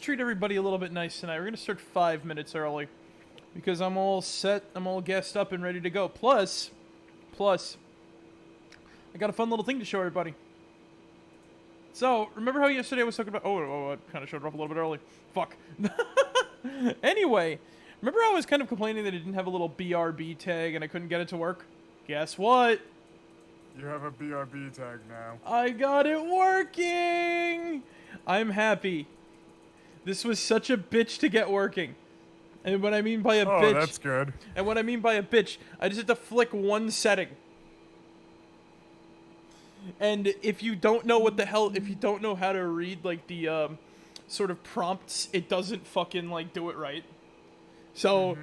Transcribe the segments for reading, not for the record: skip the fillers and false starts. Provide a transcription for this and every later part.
treat everybody a little bit nice tonight. We're gonna start 5 minutes early because I'm all set. I'm all gassed up and ready to go. Plus, I got a fun little thing to show everybody. So, remember how yesterday I was talking about... Oh, I kind of showed it off a little bit early. Fuck. Anyway, remember how I was kind of complaining that it didn't have a little BRB tag and I couldn't get it to work? Guess what? You have a BRB tag now. I got it working! I'm happy. This was such a bitch to get working. And what I mean by a bitch... Oh, that's good. And what I mean by a bitch, I just had to flick one setting. And if you don't know what the hell... If you don't know how to read, like, the, sort of prompts, it doesn't fucking, like, do it right. So,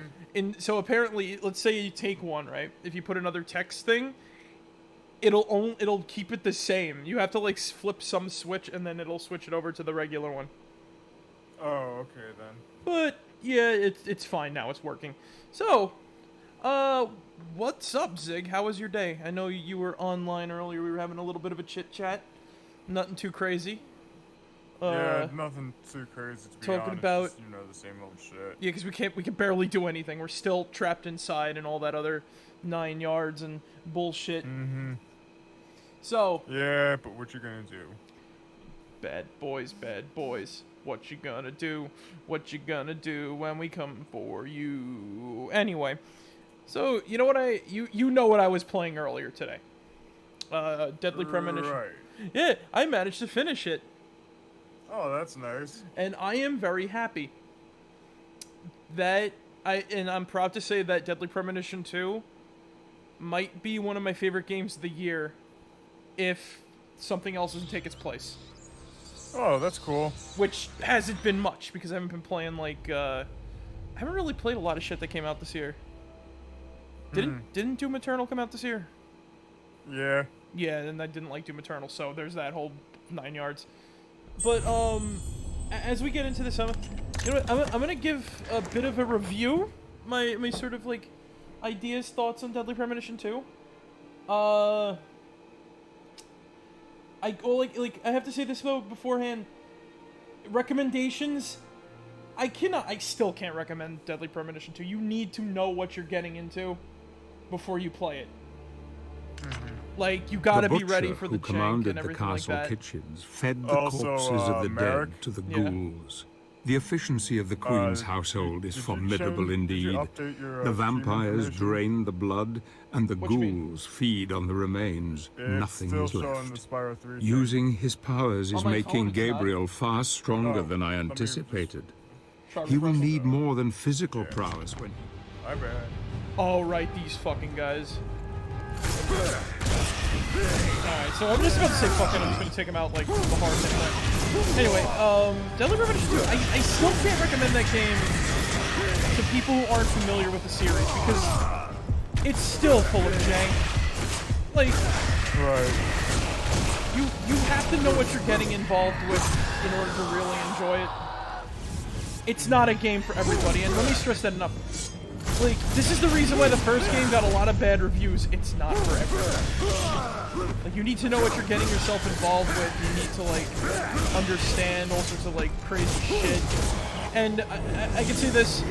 so apparently, let's say you take one, right? If you put another text thing... It'll keep it the same. You have to like flip some switch and then it'll switch it over to the regular one. Oh, okay then. But yeah, it's fine now. It's working. So, what's up, Zig? How was your day? I know you were online earlier. We were having a little bit of a chit chat. Nothing too crazy. Yeah, nothing too crazy to be talking honest. about Just, you know, the same old shit. Yeah, because we can barely do anything. We're still trapped inside and all that other 9 yards and bullshit. So... Yeah, but what you gonna do? Bad boys, bad boys. What you gonna do? What you gonna do when we come for you? Anyway, so you know what you know what I was playing earlier today. Deadly Premonition. Right. Yeah, I managed to finish it. Oh, that's nice. And I am very happy. I'm proud to say that Deadly Premonition 2 might be one of my favorite games of the year if something else doesn't take its place. Oh, that's cool. Which hasn't been much, because I haven't been playing, like, I haven't really played a lot of shit that came out this year. Didn't Doom Eternal come out this year? Yeah. Yeah, and I didn't like Doom Eternal, so there's that whole 9 yards. But, as we get into this, I'm gonna give a bit of a review, my sort of, like, ideas, thoughts on Deadly Premonition 2. I have to say this though beforehand. Recommendations, I still can't recommend Deadly Premonition 2. You need to know what you're getting into before you play it. Like, you gotta be ready for the jank and everything like that. The butcher who commanded the castle kitchens fed the corpses of the Marek? dead to the ghouls. The efficiency of the Queen's household is formidable indeed. The vampires drain the blood, and the ghouls feed on the remains. Nothing is left. Using his powers is making Gabriel far stronger than I anticipated. He will need more than physical prowess when... I bet. Oh, right, these fucking guys. Alright, so I'm just about to say fuck it, I'm just gonna take him out, like, the hard thing. Anyway, Deadly Premonition 2, I still can't recommend that game to people who aren't familiar with the series, because it's still full of jank. Like, right. You have to know what you're getting involved with in order to really enjoy it. It's not a game for everybody, and let me stress that enough. Like, this is the reason why the first game got a lot of bad reviews. It's not for everyone. Like, you need to know what you're getting yourself involved with. You need to, like, understand all sorts of, like, crazy shit. And I can say this,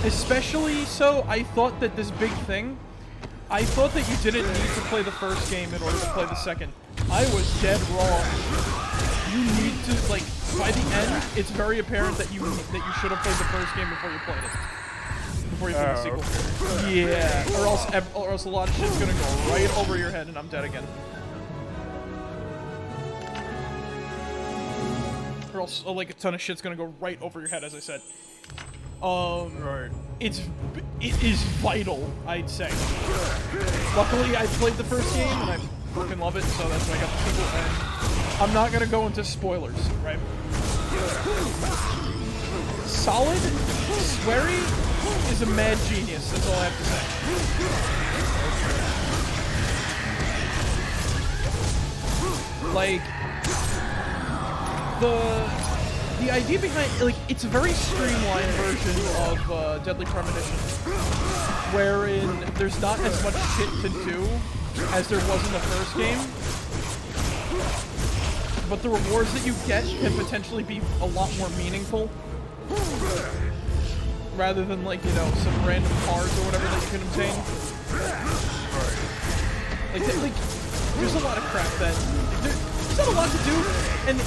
especially so, I thought that this big thing, I thought that you didn't need to play the first game in order to play the second. I was dead wrong. You need to, like, by the end, it's very apparent that you should have played the first game before you played it. Before you play the sequel. Yeah, or else a lot of shit's gonna go right over your head and I'm dead again. Or else, like, a ton of shit's gonna go right over your head, as I said. Right. It is vital, I'd say. Luckily, I played the first game and I fucking love it, so that's why I got the sequel. And I'm not gonna go into spoilers, right? Solid, sweary is a mad genius. That's all I have to say. Like, the idea behind, like, it's a very streamlined version of Deadly Premonition, wherein there's not as much shit to do as there was in the first game. but the rewards that you get can potentially be a lot more meaningful. Rather than, like, you know, some random cards or whatever that you can obtain. Like, there's a lot of crap that... There's not a lot to do, and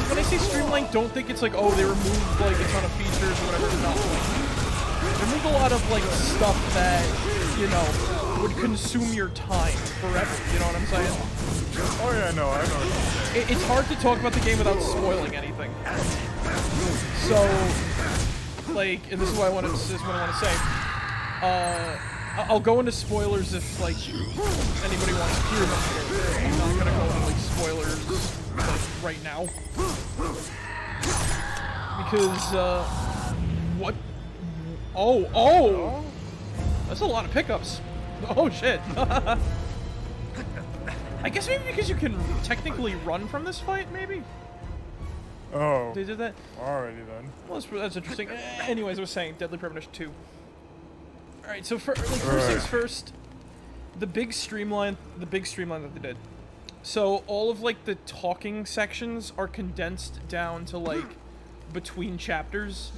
when I say streamlined, don't think it's like, oh, they removed, like, a ton of features or whatever. Not like, they removed a lot of, like, stuff that, you know, would consume your time forever, you know what I'm saying? Oh yeah, no, I know what you're saying. It's hard to talk about the game without spoiling anything. So... like, and this is what I want to say. I'll go into spoilers if, like, anybody wants to hear them. I'm not gonna go into, like, spoilers, like, right now. Because, what? Oh! That's a lot of pickups. Oh, shit. I guess maybe because you can technically run from this fight, maybe? Oh. They did that? Alrighty then. Well, that's interesting. Anyways, I was saying Deadly Premonition 2. Alright, so first things first, the big streamline that they did. So all of, like, the talking sections are condensed down to, like, between chapters.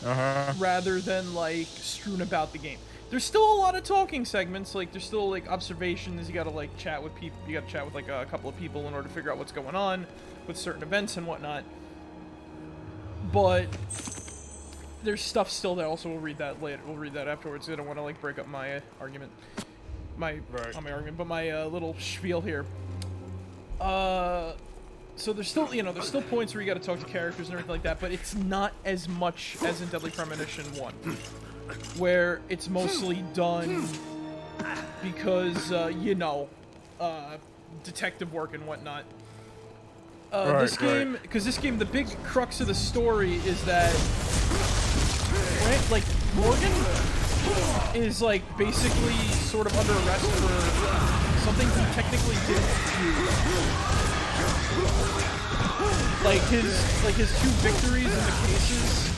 Rather than, like, strewn about the game. There's still a lot of talking segments, like, there's still, like, observations, you gotta, like, chat with people, you gotta chat with, like, a couple of people in order to figure out what's going on with certain events and whatnot. But there's stuff still that also, we'll read that later, we'll read that afterwards. I don't want to, like, break up my argument. Not my argument, but my, little spiel here. So there's still, you know, there's still points where you gotta talk to characters and everything like that, but it's not as much as in Deadly Premonition 1. Where it's mostly done because, you know, detective work and whatnot. This game, the big crux of the story is that, like, Morgan is, like, basically sort of under arrest for something he technically didn't do. Like his two victories in the cases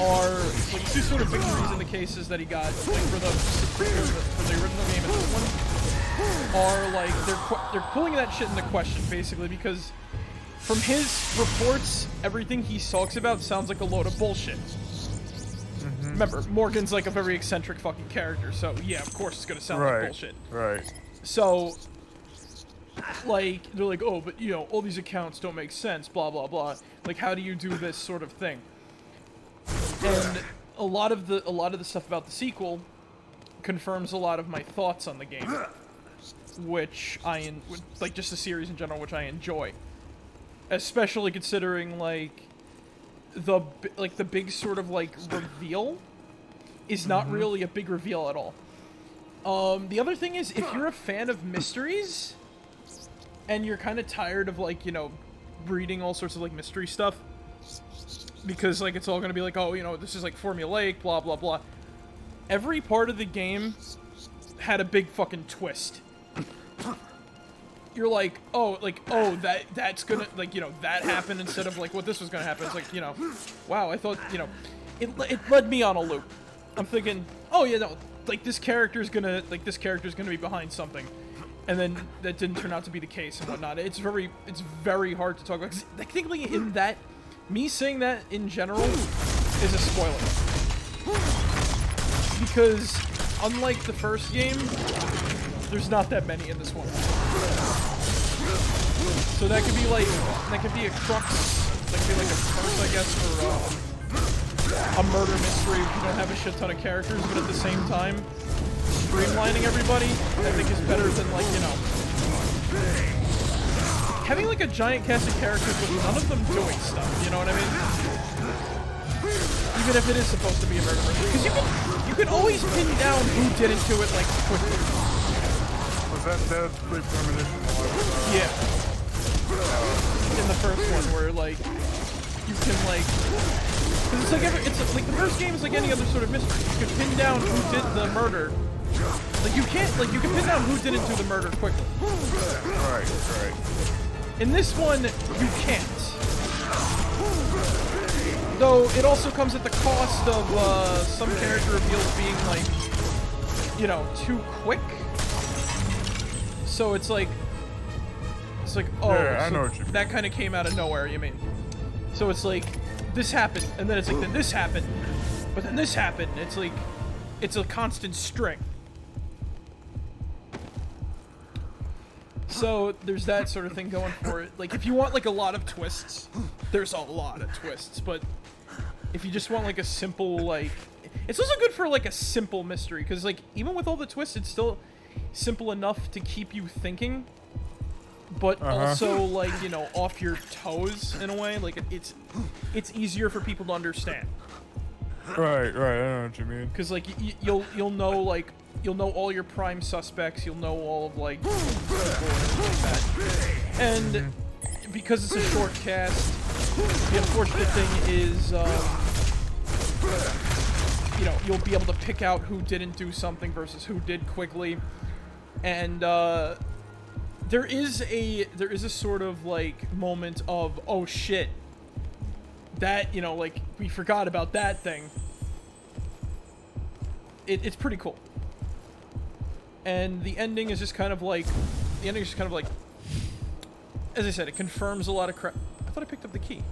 are, like, two sort of victories in the cases that he got, like, for the original game and this one, are, like, they're pulling that shit into question, basically, because from his reports, everything he talks about sounds like a load of bullshit. Remember, Morgan's, like, a very eccentric fucking character, so, yeah, of course it's gonna sound like bullshit. So, like, they're like, oh, but, you know, all these accounts don't make sense, blah, blah, blah. Like, how do you do this sort of thing? And a lot of the stuff about the sequel confirms a lot of my thoughts on the game, which like, just the series in general, which I enjoy, especially considering, like, the big sort of, like, reveal is not really a big reveal at all. The other thing is, if you're a fan of mysteries and you're kind of tired of, like, you know, reading all sorts of, like, mystery stuff, because, like, it's all gonna be like, oh, you know, this is, like, formulaic, blah, blah, blah. Every part of the game had a big fucking twist. You're like, oh, that's gonna, like, you know, that happened instead of, like, what this was gonna happen. It's like, you know, wow, I thought, you know, it led me on a loop. I'm thinking, oh, yeah, no, like, this character's gonna be behind something. And then that didn't turn out to be the case and whatnot. It's very hard to talk about. 'Cause technically, in that, me saying that in general is a spoiler. Because, unlike the first game, there's not that many in this one. So that could be like, a crux, that could be like a curse, I guess, for a murder mystery if you don't have a shit ton of characters, but at the same time, streamlining everybody, I think, is better than, like, you know, having, like, a giant cast of characters with none of them doing stuff, you know what I mean? Even if it is supposed to be a murder mystery. Because you can always pin down who didn't do it, like, quickly. Was that Deadly Premonition 1? Yeah. In the first one, where, like, you can, like... Because it's like the first game is like any other sort of mystery. You can pin down who did the murder. Like, you can pin down who didn't do the murder quickly. Right. In this one, you can't. Though, it also comes at the cost of, some character reveals being, like, you know, too quick. So it's like, it's like, oh, Yeah, I so know what you mean. that kind of came out of nowhere, you mean. So it's like, this happened, and then it's like, then this happened, but then this happened. It's like, it's a constant string. So there's that sort of thing going for it. Like, if you want like a lot of twists, there's a lot of twists, but if you just want like a simple, like, it's also good for like a simple mystery, because like, even with all the twists, it's still simple enough to keep you thinking, but also like, you know, off your toes in a way. Like, it's easier for people to understand. Right, I know what you mean. Because like you'll know, like, you'll know all your prime suspects, you'll know all of like people and everything like that. And because it's a short cast, the unfortunate thing is, you know, you'll be able to pick out who didn't do something versus who did quickly. And there is a sort of like moment of, oh shit, that, you know, like, we forgot about that thing. It's pretty cool. And the ending is just kind of like, as I said, it confirms a lot of crap. I thought I picked up the key.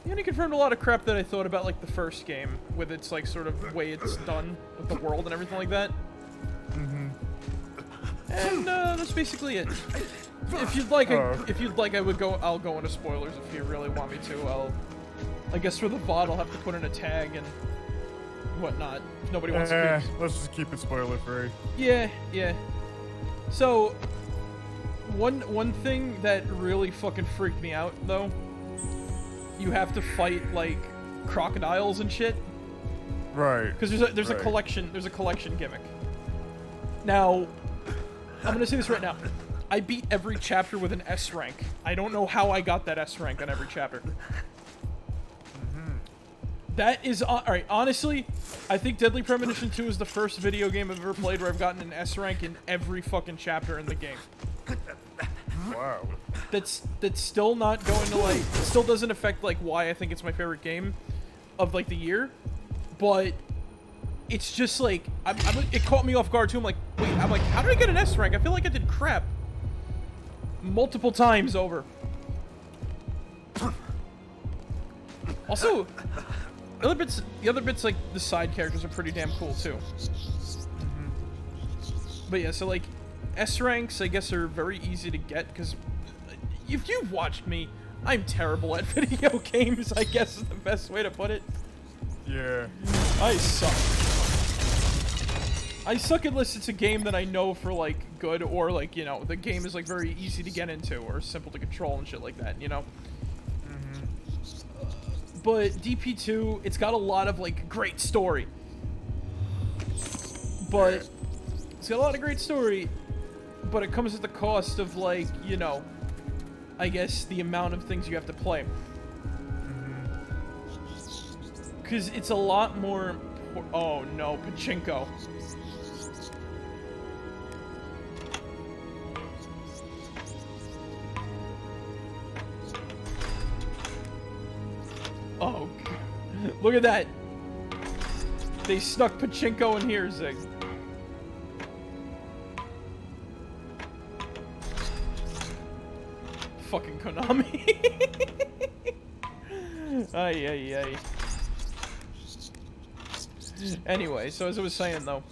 The ending confirmed a lot of crap that I thought about, like, the first game, with its, like, sort of way it's done with the world and everything like that. And that's basically it. If you'd like, I'll go into spoilers if you really want me to. I guess for the VOD, I'll have to put in a tag and whatnot. If nobody wants to. Let's just keep it spoiler free. Yeah. So, one thing that really fucking freaked me out, though, you have to fight like crocodiles and shit. Right. Because there's a collection gimmick. Now, I'm gonna say this right now. I beat every chapter with an S rank. I don't know how I got that S rank on every chapter. That is, alright, honestly, I think Deadly Premonition 2 is the first video game I've ever played where I've gotten an S rank in every fucking chapter in the game. Wow. That's still not going to, like, it still doesn't affect, like, why I think it's my favorite game of, like, the year, but it's just, like, it caught me off guard, too. I'm like, wait, how did I get an S rank? I feel like I did crap multiple times over. Also, the other bits, like, the side characters are pretty damn cool, too. But yeah, so, like, S ranks, I guess, are very easy to get, because if you've watched me, I'm terrible at video games, I guess is the best way to put it. Yeah. I suck. I suck unless it's a game that I know for, like, good, or, like, you know, the game is, like, very easy to get into, or simple to control and shit like that, you know? But DP2, it's got a lot of, like, great story. But it's got a lot of great story, but it comes at the cost of, like, you know, I guess the amount of things you have to play. Because it's a lot more... Oh, no, pachinko. Oh, look at that. They stuck pachinko in here, Zig. Fucking Konami. Ay. Anyway, so as I was saying, though.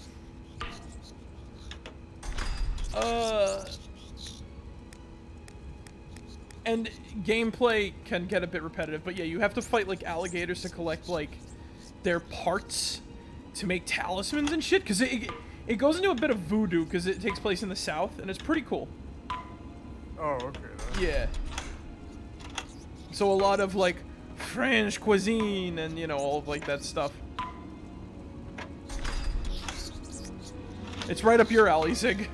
And gameplay can get a bit repetitive, but yeah, you have to fight, like, alligators to collect, like, their parts to make talismans and shit, because it goes into a bit of voodoo, because it takes place in the South, and it's pretty cool. Oh, okay. Yeah. So a lot of, like, French cuisine and, you know, all of, like, that stuff. It's right up your alley, Zig.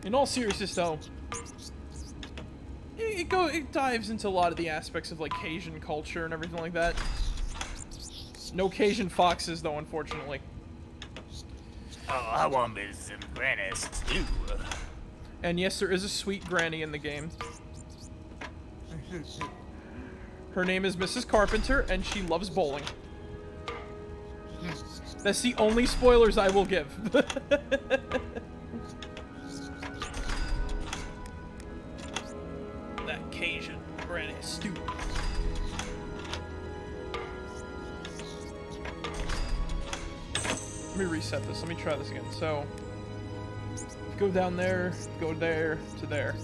In all seriousness, though, it dives into a lot of the aspects of, like, Cajun culture and everything like that. No Cajun foxes, though, unfortunately. Oh, I want me some granny stew. And yes, there is a sweet granny in the game. Her name is Mrs. Carpenter, and she loves bowling. That's the only spoilers I will give. That Cajun granny stew. Let me reset this. Let me try this again. So, go down there, go there, to there.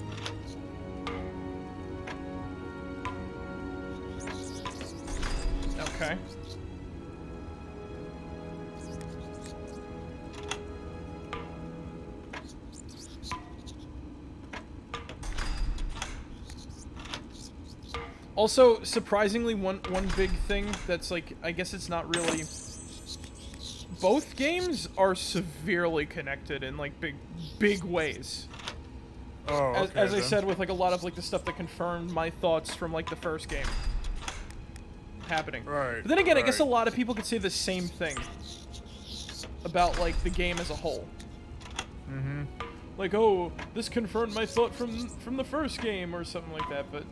Okay. Also, surprisingly, one big thing that's like, I guess it's not really... Both games are severely connected in like big ways. Oh, okay, as I said, with like a lot of like the stuff that confirmed my thoughts from like the first game happening. Right. But then again, I guess a lot of people could say the same thing about like the game as a whole. Mm-hmm. Like, oh, this confirmed my thought from the first game or something like that. But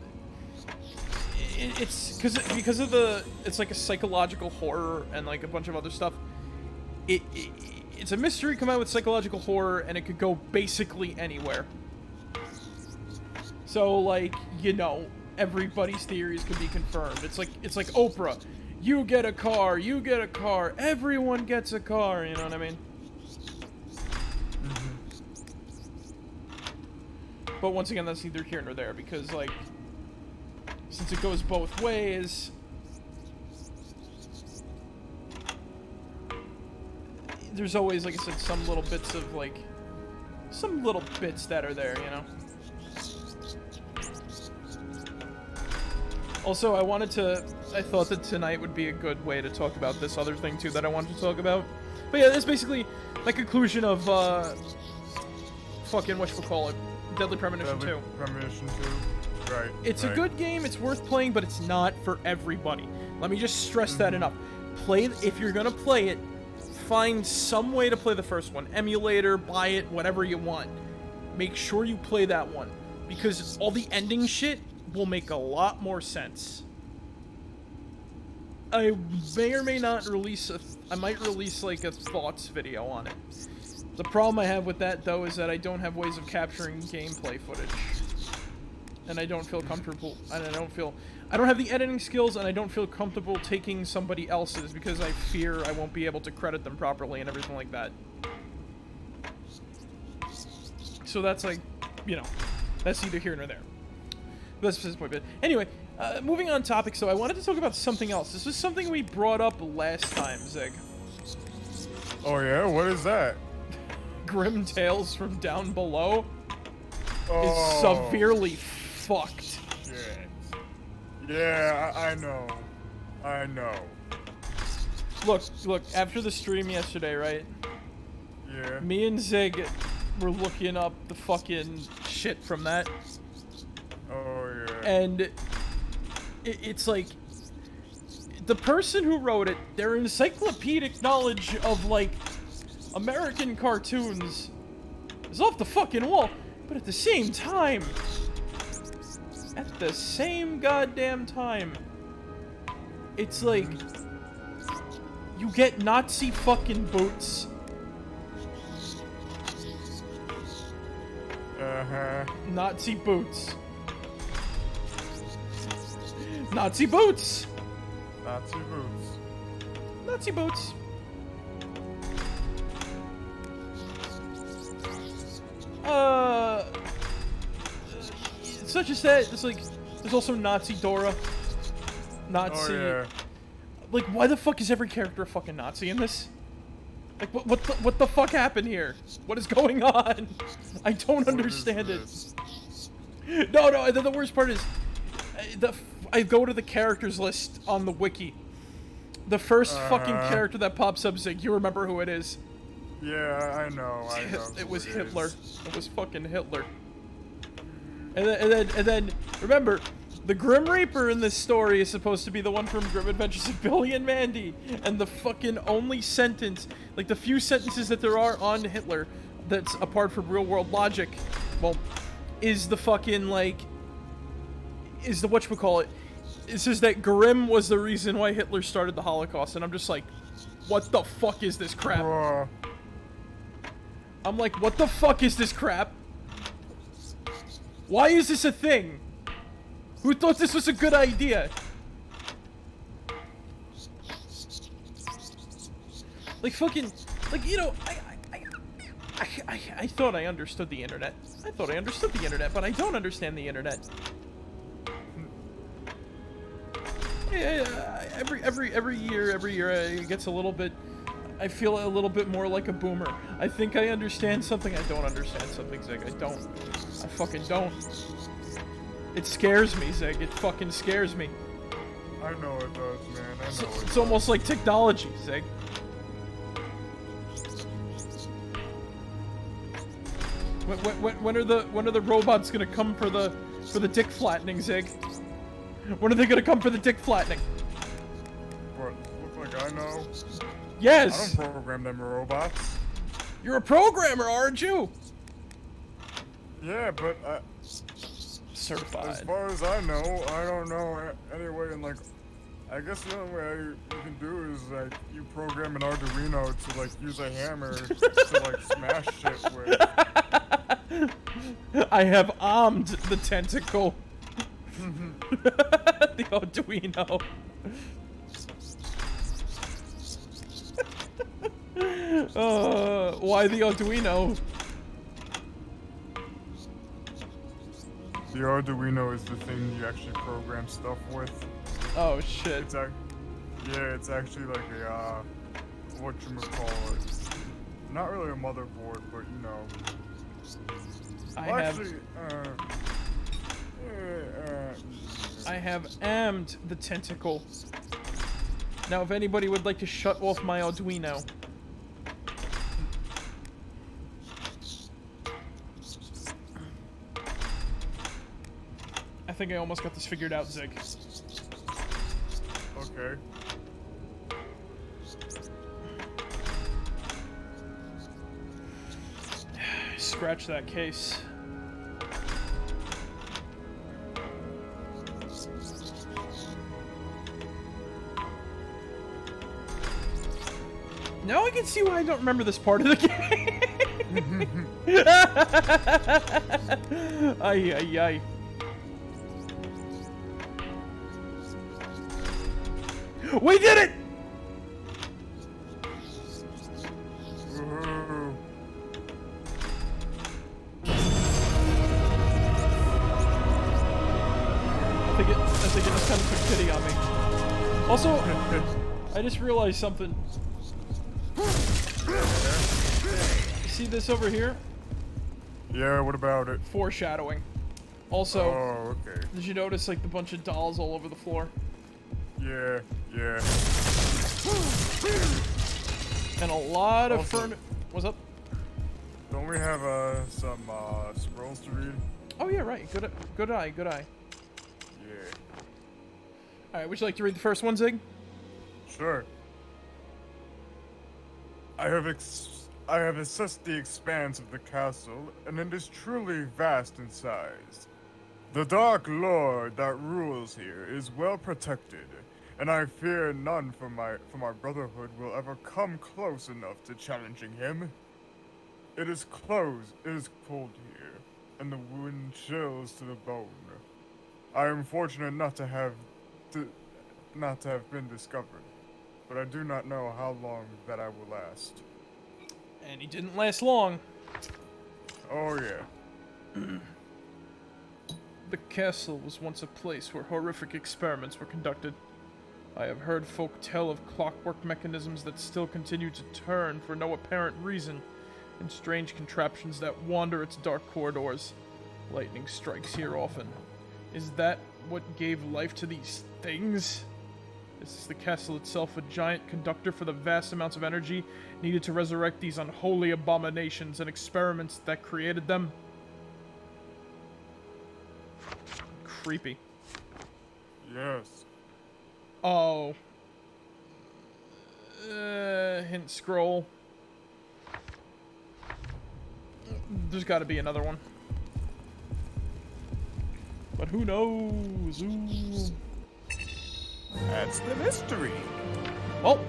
it's because of it's like a psychological horror and like a bunch of other stuff. It's a mystery combined with psychological horror, and it could go basically anywhere. So, like, you know, everybody's theories can be confirmed. It's like Oprah. You get a car, everyone gets a car, you know what I mean? Mm-hmm. But once again, that's neither here nor there, because, like, since it goes both ways... There's always, like I said, some little bits of, like... Some little bits that are there, you know? Also, I thought that tonight would be a good way to talk about this other thing, too, that I wanted to talk about. But yeah, that's basically my conclusion of, fucking, whatchamacallit, Deadly Premonition 2. Deadly Premonition 2, right. It's a good game, it's worth playing, but it's not for everybody. Let me just stress that enough. If you're gonna play it, find some way to play the first one. Emulator, buy it, whatever you want. Make sure you play that one. Because all the ending shit will make a lot more sense. I may or may not release I might release like a thoughts video on it. The problem I have with that though is that I don't have ways of capturing gameplay footage. And I don't feel comfortable, and I don't have the editing skills, and I don't feel comfortable taking somebody else's because I fear I won't be able to credit them properly and everything like that. So that's like, you know, that's neither here nor there. That's just my bit. Anyway, moving on topic, so I wanted to talk about something else. This was something we brought up last time, Zig. Oh yeah? What is that? Grim Tales from Down Below is Oh, severely fucked. shit. Yeah, I know. I know. Look, after the stream yesterday, right? Yeah. Me and Zig were looking up the fucking shit from that. Oh yeah. And it's like, the person who wrote it, their encyclopedic knowledge of, like, American cartoons is off the fucking wall. But at the same time, goddamn time, it's like, you get Nazi fucking boots. Uh-huh. Nazi boots. Nazi boots! Nazi boots. Nazi boots. Such as that, it's like, there's also Nazi Dora. Nazi. Oh, yeah. Like, why the fuck is every character a fucking Nazi in this? Like, what the fuck happened here? What is going on? I don't understand it. No, the worst part is, I go to the characters list on the wiki. The first fucking character that pops up, Zig, you remember who it is? Yeah, I know. It was who Hitler. is. It was fucking Hitler. And then, remember, the Grim Reaper in this story is supposed to be the one from Grim Adventures of Billy and Mandy. And the fucking only sentence, like the few sentences that there are on Hitler that's apart from real world logic, well, is the fucking, like, is the whatchamacallit. It says that Grimm was the reason why Hitler started the Holocaust, and I'm just like, what the fuck is this crap? Bruh. I'm like, what the fuck is this crap? Why is this a thing? Who thought this was a good idea? Like fucking, like, you know, I thought I understood the internet. I thought I understood the internet, but I don't understand the internet. Yeah, every year it gets a little bit. I feel a little bit more like a boomer. I think I understand something. I don't understand something, Zig. I don't. I fucking don't. It scares me, Zig. It fucking scares me. I know it does, man. I know It's almost like technology, Zig. When are the robots gonna come for the dick flattening, Zig? When are they gonna come for the dick flattening? What? Look like I know? Yes! I don't program them robots. You're a programmer, aren't you? Yeah, but Certified. as far as I know, I don't know any way. And like, I guess the only way you can do is like you program an Arduino to like use a hammer to like smash shit with. I have armed the tentacle. The Arduino. Why the Arduino? The Arduino is the thing you actually program stuff with. Oh shit. It's actually like a whatchamacallit. Not really a motherboard, but you know. I have armed the tentacle. Now, if anybody would like to shut off my Arduino. I think I almost got this figured out, Zig. Okay. Scratch that case. Now I can see why I don't remember this part of the game. Ay, ay, ay. We did it! Woohoo. I think it just kind of took pity on me. Also, I just realized something. You see this over here? Yeah, what about it? Foreshadowing. Also, Oh, okay. did you notice like the bunch of dolls all over the floor? Yeah, yeah. And a lot of Also- What's up? Don't we have some scrolls to read? Oh yeah, right. Good eye. Yeah. All right, would you like to read the first one, Zig? Sure. I have assessed the expanse of the castle, and it is truly vast in size. The Dark Lord that rules here is well protected, and I fear none from our brotherhood will ever come close enough to challenging him. It is cold here, and the wind chills to the bone. I am fortunate not to have been discovered, but I do not know how long that I will last. And he didn't last long. Oh yeah. The castle was once a place where horrific experiments were conducted. I have heard folk tell of clockwork mechanisms that still continue to turn for no apparent reason, and strange contraptions that wander its dark corridors. Lightning strikes here often. Is that what gave life to these things? Is the castle itself a giant conductor for the vast amounts of energy needed to resurrect these unholy abominations and experiments that created them? Creepy. Yes. Oh. Hint scroll. There's got to be another one. But who knows? Ooh. That's the mystery. Well,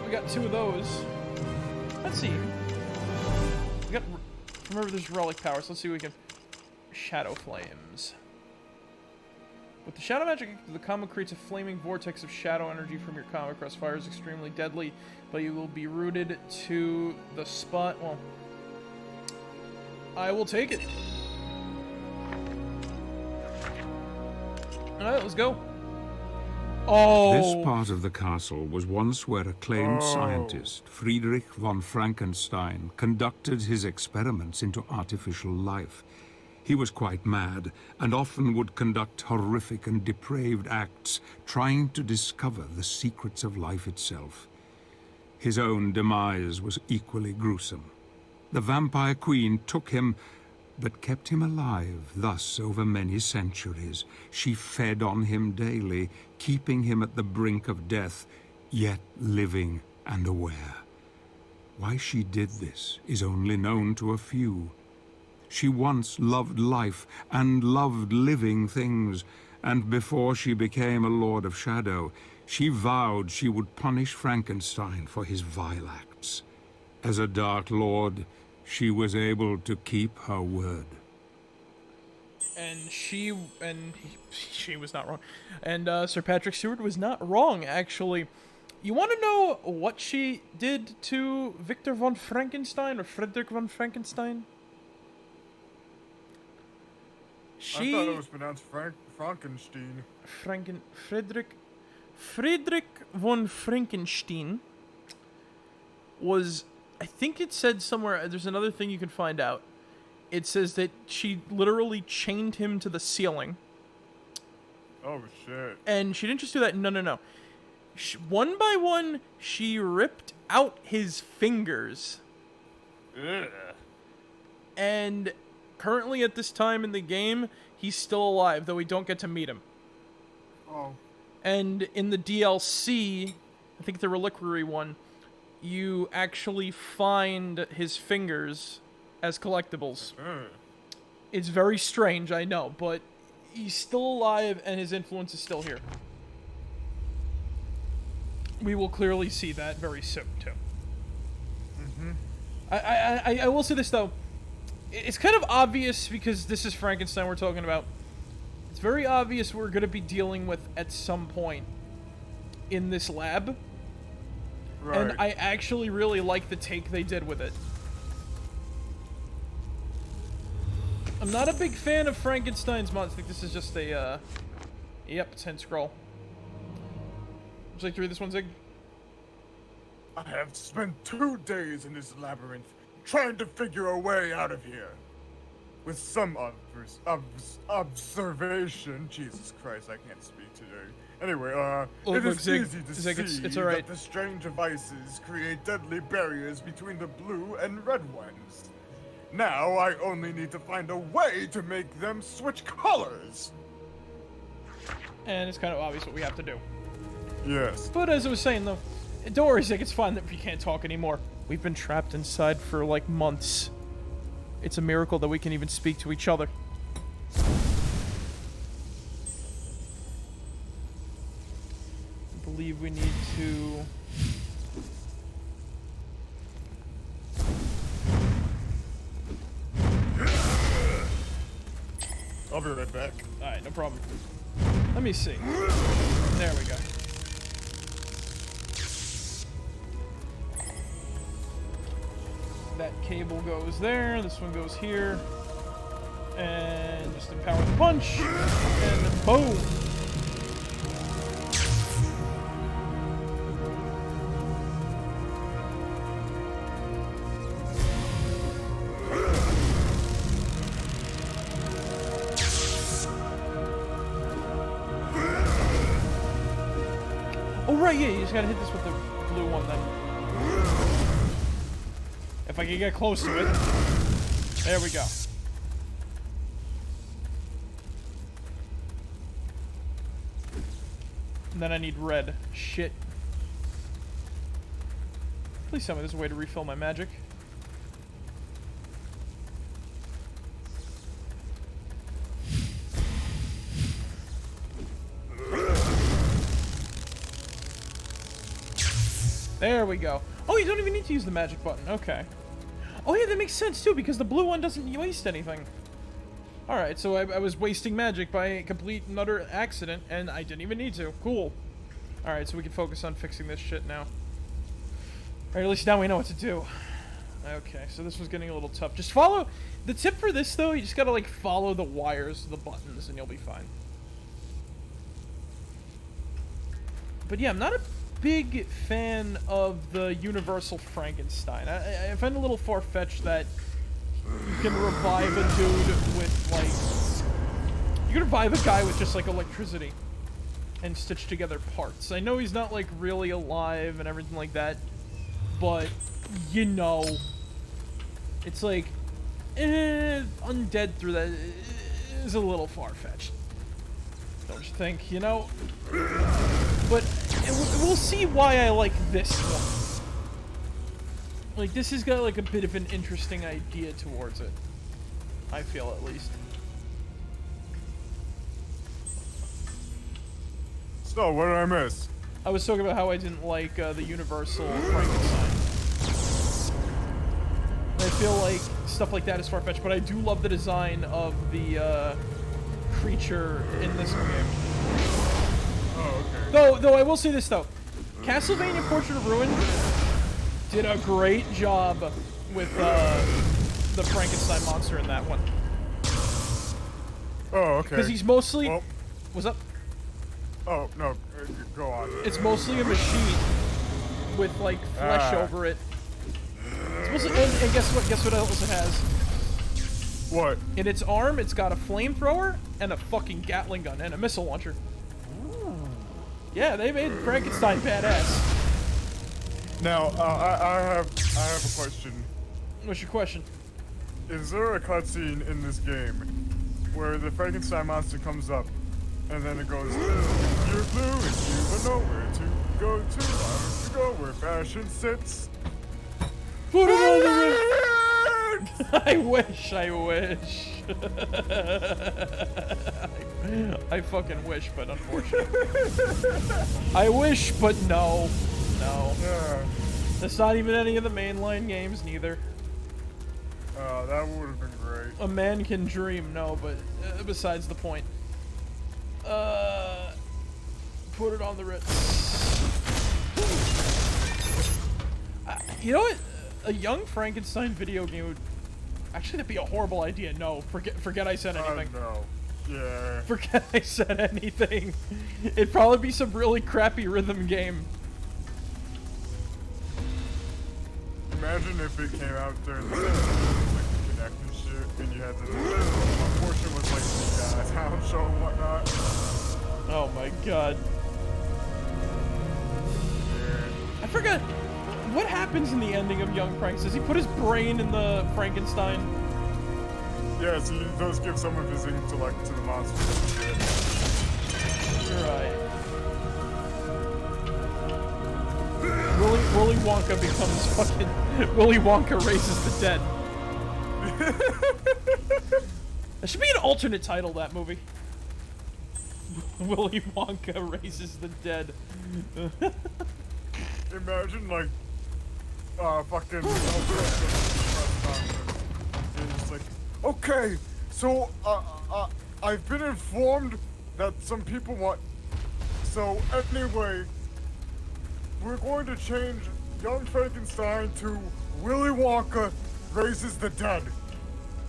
we got 2 of those. Let's see. We got... Remember, there's relic powers. Let's see if we can... Shadow Flames. With the shadow magic, the combo creates a flaming vortex of shadow energy from your combo. Crossfire is extremely deadly, but you will be rooted to the spot. Well, I will take it. Alright, let's go. Oh! This part of the castle was once where acclaimed scientist Friedrich von Frankenstein conducted his experiments into artificial life. He was quite mad, and often would conduct horrific and depraved acts, trying to discover the secrets of life itself. His own demise was equally gruesome. The vampire queen took him, but kept him alive, thus over many centuries. She fed on him daily, keeping him at the brink of death, yet living and aware. Why she did this is only known to a few. She once loved life and loved living things, and before she became a Lord of Shadow, she vowed she would punish Frankenstein for his vile acts. As a Dark Lord, she was able to keep her word. And she was not wrong. And Sir Patrick Stewart was not wrong, actually. You want to know what she did to Victor von Frankenstein, or Friedrich von Frankenstein? I thought it was pronounced Frankenstein. Friedrich von Frankenstein was, I think it said somewhere, there's another thing you can find out. It says that she literally chained him to the ceiling. Oh, shit. And she didn't just do that, no. One by one, she ripped out his fingers. Ugh. And currently at this time in the game, he's still alive, though we don't get to meet him. Oh. And in the DLC, I think the Reliquary one, you actually find his fingers as collectibles. It's very strange, I know, but he's still alive and his influence is still here. We will clearly see that very soon, too. I will say this, though. It's kind of obvious, because this is Frankenstein we're talking about. It's very obvious we're going to be dealing with at some point in this lab. Right. And I actually really like the take they did with it. I'm not a big fan of Frankenstein's mods. I think this is just a, yep, it's hand scroll. Would you like to read this one, Zig? I have spent 2 days in this labyrinth, trying to figure a way out of here. With some observation. Jesus Christ, I can't speak today. Anyway, it is Zig, easy to Zig, see it's all right. that the strange devices create deadly barriers between the blue and red ones. Now I only need to find a way to make them switch colors. And it's kind of obvious what we have to do. Yes. But as I was saying, though, don't worry, Zig, it's fine that we can't talk anymore. We've been trapped inside for, like, months. It's a miracle that we can even speak to each other. I believe we need to... I'll be right back. Alright, no problem. Let me see. There we go. That cable goes there, this one goes here. And just empower the punch. And boom! Oh right, yeah, you just gotta hit this with the blue one then. If I can get close to it. There we go. And then I need red. Shit. Please tell me there's a way to refill my magic. There we go. Oh, you don't even need to use the magic button. Okay. Oh, yeah, that makes sense, too, because the blue one doesn't waste anything. Alright, so I was wasting magic by a complete and utter accident, and I didn't even need to. Cool. Alright, so we can focus on fixing this shit now. Alright, at least now we know what to do. Okay, so this was getting a little tough. Just follow... The tip for this, though, you just gotta, like, follow the wires, the buttons, and you'll be fine. But yeah, I'm not a big fan of the Universal Frankenstein. I find it a little far-fetched that you can revive a dude with, like... You can revive a guy with just, like, electricity and stitch together parts. I know he's not, like, really alive and everything like that, but, you know, it's like, undead through that is a little far-fetched. Don't you think, you know? But we'll see why I like this one. Like, this has got, like, a bit of an interesting idea towards it. I feel, at least. So, what did I miss? I was talking about how I didn't like the Universal Frankenstein. I feel like stuff like that is far-fetched, but I do love the design of the creature in this game. Oh, okay. Though I will say this, though. Castlevania Portrait of Ruin did a great job with the Frankenstein monster in that one. Oh, okay. Because he's mostly... Well, What's up? oh, no, go on. It's mostly a machine with, like, flesh over it. It's mostly, and guess what? Guess what else it has? What? In its arm, it's got a flamethrower and a fucking Gatling gun and a missile launcher. Yeah, they made Frankenstein badass. Now, I have a question. What's your question? Is there a cutscene in this game where the Frankenstein monster comes up and then it goes, "You're blue and you don't know where to go to, why don't you go where fashion sits?" Put it on the ring! I wish. I fucking wish, but unfortunately. I wish, but no. No. Yeah. That's not even any of the mainline games, neither. That would have been great. A man can dream, no, but besides the point. Put it on the Ritz. You know what? A young Frankenstein video game would... Actually, that'd be a horrible idea. No, forget I said anything. No. Yeah. Forget I said anything. It'd probably be some really crappy rhythm game. Imagine if it came out during the like Connect and shit, and you had to one portion was like the town show and whatnot. Oh my god. Yeah. I forgot. What happens in the ending of Young Frank? Does he put his brain in the Frankenstein? Yeah, so he does give some of his intellect to the monster and shit. Right. Willy Wonka becomes fucking... Willy Wonka raises the dead. That should be an alternate title, that movie. Willy Wonka raises the dead. Imagine, like, fucking... It's like, okay, so, I've been informed that some people want... So, anyway, we're going to change Young Frankenstein to Willy Wonka Raises the Dead.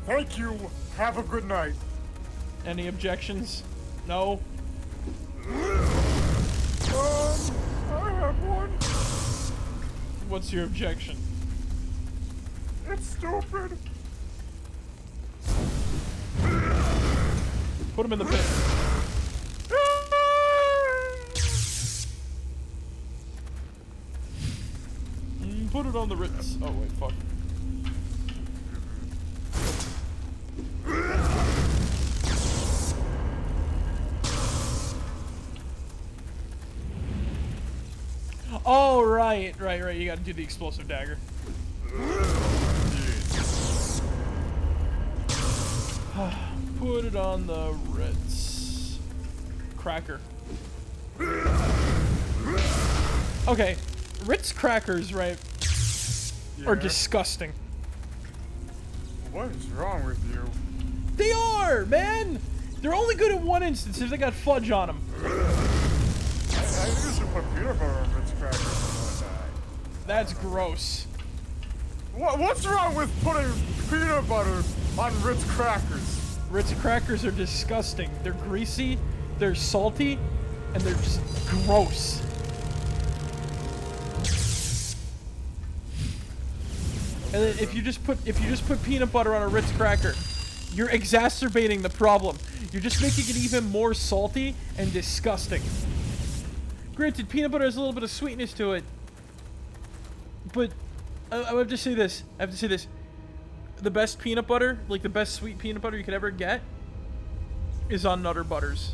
Thank you. Have a good night. Any objections? No? I have one. What's your objection? It's stupid. Put him in the pit. Put it on the Ritz. Oh, wait, fuck. Oh, right. You gotta do the explosive dagger. Put it on the Ritz. Cracker. Okay, Ritz crackers, right, are disgusting. What is wrong with you? They are, man! They're only good in one instance if they got fudge on them. I used to put peanut butter on Ritz crackers and all that. That's gross. What's wrong with putting peanut butter on Ritz crackers? Ritz crackers are disgusting. They're greasy, they're salty, and they're just gross. And then if you just put peanut butter on a Ritz cracker, you're exacerbating the problem. You're just making it even more salty and disgusting. Granted, peanut butter has a little bit of sweetness to it, but I have to say this. The best peanut butter, like the best sweet peanut butter you could ever get, is on Nutter Butters.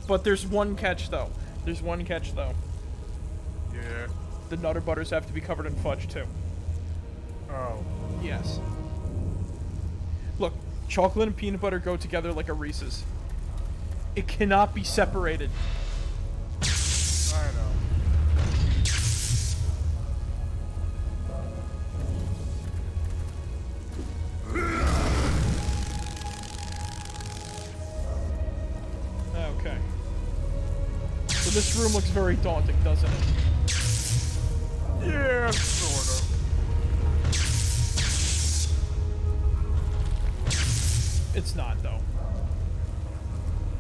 But there's one catch though. Yeah. The Nutter Butters have to be covered in fudge too. Oh. Yes. Look, chocolate and peanut butter go together like a Reese's. It cannot be separated. I know. Okay. So this room looks very daunting, doesn't it? Yeah, sort of. It's not, though.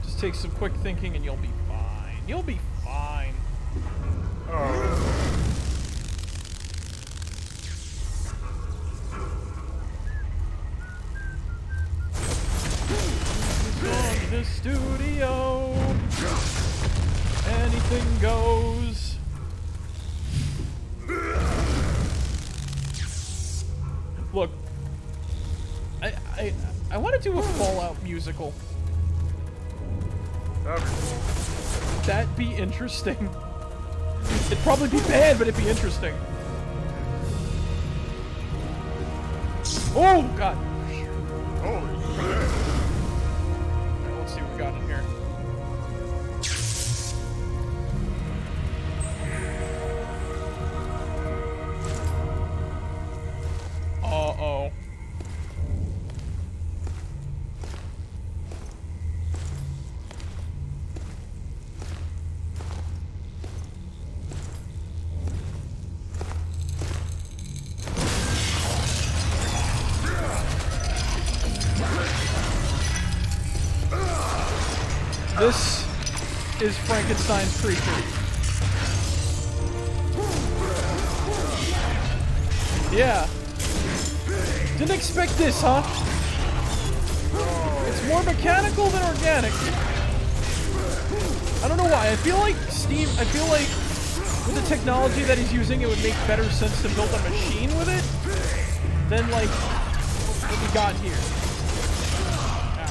Just take some quick thinking and you'll be fine. You'll be fine. Oh. From the studio, anything goes. Look, I want to do a Fallout musical. That'd be cool. That'd be interesting. It'd probably be bad, but it'd be interesting. Oh, God. Holy shit. Right, let's see what we got in here. Uh-oh. This is Frankenstein's creature. Yeah. Didn't expect this, huh? It's more mechanical than organic. I don't know why. I feel like with the technology that he's using, it would make better sense to build a machine with it than, like, what we got here.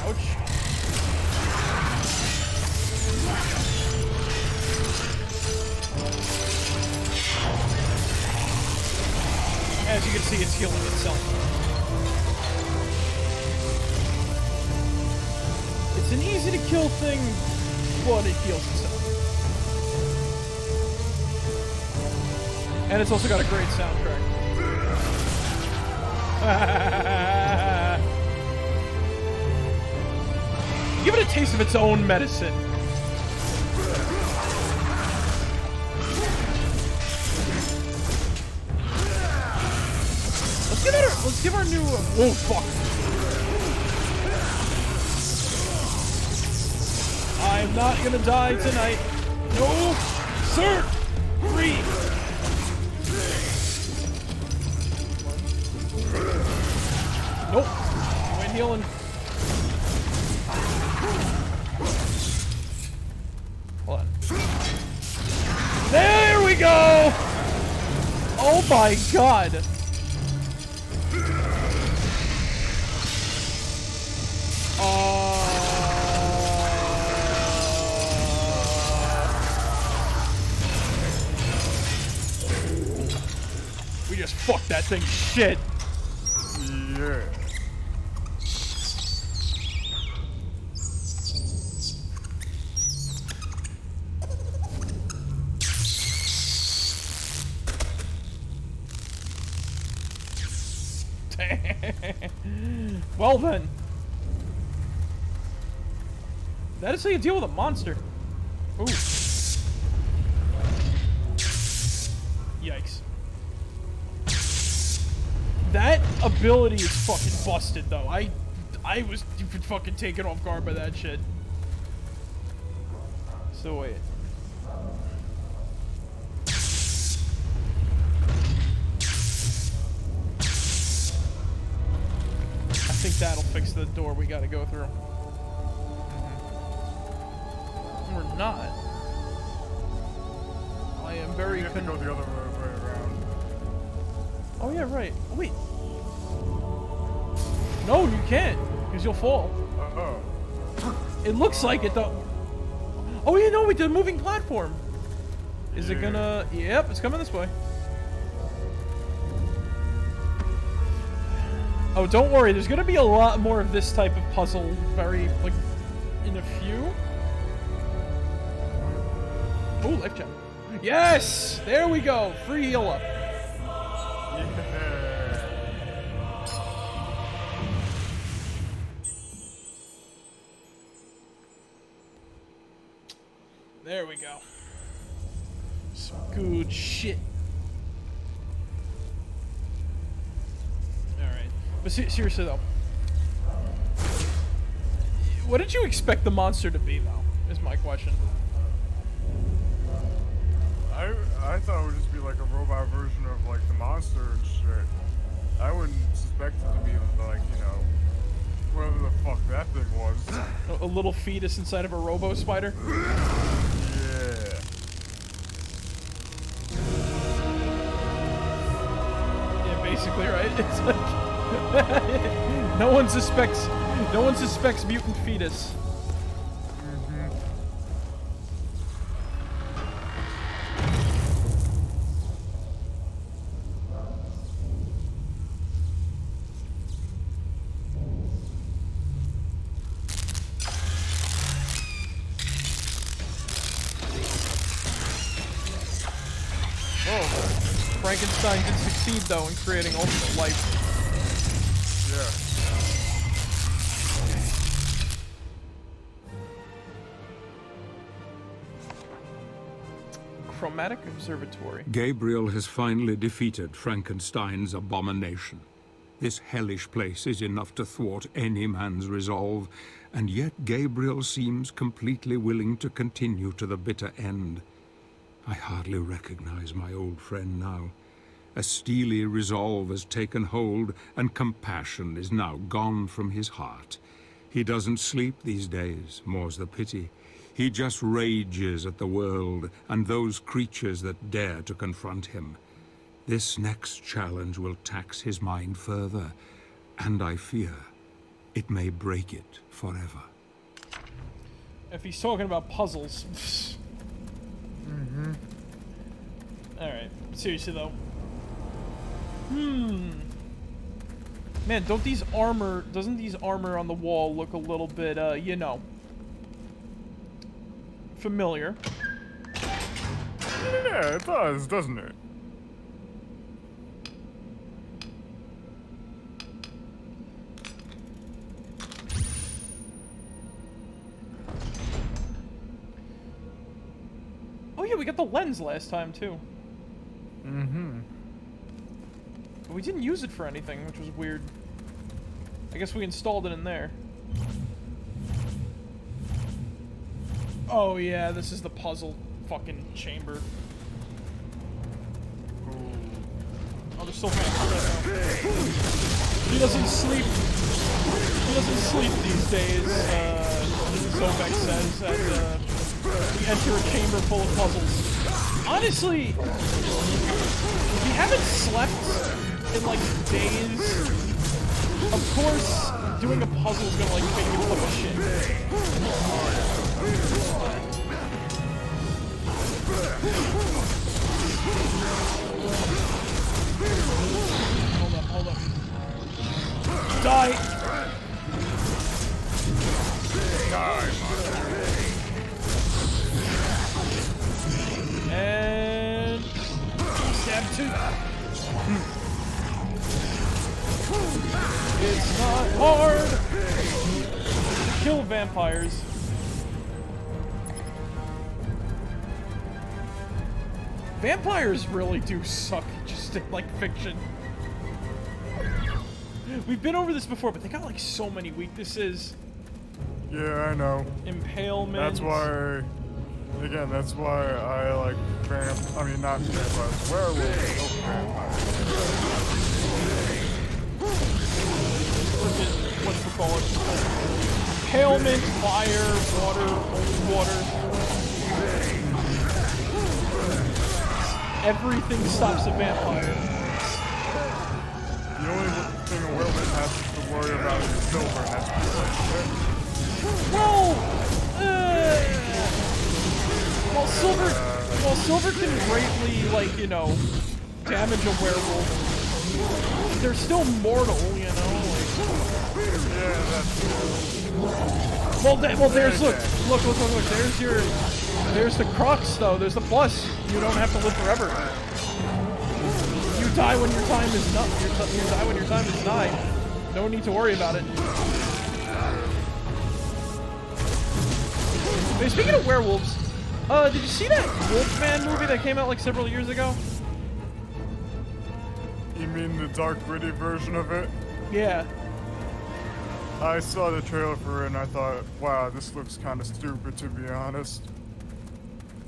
Ouch. As you can see, it's healing itself. It's an easy-to-kill thing, but it heals itself. And it's also got a great soundtrack. Give it a taste of its own medicine. Let's give our new. Oh fuck! I'm not gonna die tonight. No, sir. Breathe. Nope. You ain't healing. Hold on. There we go. Oh my god. We just fucked that thing shit. Yeah. Well then. That is how you deal with a monster. Ooh. Yikes. That ability is fucking busted though. I was fucking taken off guard by that shit. So wait. I think that'll fix the door we gotta go through. Or not. I am very. You have to go the other way around. Oh yeah, right. Oh, wait. No, you can't, because you'll fall. Oh. It looks like it though. Oh yeah, no, we did a moving platform. Is it gonna? Yep, it's coming this way. Oh, don't worry. There's gonna be a lot more of this type of puzzle. Very like in a few. Oh, life gem. Yes! There we go. Free heal up. There we go. Some good shit. Alright. But seriously though. What did you expect the monster to be though? Is my question. I thought it would just be like a robot version of like the monster and shit. I wouldn't suspect it to be like, you know, whatever the fuck that thing was. A little fetus inside of a robo spider? Yeah. Yeah, basically, right? It's like no one suspects mutant fetus. Frankenstein did succeed, though, in creating ultimate life. Yeah. Chromatic Observatory. Gabriel has finally defeated Frankenstein's abomination. This hellish place is enough to thwart any man's resolve, and yet Gabriel seems completely willing to continue to the bitter end. I hardly recognize my old friend now. A steely resolve has taken hold, and compassion is now gone from his heart. He doesn't sleep these days, more's the pity. He just rages at the world and those creatures that dare to confront him. This next challenge will tax his mind further, and I fear it may break it forever. If he's talking about puzzles. Alright, seriously though. Man, doesn't these armor on the wall look a little bit, you know, familiar? Yeah, it does, doesn't it? Oh yeah, we got the lens last time too. But we didn't use it for anything, which was weird. I guess we installed it in there. Oh yeah, this is the puzzle fucking chamber. Oh, there's so many. He doesn't sleep. He doesn't sleep these days, Zobek says, and we enter a chamber full of puzzles. Honestly, if you haven't slept in like days, of course doing a puzzle is gonna like make you flip a shit. Hold up. Die! And stab two. It's not hard to kill vampires. Vampires really do suck, just in, like, fiction. We've been over this before, but they got, like, so many weaknesses. Yeah, I know. Impalement. That's why... Again, that's why I like not vampires, werewolves over vampires. What's the call it? Impalement, fire, water, cold water. Everything stops a vampire. The only thing a werewolf has to worry about is silver, and that's pretty Well, silver can greatly, like, you know, damage a werewolf. They're still mortal, you know, like... Yeah, that's true. Well, there's, look, there's the crux, though, there's the plus. You don't have to live forever. You die when your time is not, you die when your time is nigh. No need to worry about it. Hey, speaking of werewolves, did you see that Wolfman movie that came out like several years ago? You mean the dark, gritty version of it? Yeah. I saw the trailer for it and I thought, wow, this looks kind of stupid, to be honest.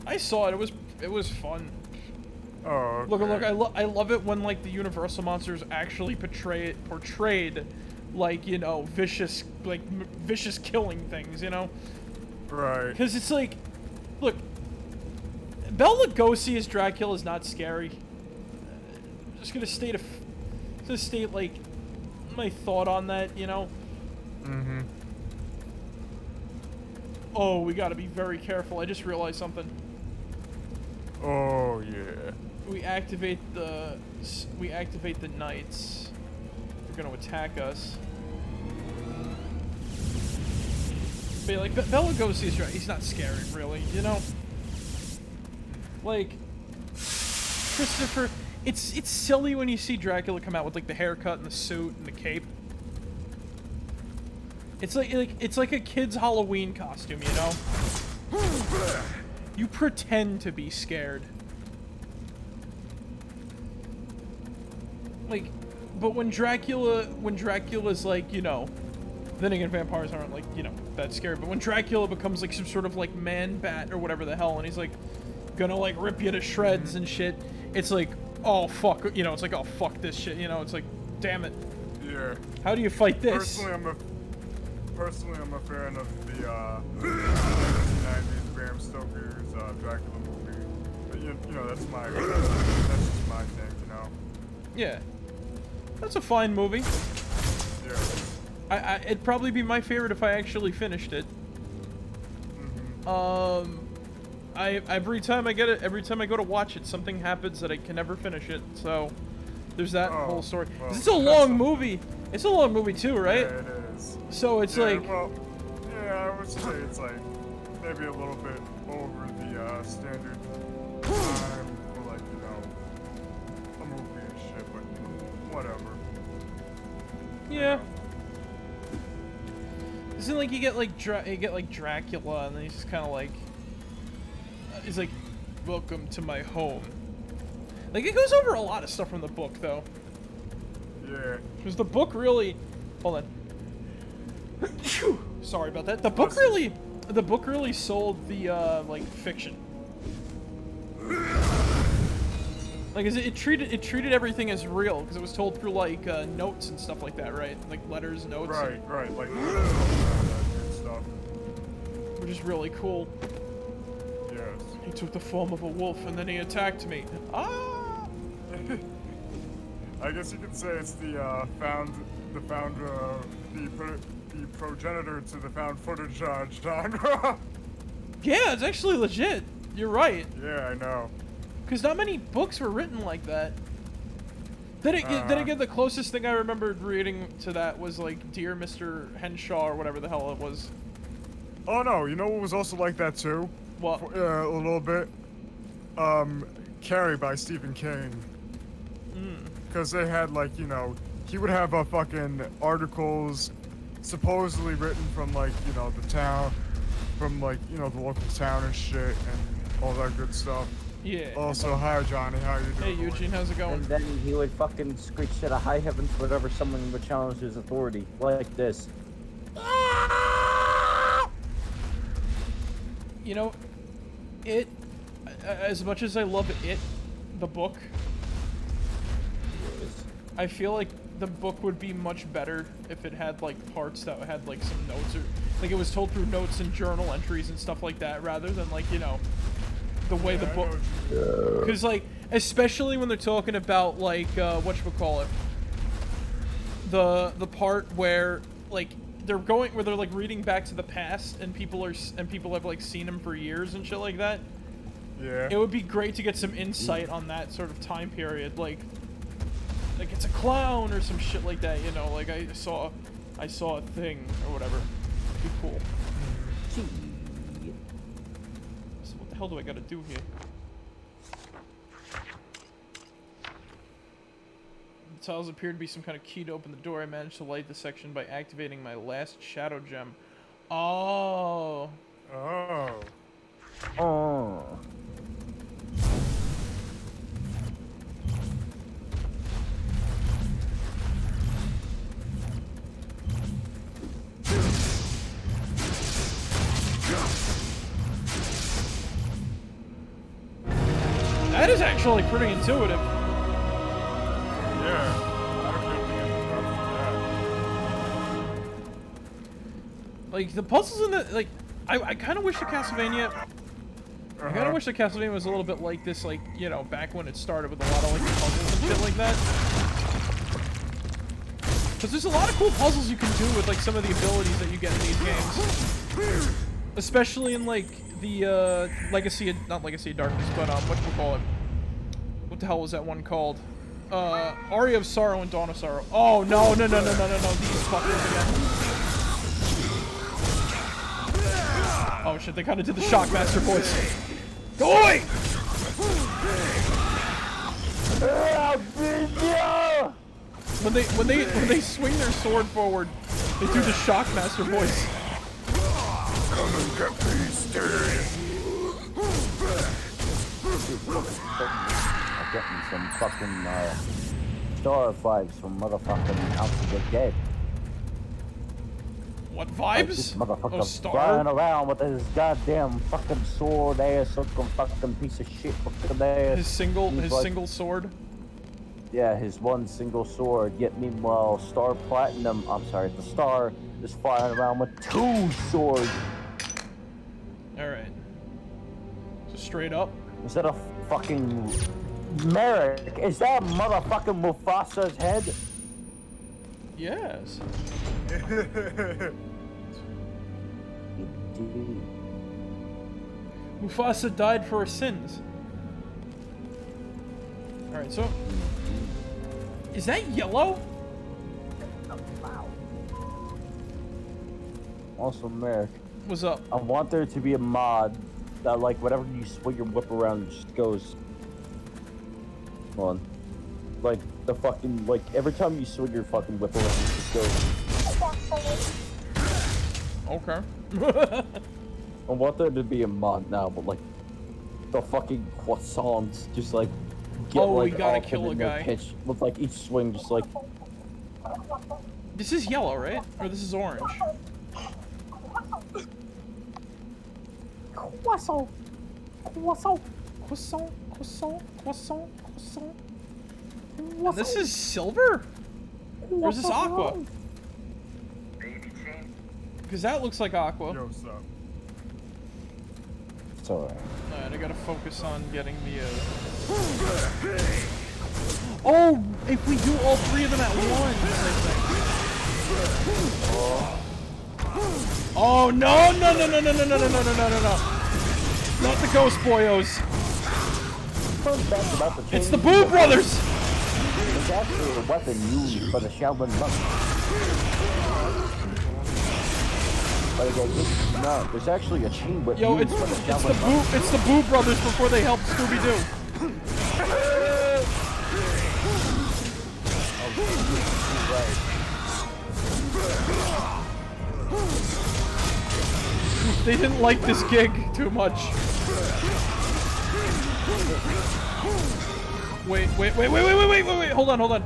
I saw it. It was fun. Oh, okay. Look, I love it when, like, the Universal monsters actually portrayed, like, you know, vicious killing things, you know? Right. Because it's like, look, Bela Lugosi as Dracula is not scary. I'm just gonna state, like, my thought on that, you know? Mm-hmm. Oh, we gotta be very careful. I just realized something. Oh, yeah. We activate the knights. They're gonna attack us. But like Bela Lugosi is right. He's not scary, really. You know, like Christopher. It's silly when you see Dracula come out with like the haircut and the suit and the cape. It's like a kid's Halloween costume, you know. You pretend to be scared. Like, but when Dracula's like, you know, then again, vampires aren't like, you know, that scary. But when Dracula becomes like some sort of like man bat or whatever the hell, and he's like gonna like rip you to shreds and shit, it's like, oh fuck, you know, it's like, oh fuck this shit, you know, it's like, damn it. Yeah. How do you fight this? Personally, I'm a fan of the 1990s Bram Stoker's Dracula movie. But you know, that's just my thing, you know. Yeah, that's a fine movie. Yeah. It'd probably be my favorite if I actually finished it. Mm-hmm. Every time I go to watch it, something happens that I can never finish it. So there's that whole story. Well, it's a long movie. It's a long movie too, right? Yeah, it is. So it's like. Well, yeah, I would say it's like maybe a little bit over the standard time for like, you know, a movie and shit, but whatever. Yeah. Isn't like you get like Dracula, and then he's just kind of like, he's like, "Welcome to my home." Like it goes over a lot of stuff from the book, though. Yeah. Because the book really, hold on. Sorry about that. The book really sold the like fiction. Like, it treated everything as real because it was told through like notes and stuff like that, right? Like letters, notes. Right, like stuff. Which is really cool. Yes. He took the form of a wolf and then he attacked me. Ah! I guess you could say it's the progenitor to the found footage genre. Yeah, it's actually legit. You're right. Yeah, I know. Because not many books were written like that. Then again, the closest thing I remembered reading to that was like Dear Mr. Henshaw or whatever the hell it was. Oh no, you know what was also like that too? What? A little bit. Carrie by Stephen King. Because they had like, you know, he would have fucking articles supposedly written from like, you know, the town, from like, you know, the local town and shit and all that good stuff. Yeah. Also, hi Johnny, how you doing? Hey Eugene, how's it going? And then he would fucking screech to the high heavens whenever someone would challenge his authority, like this. You know, as much as I love it, the book, I feel like the book would be much better if it had like parts that had like some notes, or like it was told through notes and journal entries and stuff like that, rather than like, you know, the way the book, because like, especially when they're talking about like whatchamacallit, the part where like they're like reading back to the past and people have like seen him for years and shit like that. Yeah. It would be great to get some insight on that sort of time period, like it's a clown or some shit like that, you know, like I saw a thing or whatever. It'd be cool. So what the hell do I gotta do here? The tiles appear to be some kind of key to open the door. I managed to light the section by activating my last shadow gem. Oh. Oh. Oh. That is actually pretty intuitive. Yeah. I don't know if Like the puzzles in the like, I kind of wish the Castlevania. I kind of wish the Castlevania was a little bit like this, like, you know, back when it started with a lot of like puzzles and shit like that. Because there's a lot of cool puzzles you can do with like some of the abilities that you get in these games, especially in like the not Legacy of Darkness, but whatchamacallit? What the hell was that one called? Aria of Sorrow and Dawn of Sorrow. Oh no, these fuckers again. Oh shit, they kind of did the Shockmaster voice. Go away! When they swing their sword forward, they do the Shockmaster voice. Come and get me, Steve. I'm getting some fucking star vibes from motherfucking House of the Dead. What Like vibes? this motherfucker Oh, Star? flying around with his goddamn fucking sword ass looking fucking piece of shit fucking ass. His single He's single sword. Yeah, his one single sword. Yet meanwhile, Star Platinum, I'm sorry, the Star is flying around with 2 swords. Alright. So straight up. Is that a fucking Marek? Is that motherfucking Mufasa's head? Yes. Indeed. Mufasa died for our sins. Alright, so... Is that yellow? Also, Marek, What's up? I want there to be a mod that, like, whenever you swing your whip around, it just goes. Hold on. Like, the fucking, like, every time you swing your fucking whip around, it just goes. Okay. I want there to be a mod now, but, like, the fucking croissants just, like, get, Oh, we like, gotta all kill a in their guy. pitch with, like, each swing just, like. This is yellow, right? Or this is orange? Croissant! Croissant! Croissant, croissant, croissant, croissant. And this is silver? Or is this aqua? Because that looks like aqua. Yo, what's up? It's alright. Alright, I gotta focus on getting the, Oh! If we do all 3 of them at once, I think. Oh, no! Not the Ghost Boyos. It's the Boo Brothers! It's actually a weapon used by the Shaolin monks. But again, no, there's actually a chain whip Yo, used by the Shaolin monks. it's the Boo Brothers before they helped Scooby-Doo. They didn't like this gig too much. Wait. Hold on. Hold on.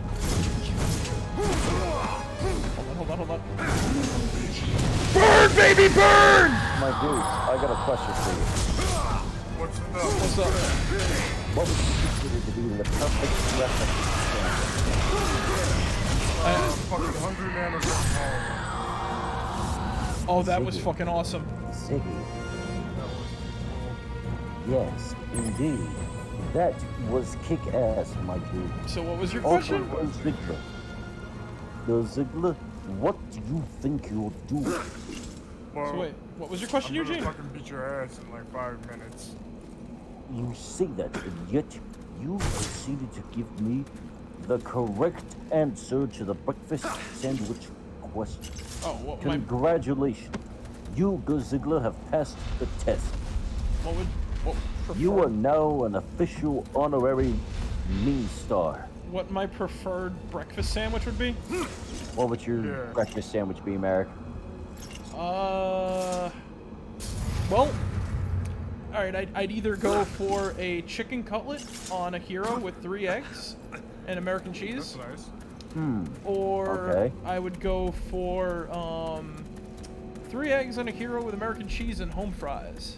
Burn, baby, burn! My dude, I got a question for you. What's up? What's up? What would you consider to be the perfect recipe? Fucking hungry man or something. Oh, that was fucking awesome. Ziggy. Yes, indeed. That was kick-ass, my dude. So what was your Also, question? Ziggler. Ziggler, what do you think you'll do? Well, So wait, what was your question, I'm gonna Eugene? fucking beat your ass in like 5 minutes. You say that, and yet you proceeded to give me the correct answer to the breakfast sandwich question. Oh, what Congratulations. You, Ziggler, have passed the test. what You are now an official honorary mean star. what my preferred breakfast sandwich would be? What would your breakfast sandwich be, Marek? Well, alright, I'd either go for a chicken cutlet on a hero with 3 eggs and American cheese. That's nice. Or Okay. I would go for 3 eggs on a hero with American cheese and home fries.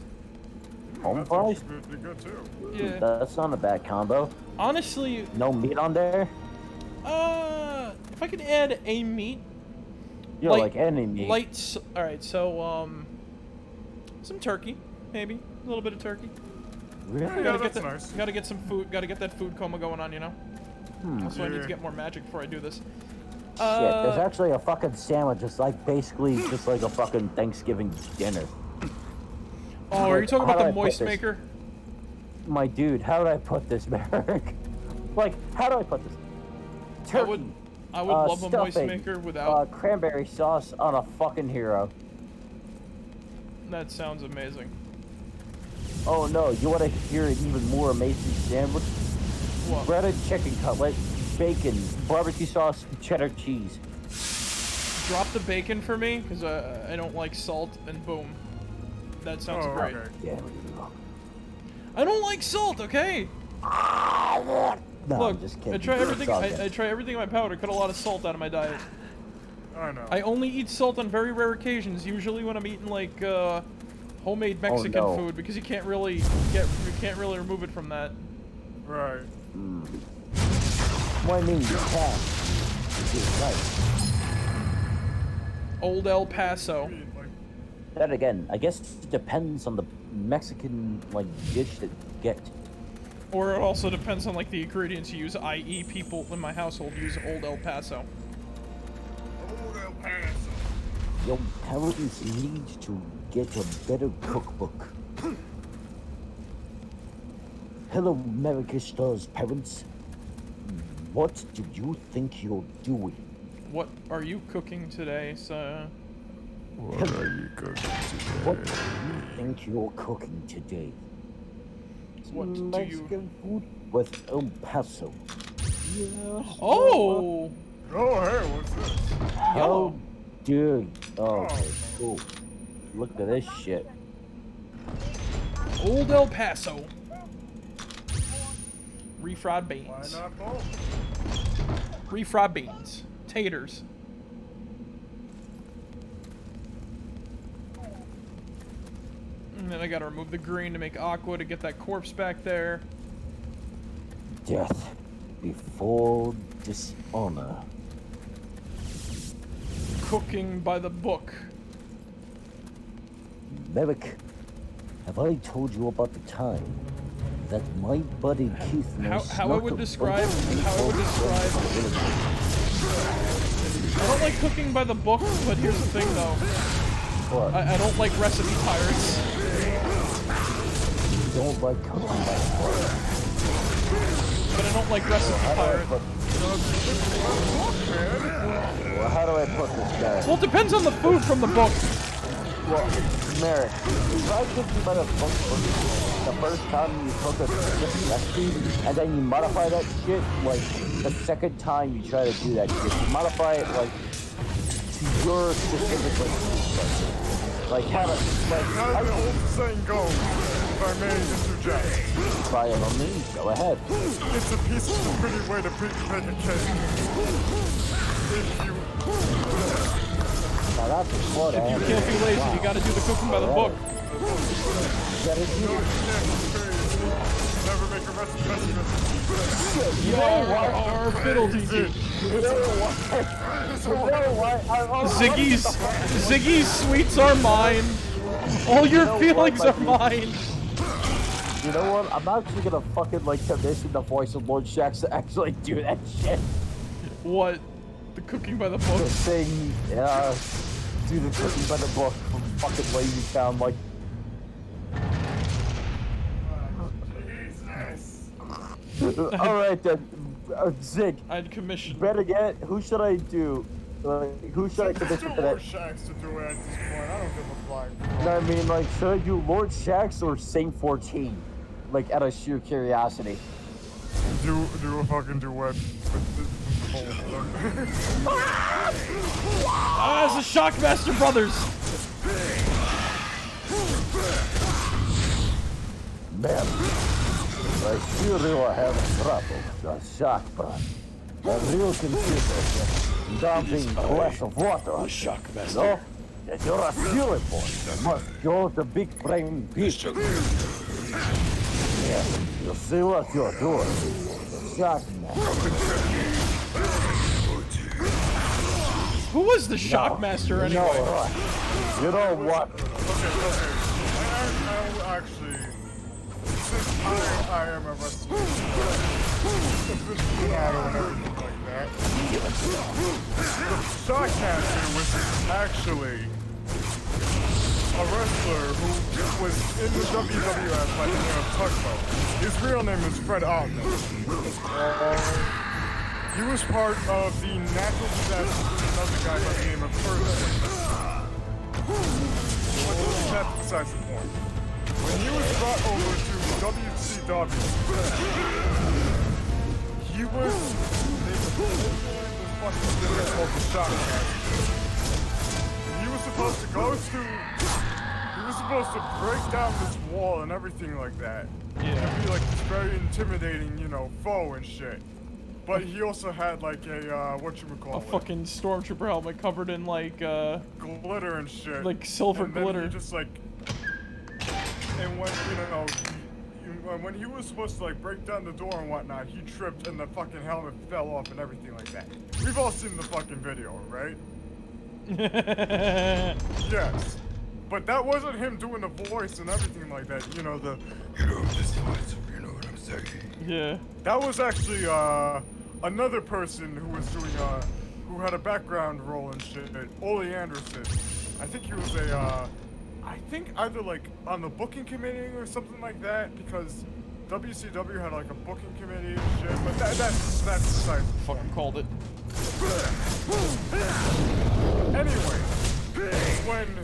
Home That's fries? actually pretty good too. Yeah. That's not a bad combo. Honestly, No meat on there? if I could add a meat, Yeah, like any meat. Alright, so some turkey, maybe. A little bit of turkey. Really? Gotta that's get that, nice. Gotta get some food, gotta get that food coma going on, you know? Also, I need to Yeah. get more magic before I do this. Shit, there's actually a fucking sandwich. It's like basically just like a fucking Thanksgiving dinner. Oh, are you talking How about do I the put moist this? maker? My dude, how do I put this, Marek? Like, how do I put this? Turkey. I would love a moist stuffing, maker without. cranberry sauce on a fucking hero. That sounds amazing. Oh no, you want to hear an even more amazing sandwich? What? Breaded chicken cutlet, bacon, barbecue sauce, cheddar cheese. Drop the bacon for me, because I don't like salt, and boom. That sounds great. Okay. Yeah. I don't like salt, okay? No, Look, I'm just kidding. I try everything. It's all good. I try everything in my power to cut a lot of salt out of my diet. I know. I only eat salt on very rare occasions. Usually when I'm eating like homemade Mexican no. food, because you can't really remove it from that. Right. Well, I mean, you can. It's nice. Old El Paso. Like, Then again, I guess it depends on the Mexican like dish that you get. Or it also depends on like the ingredients you use, i.e. people in my household use Old El Paso. Old El Paso. Your parents need to get a better cookbook. Hello, Marek1shtar's parents. What do you think you're doing? What are you cooking today, sir? What are you cooking What do you think you're cooking today? What do you... Mexican food with El Paso. Oh! Oh, hey, what's this? Oh, dude. Oh, okay, cool. Look at this shit. Old El Paso. Refried Why beans. not both? Refried beans. Taters. And then I gotta remove the green to make aqua to get that corpse back there. Death before dishonor. Cooking by the book. Merrick, have I told you about the time that my buddy Keith How I would describe I don't like cooking by the book, but here's the thing though. What? I don't like recipe pirates. You don't like cooking by the book. But I don't like recipe How do I pirates. put, well, how do I put this guy? Well, it depends on the food from the book. Well, Merrick, try cooking by the book the first time you cook a specific recipe, and then you modify that shit, like, the second time you try to do that shit. You modify it, like, to your specific recipe. Like, how to, like, As the old saying goes, if I may interject. by all means, go ahead. It's a piece of a pretty way to make a cake. If you... Now that's a smart You answer. can't be lazy. You gotta do the cooking by the book. Gotta do No, you it. can't. Never make a recipe. Our fiddle-dee-dee. You know what? Ziggy's sweets are mine. All your feelings are mine. You know what? I'm actually gonna fucking like commission the voice of Lord Shax to actually do that shit. What? The cooking by the The book? thing, yeah. Do the cooking by the book from fucking Lazy Town, like. Alright then, Zig. I'd commission. Better get, who should I do? Who should I commission for that? Lord Shax to do it at this point. I don't give a flying. No, I mean, like, should I do Lord Shax or Saint 14? Like, out of sheer curiosity. Do a fucking duet with the Ah, it's the Shockmaster brothers. Man, I sure you are having trouble. The shock bro. The real consists of dumping a glass of water on Shockmaster. No? That you're a silly boy. You must go to big brain beach. Yeah, you see what you're doing. Shockmaster. Who was the Shockmaster anyway? No, right. You know what? Okay. I actually, since I am a wrestler, aficionado and everything like that, the Shockmaster was actually a wrestler who was in the WWF by the name of Tugboat. His real name is Fred Altman. He was part of the natural disaster with another guy by the name of Earthquake. That's besides the point. When he was brought over to WCW, he was fucking thing called the Shockmaster. He was supposed to go to, he was supposed to break down this wall and everything like that. Yeah. And be like this very intimidating, you know, foe and shit. But he also had like a A fucking stormtrooper helmet covered in like glitter and shit. like silver and then glitter. He just like, and when when he was supposed to like break down the door and whatnot, he tripped and the fucking helmet fell off and everything like that. We've all seen the fucking video, right? Yes. But that wasn't him doing the voice and everything like that. You know the. You know this voice. You know what I'm saying. Yeah. That was actually another person who was doing who had a background role and shit. Ole Anderson. I think he was I think either like on the booking committee or something like that, because WCW had like a booking committee and shit. But that's besides. Fucking called it. Anyway, when it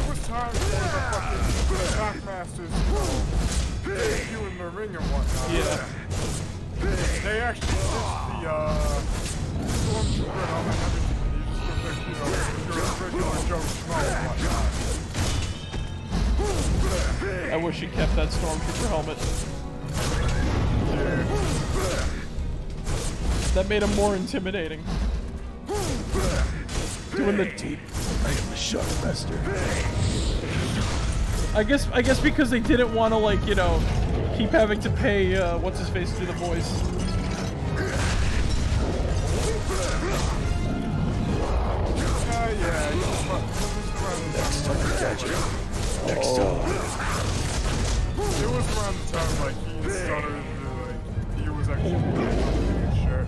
was time for the fucking Shockmasters to debut in the ring and whatnot, Yeah. they actually did the stormtrooper helmet and everything, and he just looked like, you know, your regular Joe Schmo and whatnot. I wish he kept that stormtrooper helmet. Yeah. That made him more intimidating. Doing the deep. I am the Shockmaster. I guess because they didn't want to, like, you know, keep having to pay what's his face to do the voice. Yeah. Next time we catch you. Next time. It was around the time like he started like he was actually doing shit.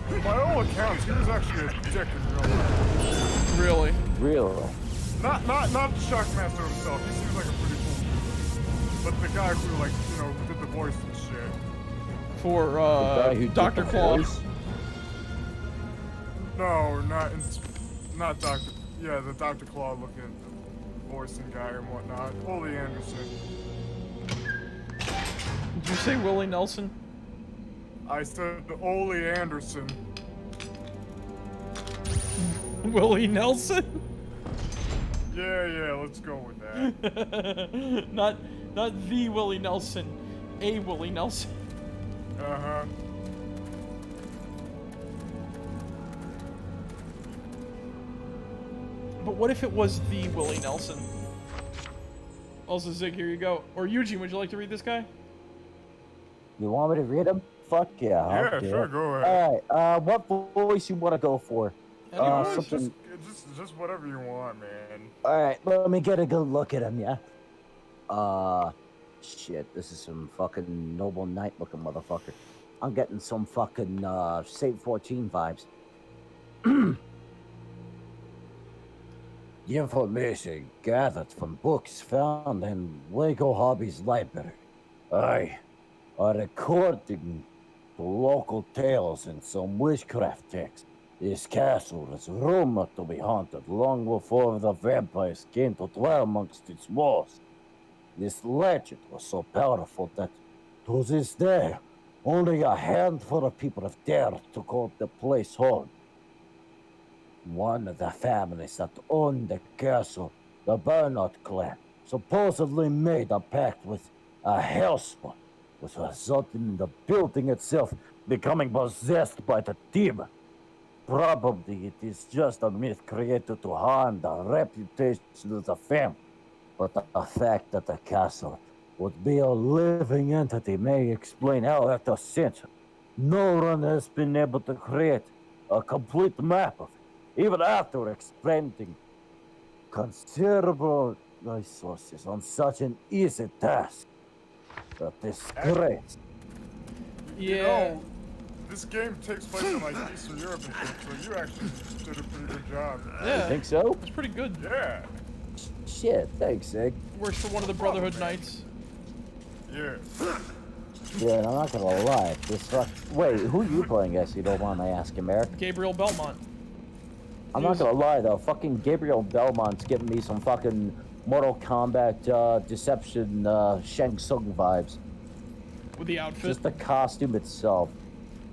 But by all accounts, he was actually a dick in real life. Really? Really? Not the Shockmaster himself. He seems like a pretty cool dude. But the guy who like, you know, who did the voice and shit. For The guy who did Dr. the Claw. voice? No, not Dr. Yeah, the Dr. Claw looking voicing guy and whatnot. Ole Anderson. Did you say Willie Nelson? I said Ole Anderson. Willie Nelson? Yeah, let's go with that. not the Willie Nelson, a Willie Nelson. Uh-huh. But what if it was the Willie Nelson? Also, Zig, here you go. Or Eugene, would you like to read this guy? You want me to read them? Fuck yeah. I'll do Sure, it. go ahead. Alright, what voice you want to go for? Something... Just whatever you want, man. Alright, let me get a good look at him, yeah? Shit, this is some fucking Noble Knight looking motherfucker. I'm getting some fucking, Save 14 vibes. The information gathered from books found in Lego Hobby's library. Aye, are according to local tales and some witchcraft texts. This castle is rumored to be haunted long before the vampires came to dwell amongst its walls. This legend was so powerful that, to this day, only a handful of people have dared to call the place home. One of the families that owned the castle, the Bernard clan, supposedly made a pact with a hellspawn, which resulted in the building itself becoming possessed by the demon. Probably it is just a myth created to harm the reputation of the family, but the fact that the castle would be a living entity may explain how after centuries, no one has been able to create a complete map of it. Even after expending considerable resources on such an easy task. A disgrace. Yeah. You know, this game takes place in like Eastern Europe and shit, so you actually did a pretty good job. Yeah. You think so? It's pretty good. Yeah. Shit, thanks, Zig. Works for one of the Brotherhood Knights. Yeah. Yeah, I'm not gonna lie. Wait, who you playing as, you don't want me asking, Eric? Gabriel Belmont. I'm not gonna lie though, fucking Gabriel Belmont's giving me some fucking Mortal Kombat Deception Shang Tsung vibes. With the outfit. Just the costume itself.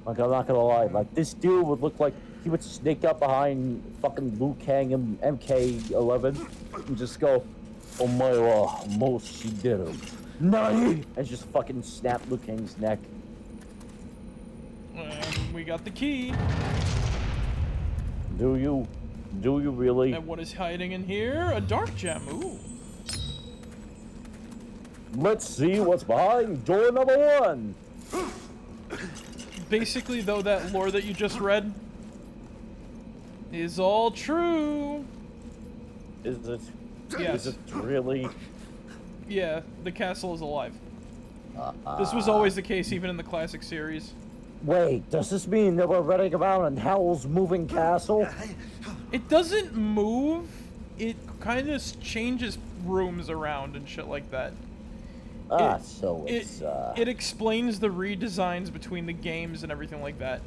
Like, I'm not gonna lie, like this dude would look like he would sneak up behind fucking Liu Kang and MK11 and just go, "Oh my most she did him." Nani! And just fucking snap Liu Kang's neck. And we got the key. Do you really? And what is hiding in here? A dark gem. Ooh. Let's see what's behind door number 1. Basically, though, that lore that you just read is all true. Is it? Yes. Is it really? Yeah, the castle is alive. This was always the case, even in the classic series. Wait, does this mean that we're running around in Howl's moving castle? It doesn't move. It kind of changes rooms around and shit like that. So it's It explains the redesigns between the games and everything like that.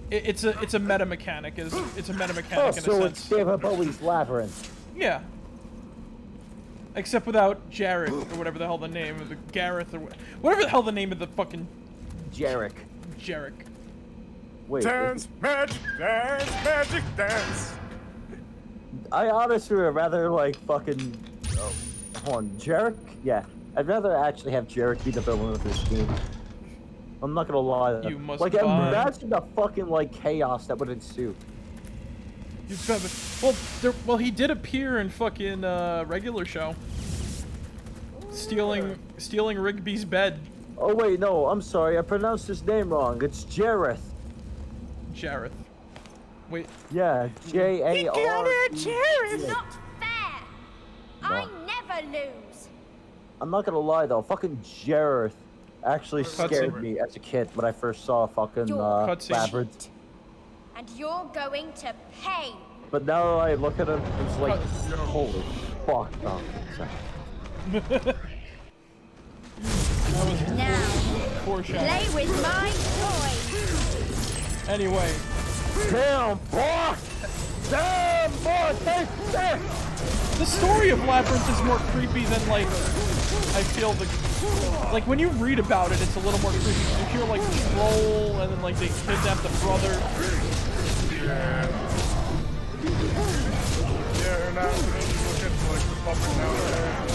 It's a meta mechanic. It's a meta mechanic in a so sense. it's David Bowie's Labyrinth. Yeah. Except without Jarrett, or whatever the hell the name of the Gareth, or whatever the hell the name of the fucking Jarek. Jarek. Wait. Dance, magic, dance. I honestly would rather like fucking. Oh, hold on, Jarek? Yeah, I'd rather actually have Jarek be the villain of this game. I'm not gonna lie. You must like, buy. imagine the fucking like chaos that would ensue. Well, he did appear in fucking regular show. Stealing Rigby's bed. Oh wait, no, I'm sorry, I pronounced his name wrong. It's Jareth. Jareth. Wait. Yeah, J-A-R. It's not fair. I never lose. I'm not gonna lie though, fucking Jareth actually scared Cutscene. me as a kid when I first saw fucking Cutscene. Labyrinth. And you're going to pay. But now that I look at him, it's like, holy fuck. Oh, sorry. Now, Foreshadow. play with my toys. Anyway. Damn, boss! Damn, boss! Hey. The story of Labyrinth is more creepy than, like, I feel like, when you read about it, it's a little more creepy. You hear, like, troll, and then, like, they kidnap the brother. Yeah, and now when you look at like the puppet nowadays,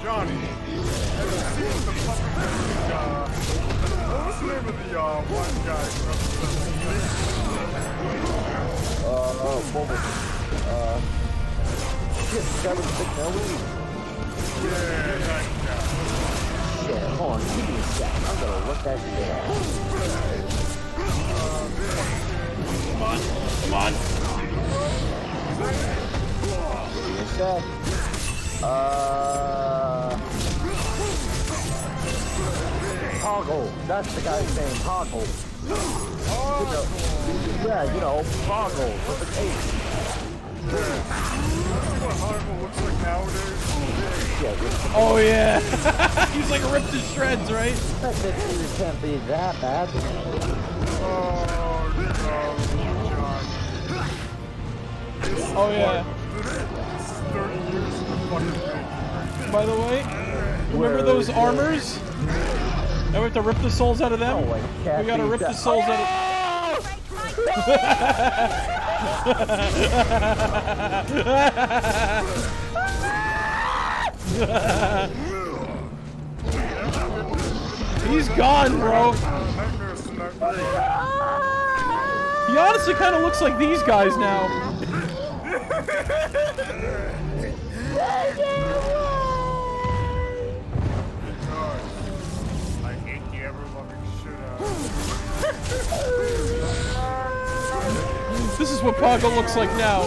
Johnny, have you seen the puppet what was the name of the one guy from what was shit, 7 6 Yeah, that guy. Shit, hold on, give me a sec. I'm gonna look that shit up. Come on. Come on. Give me a sec. Hoggle. That's the guy's name, Hoggle. Yeah, you know, Hoggle with an H. That's what Hoggle looks like nowadays. Yeah, Oh yeah. He's like ripped to shreds, right? that picture can't be that bad. Oh, no, John. Oh yeah. This is 30 years of the fucking thing. By the way, remember those armors? Now we have to rip the souls out of them? Oh, We gotta rip the souls out of... He's gone, bro. He honestly kind of looks like these guys now. I hate the ever-loving shit out of This is what Pago looks like now.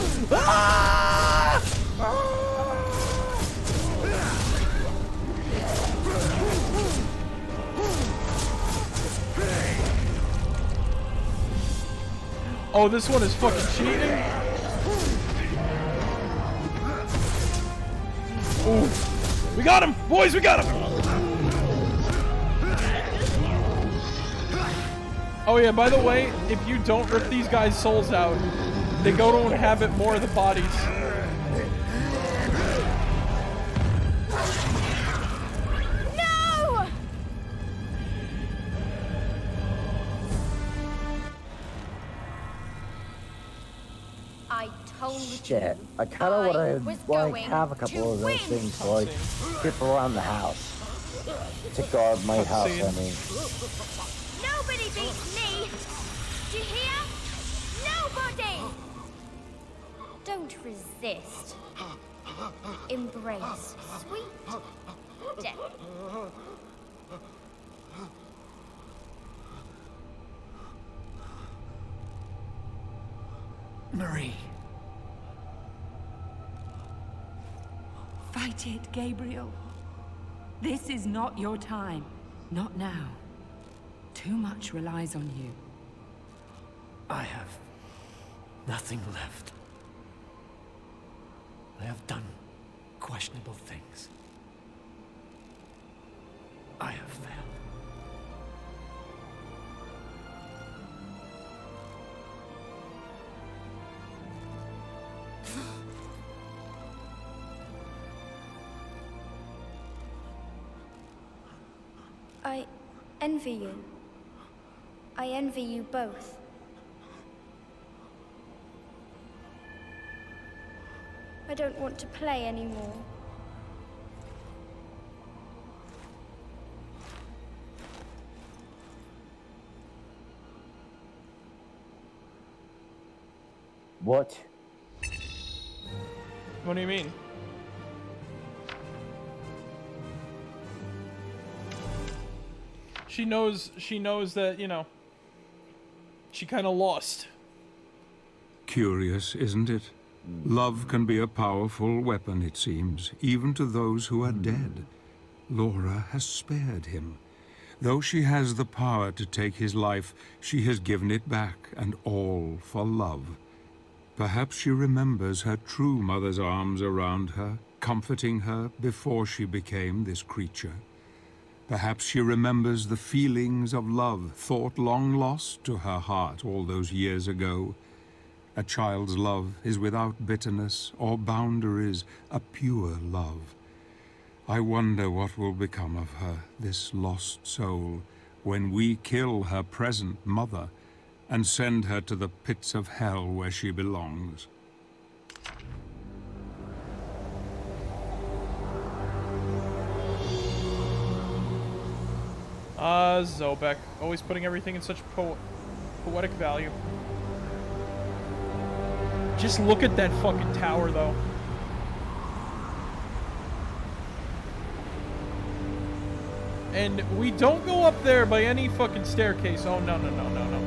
Oh, this one is fucking cheating? Ooh. We got him! Boys, we got him! Oh yeah, by the way, if you don't rip these guys' souls out, they go to inhabit more of the bodies. No! I told Shit, you. I kind of was want to going have a couple of to those win. things to like skip around the house. To guard my house, I mean. Nobody beats me! Do you hear? Nobody! Don't resist. Embrace sweet death. Marie. Fight it, Gabriel. This is not your time. Not now. Too much relies on you. I have nothing left. I have done questionable things. I have failed. I envy you. I envy you both. I don't want to play anymore. What? What do you mean? She knows that, you know, she kind of lost. Curious, isn't it? Love can be a powerful weapon, it seems, even to those who are dead. Laura has spared him. Though she has the power to take his life, she has given it back, and all for love. Perhaps she remembers her true mother's arms around her, comforting her before she became this creature. Perhaps she remembers the feelings of love thought long lost to her heart all those years ago. A child's love is without bitterness or boundaries, a pure love. I wonder what will become of her, this lost soul, when we kill her present mother and send her to the pits of hell where she belongs. Zobek. Always putting everything in such poetic value. Just look at that fucking tower, though. And we don't go up there by any fucking staircase. Oh, no, no, no, no, no.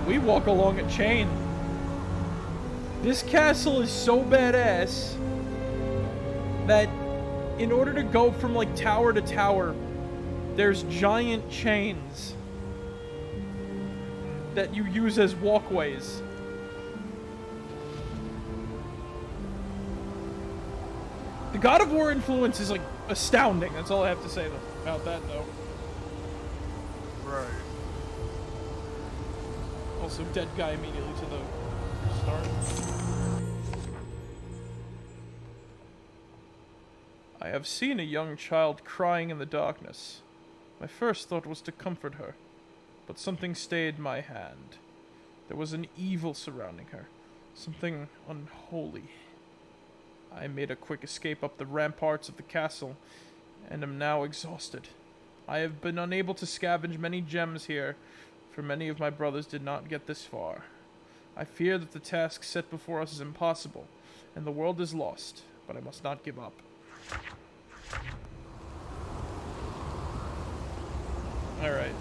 We walk along a chain. This castle is so badass that in order to go from, like, tower to tower, there's giant chains that you use as walkways. The God of War influence is, like, astounding. That's all I have to say about that, though. Right. Also, dead guy immediately to the start. I have seen a young child crying in the darkness. My first thought was to comfort her, but something stayed my hand. There was an evil surrounding her, something unholy. I made a quick escape up the ramparts of the castle, and am now exhausted. I have been unable to scavenge many gems here, for many of my brothers did not get this far. I fear that the task set before us is impossible, and the world is lost, but I must not give up. Alright.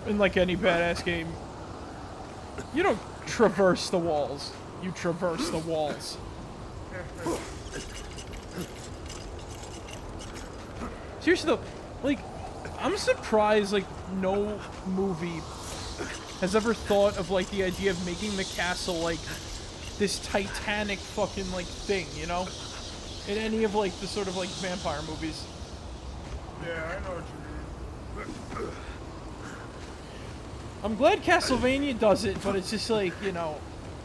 In like any badass game, you don't traverse the walls. You traverse the walls. Seriously though, like, I'm surprised, like, no movie has ever thought of, like, the idea of making the castle, like, this titanic fucking, like, thing, you know? In any of, like, the sort of, like, vampire movies. Yeah, I know what you mean. I'm glad Castlevania does it, but it's just like, you know,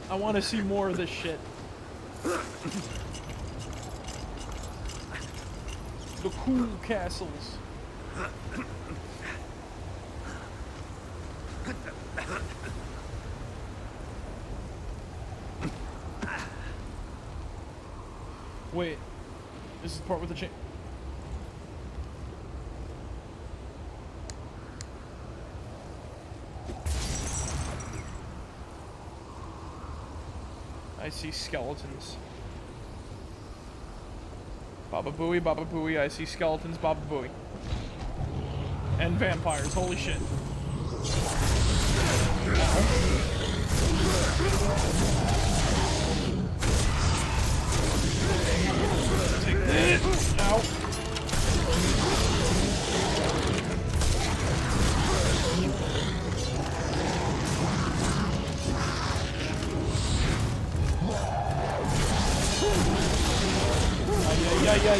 I want to see more of this shit. The cool castles. Wait, this is the part with the chain. I see skeletons. Baba Booey, I see skeletons, Baba Booey. And vampires, holy shit. Take this! Ow. Yeah,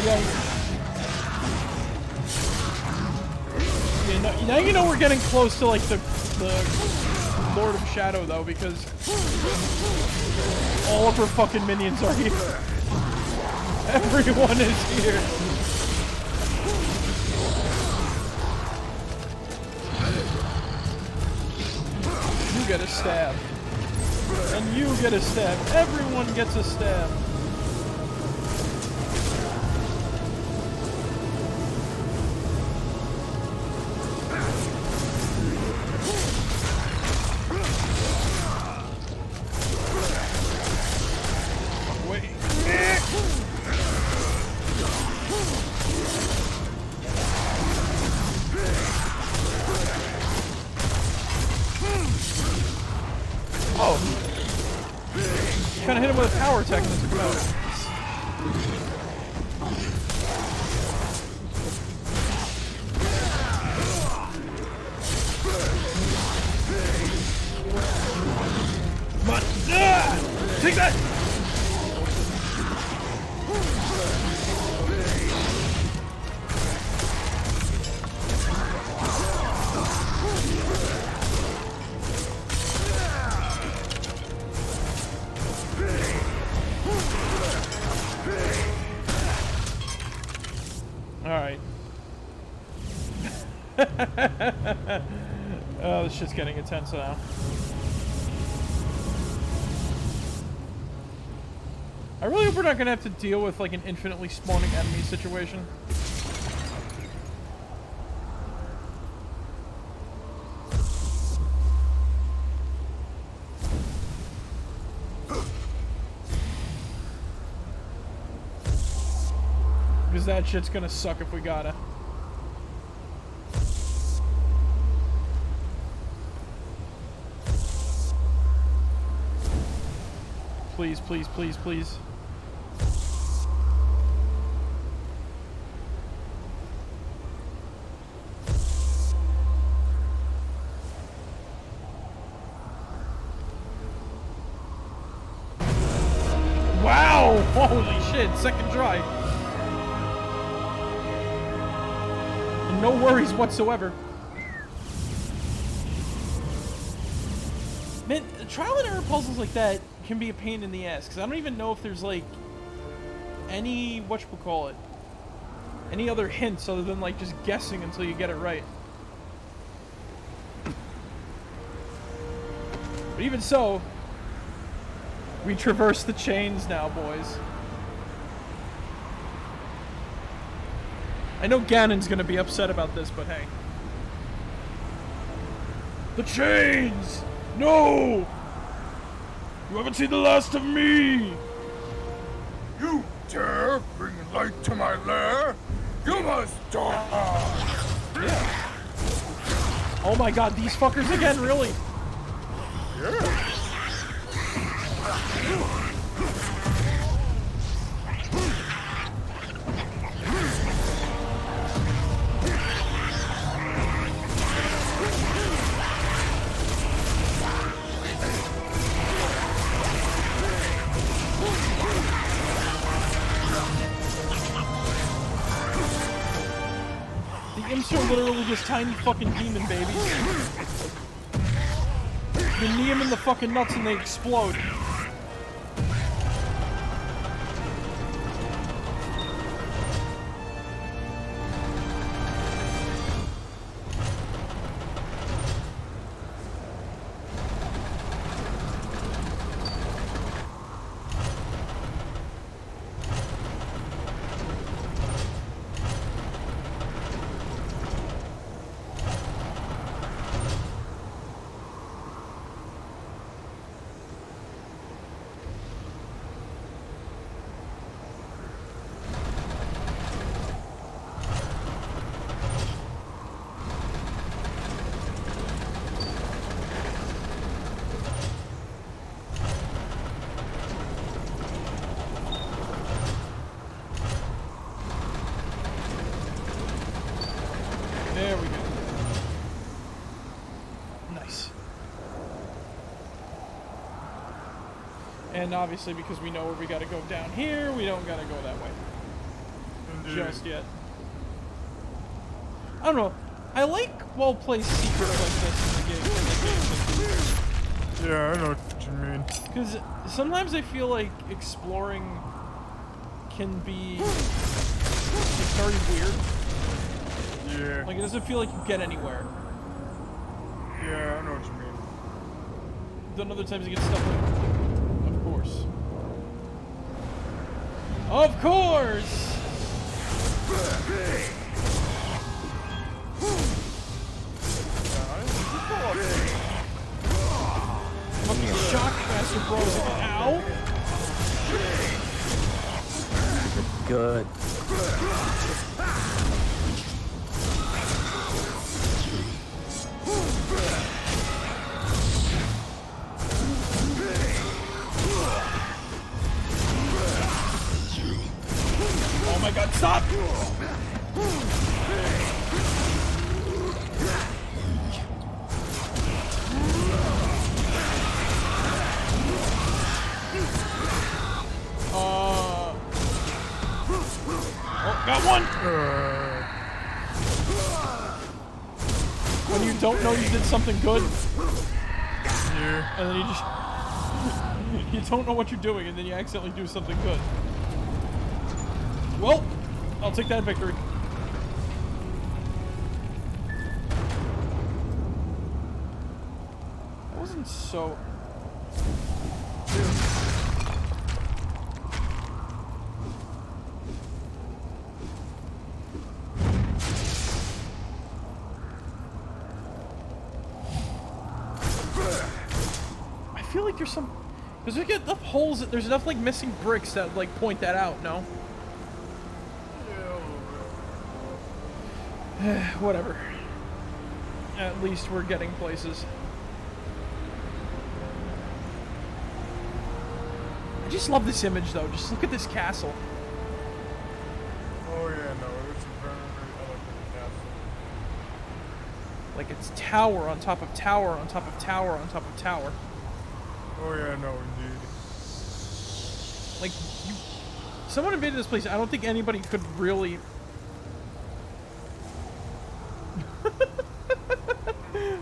now you know we're getting close to, like, the Lord of Shadow, though, because all of her fucking minions are here. Everyone is here. You get a stab. And you get a stab. Everyone gets a stab. Trying to hit him with a power attack and it's about. Come on! Ah! Take that! Oh, this shit's getting intense now. I really hope we're not gonna have to deal with like an infinitely spawning enemy situation. Because that shit's gonna suck if we gotta. Please, please, please, please. Wow! Holy shit, second try. And no worries whatsoever. Man, trial and error puzzles like that can be a pain in the ass, because I don't even know if there's, like, any, whatchamacallit, any other hints other than, like, just guessing until you get it right. But even so, we traverse the chains now, boys. I know Ganon's gonna be upset about this, but hey. The chains! No! You haven't seen the last of me! You dare bring light to my lair? You must die! Yeah. Oh my god, these fuckers again, really? Yeah. The imps are literally just tiny fucking demon babies. You knee them in the fucking nuts and they explode. There we go. Nice. And obviously, because we know where we gotta go down here, we don't gotta go that way. Just yet. I don't know. I like well-placed secrets like this in the game. Yeah, I know what you mean. Because sometimes I feel like exploring can be very weird. Yeah. Like, it doesn't feel like you get anywhere. Yeah, I know what you mean. Then other times you get stuff like, of course. Of course! Fucking shock master bros. Ow! Good. Oh my god, stop! Oh, got one! When you don't know you did something good, Yeah. and then you just... you don't know what you're doing, and then you accidentally do something good. Well, I'll take that victory. isn't so... I feel like there's some... Because we get enough holes, there's enough, like, missing bricks that, like, point that out, no? Whatever. At least we're getting places. I just love this image, though. Just look at this castle. Oh yeah, no, it's a very, very elegant castle. Like, it's tower on top of tower on top of tower on top of tower. Oh yeah, no, indeed. Like, someone invaded this place. I don't think anybody could really...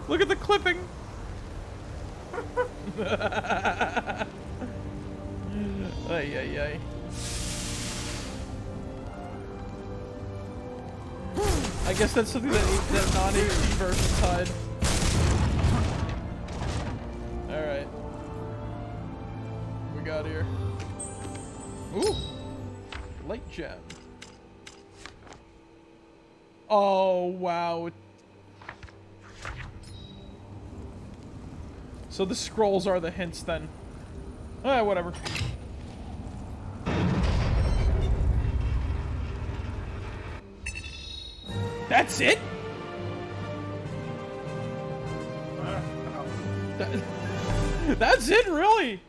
Look at the clipping. Ay, ay, ay. I guess that's something that non-HD versions hide. Alright. What we got here? Ooh! Light gem. Oh, wow. So the scrolls are the hints then. Whatever. That's it? That's it, really?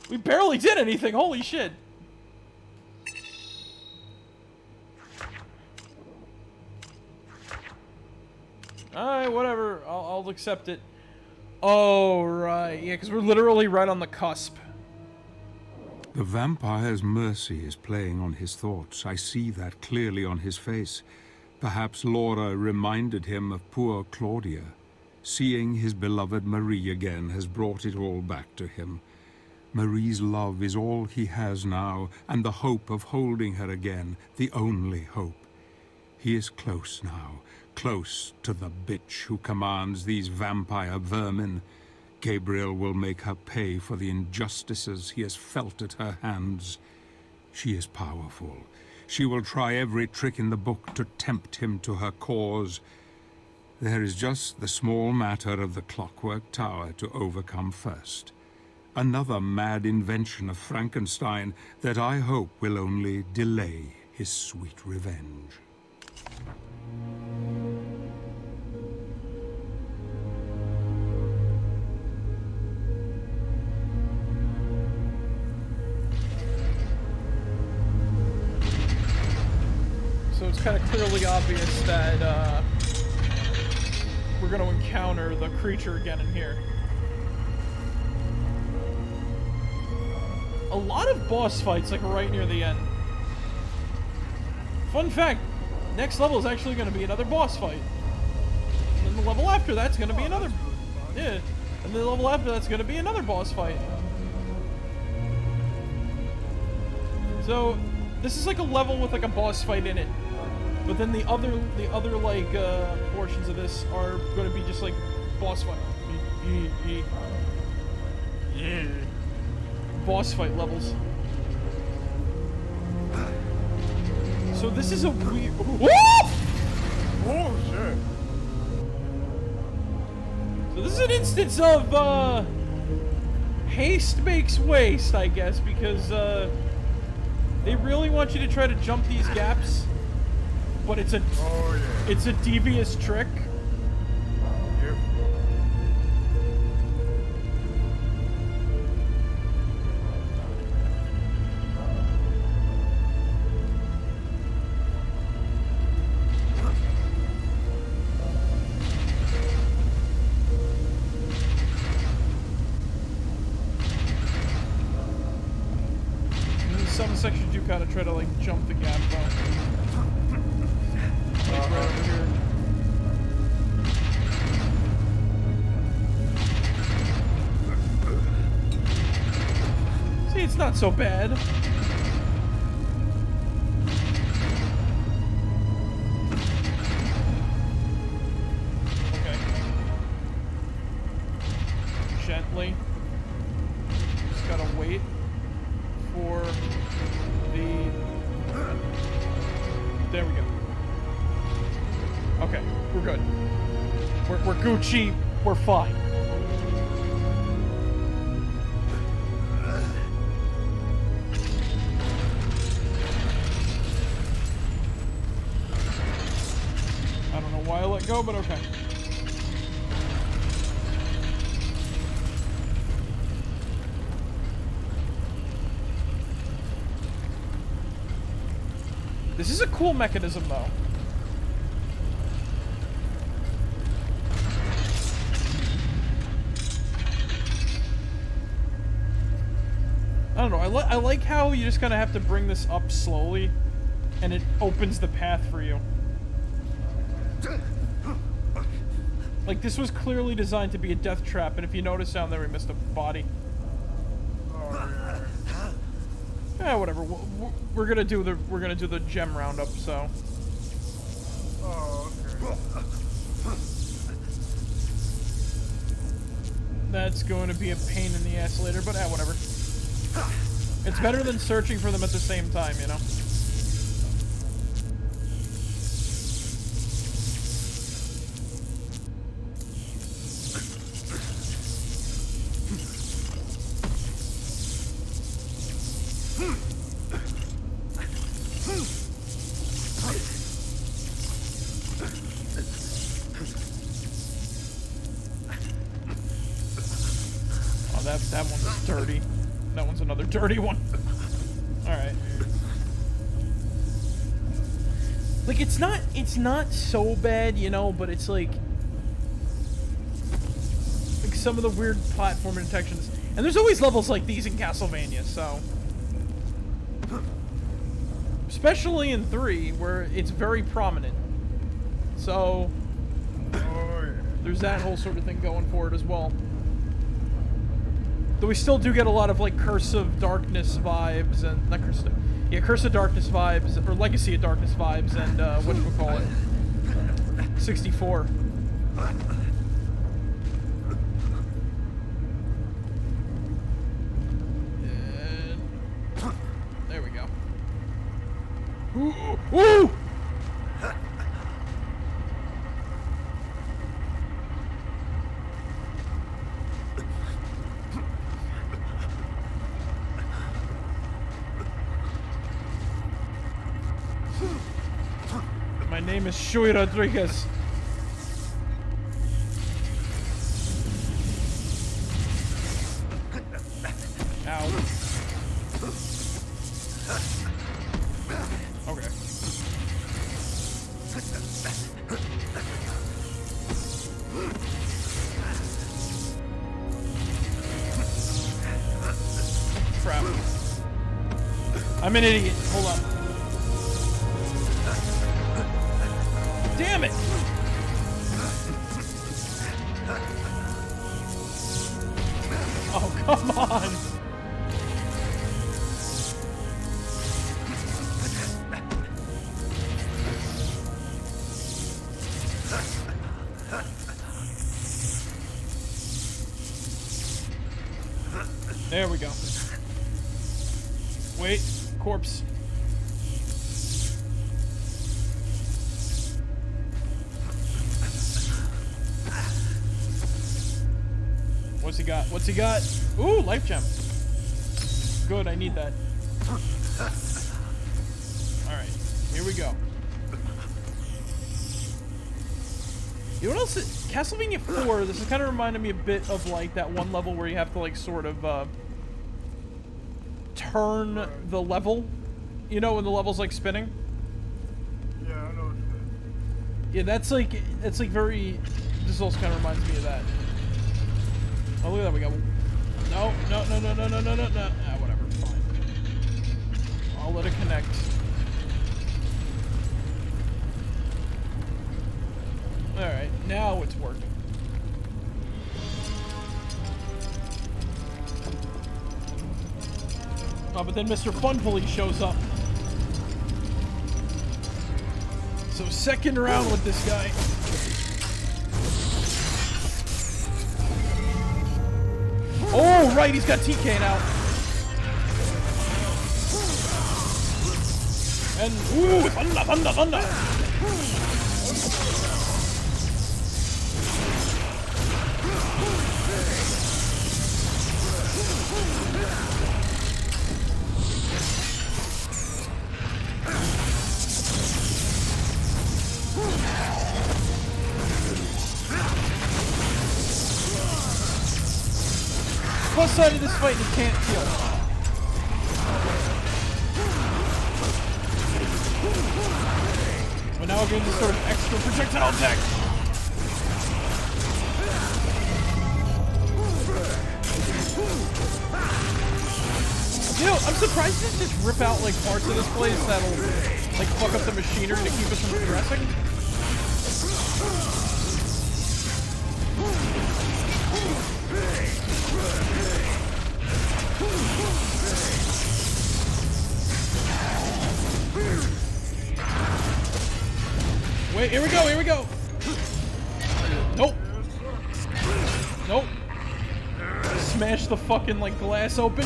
We barely did anything, holy shit. Alright, whatever. I'll accept it. Oh, right. Yeah, because we're literally right on the cusp. The vampire's mercy is playing on his thoughts. I see that clearly on his face. Perhaps Laura reminded him of poor Claudia. Seeing his beloved Marie again has brought it all back to him. Marie's love is all he has now, and the hope of holding her again, the only hope. He is close now. Close to the bitch who commands these vampire vermin. Gabriel will make her pay for the injustices he has felt at her hands. She is powerful. She will try every trick in the book to tempt him to her cause. There is just the small matter of the clockwork tower to overcome first. Another mad invention of Frankenstein that I hope will only delay his sweet revenge. So it's kind of clearly obvious that we're going to encounter the creature again in here. A lot of boss fights, like right near the end. Fun fact, next level is actually going to be another boss fight. And then the level after that's going to be another... Yeah, and the level after that's going to be another boss fight. So, this is like a level with like a boss fight in it. But then the other like portions of this are going to be just like boss fight. Yeah. Boss fight levels. So this is a weird. Whoa! Oh shit! So this is an instance of haste makes waste, I guess, because they really want you to try to jump these gaps. But it's a it's a devious trick. Yep. In some sections you kind of try to like jump the gap though. Like right over here. See, it's not so bad. Okay. wait for the... There we go. Okay, we're good. We're Gucci. We're fine. I don't know why I let go, but okay. This is a cool mechanism, though. I don't know, I like how you just kind of have to bring this up slowly, and it opens the path for you. Like, this was clearly designed to be a death trap, and if you notice down there, we missed a body. Yeah, whatever. We're gonna do the gem roundup, so. Oh, okay. That's going to be a pain in the ass later, but whatever. It's better than searching for them at the same time, you know? That one's dirty. That one's another dirty one. Alright. Like, it's not so bad, you know, but it's like some of the weird platform detections. And there's always levels like these in Castlevania, so. Especially in 3, where it's very prominent. So, there's that whole sort of thing going for it as well. Though we still do get a lot of, like, Curse of Darkness vibes, and, not Curse of, yeah, Curse of Darkness vibes, or Legacy of Darkness vibes, and, whatchamacallit, 64. And, there we go. Ooh! Ooh! My name is Shui Rodriguez. Ow. Okay. Crap. I'm an idiot. Hold on. Damn it! Oh, come on! There we go. Wait, corpse. What's he got? What's he got? Ooh, life gem. Good, I need that. Alright, here we go. You know what else? Castlevania 4, this is kind of reminding me a bit of, like, that one level where you have to, like, sort of, turn the level. You know, when the level's, like, spinning? Yeah, I know what you mean. Yeah, that's, like, very... This also kind of reminds me of that. Oh, look at that, we got... No. Ah, whatever, fine. I'll let it connect. Alright, now it's working. Oh, but then Mr. Funfully shows up. So second round with this guy. Oh, right, he's got TK now. And ooh, thunder, thunder, thunder. Plus side of this fight, you can't kill. But now we're getting this sort of extra projectile attack. You know, I'm surprised they just rip out like parts of this place that'll like fuck up the machinery to keep us from progressing. Wait, here we go, here we go. Nope. Nope. Smash the fucking like glass open.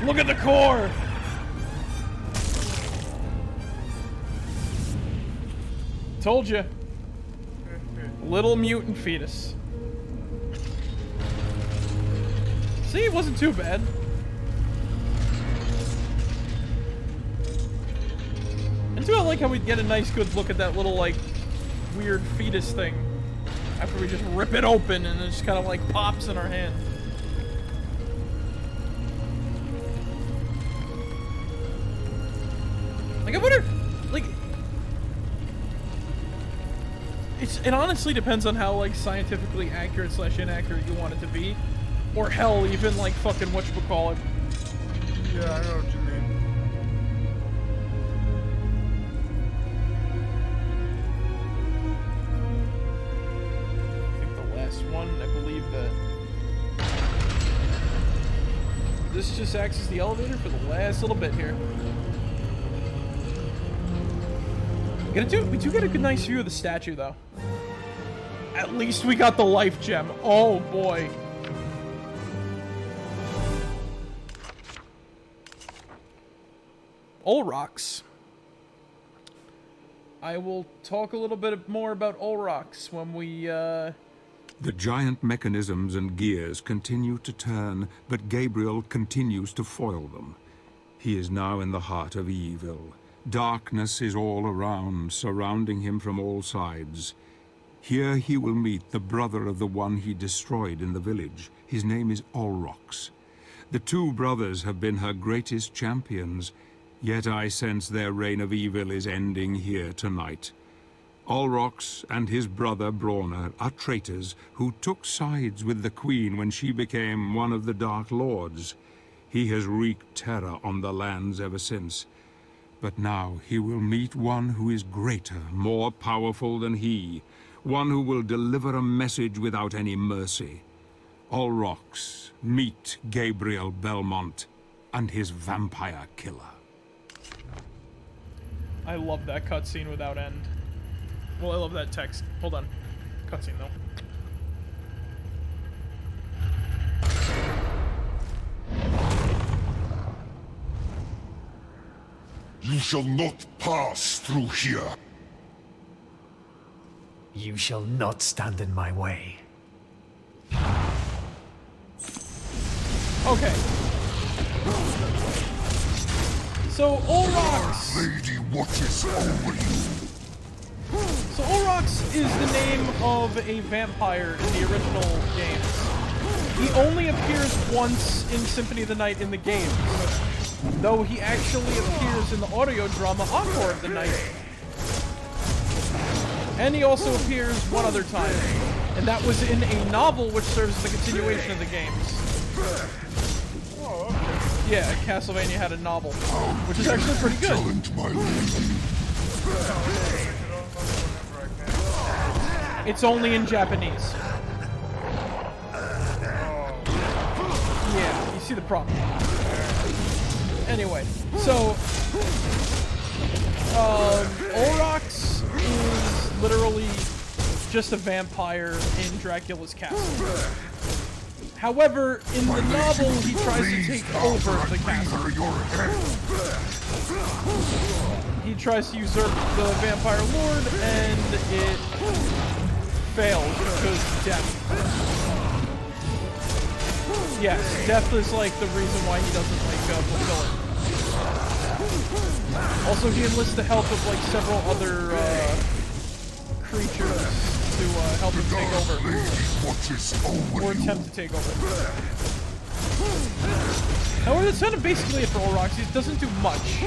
Look at the core. Told you. Little mutant fetus. See, it wasn't too bad. I do like how we get a nice good look at that little like weird fetus thing after we just rip it open and it just kind of like pops in our hand. Like I wonder, like it honestly depends on how like scientifically accurate / inaccurate you want it to be, or hell, even like fucking whatchamacallit. Yeah, I know what you mean. I think the last one, I believe that this just acts as the elevator for the last little bit here. We do get a good nice view of the statue though. At least we got the life gem. Oh boy. Olrox. I will talk a little bit more about Olrox when we The giant mechanisms and gears continue to turn, but Gabriel continues to foil them. He is now in the heart of evil. Darkness is all around, surrounding him from all sides. Here he will meet the brother of the one he destroyed in the village. His name is Olrox. The two brothers have been her greatest champions, yet I sense their reign of evil is ending here tonight. Olrox and his brother Brawner are traitors who took sides with the Queen when she became one of the Dark Lords. He has wreaked terror on the lands ever since. But now he will meet one who is greater, more powerful than he. One who will deliver a message without any mercy. Olrox, meet Gabriel Belmont and his vampire killer. I love that cutscene without end. Well, I love that text. Hold on. Cutscene, though. You shall not pass through here. You shall not stand in my way. Okay. So, Olrox... Lady watches over you. So, Olrox is the name of a vampire in the original games. He only appears once in Symphony of the Night in the games, though he actually appears in the audio drama Encore of the Night. And he also appears one other time, and that was in a novel which serves as the continuation of the games. Yeah, Castlevania had a novel, which is actually pretty good. It's only in Japanese. Yeah, you see the problem. Anyway, so Olrox is literally just a vampire in Dracula's castle. However, in the novel, he tries to take over the castle. He tries to usurp the vampire lord, and it fails because death. Yes, death is like the reason why he doesn't like fulfill it. Also, he enlists the help of like several other creatures to help him take over. Or attempt to take over. However, that's kind of basically it for Olrox. He doesn't do much.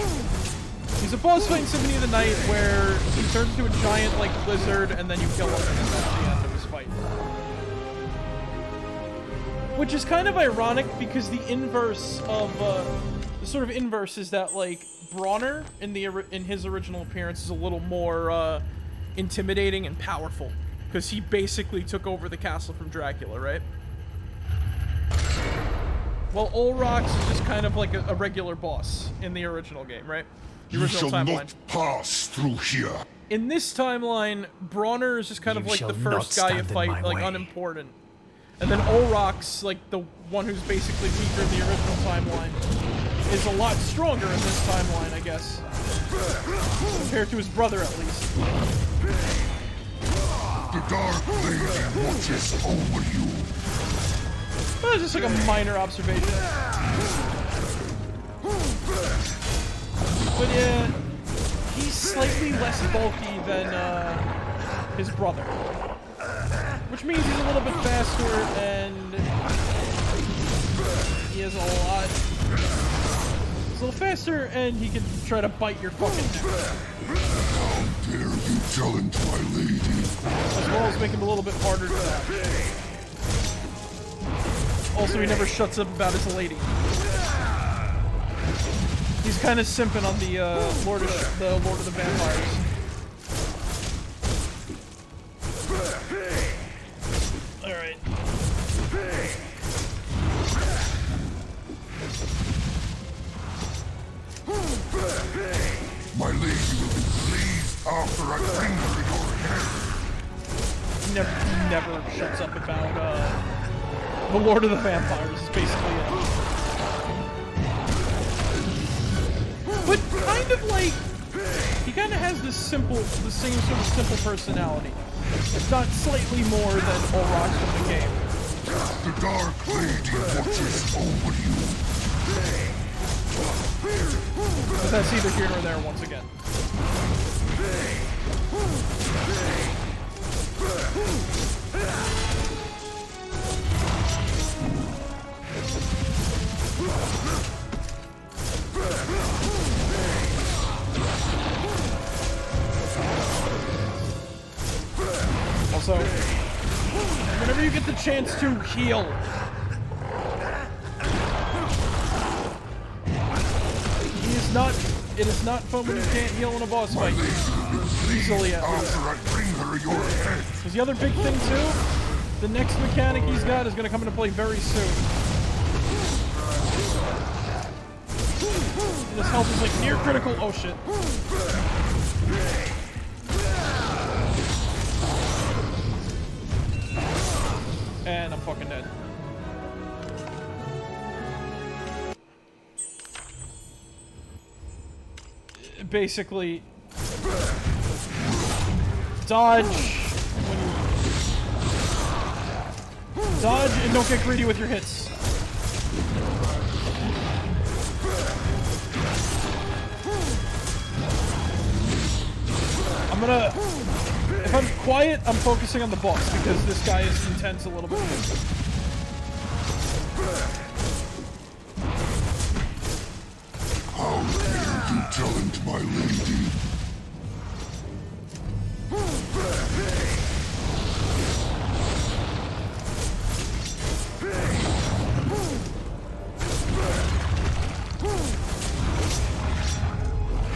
He's a boss fight in Symphony of the Night where he turns into a giant, like, lizard, and then you kill him, and that's the end of his fight. Which is kind of ironic, because the inverse of, the sort of inverse is that, like, Bronner, in his original appearance, is a little more, intimidating and powerful. Because he basically took over the castle from Dracula, right? Well, Olrox is just kind of like a regular boss in the original game, right? The original timeline. You shall not pass through here. In this timeline, Bronner is just kind of like the first guy you fight, like unimportant. And then Olrox, like the one who's basically weaker in the original timeline, is a lot stronger in this timeline, I guess. Compared to his brother, at least. The Dark Lady watches over you. Well, it's just like a minor observation. But yeah, he's slightly less bulky than his brother. Which means he's a little bit faster and he has a lot. He's a little faster and he can try to bite your fucking neck. How dare you challenge my lady? As well as make him a little bit harder to that. Also, he never shuts up about his lady. He's kind of simping on the Lord of the Vampires. All right. My lady will be pleased after I bring her your head. He never shuts up about the Lord of the Vampires. Is basically it. But kind of like, he kind of has the same sort of simple personality. If not slightly more than Olrox from the game. The Dark Lady watches over you. But that's neither here nor there once again. Also, whenever you get the chance to heal, it is not fun when you can't heal in a boss fight. Easily, at least. Because the other big thing, too, the next mechanic he's got is going to come into play very soon. And his health is like near critical. Oh shit. And I'm fucking dead. Basically, dodge and don't get greedy with your hits. If I'm quiet, I'm focusing on the boss because this guy is intense a little bit. How dare you challenge my lady?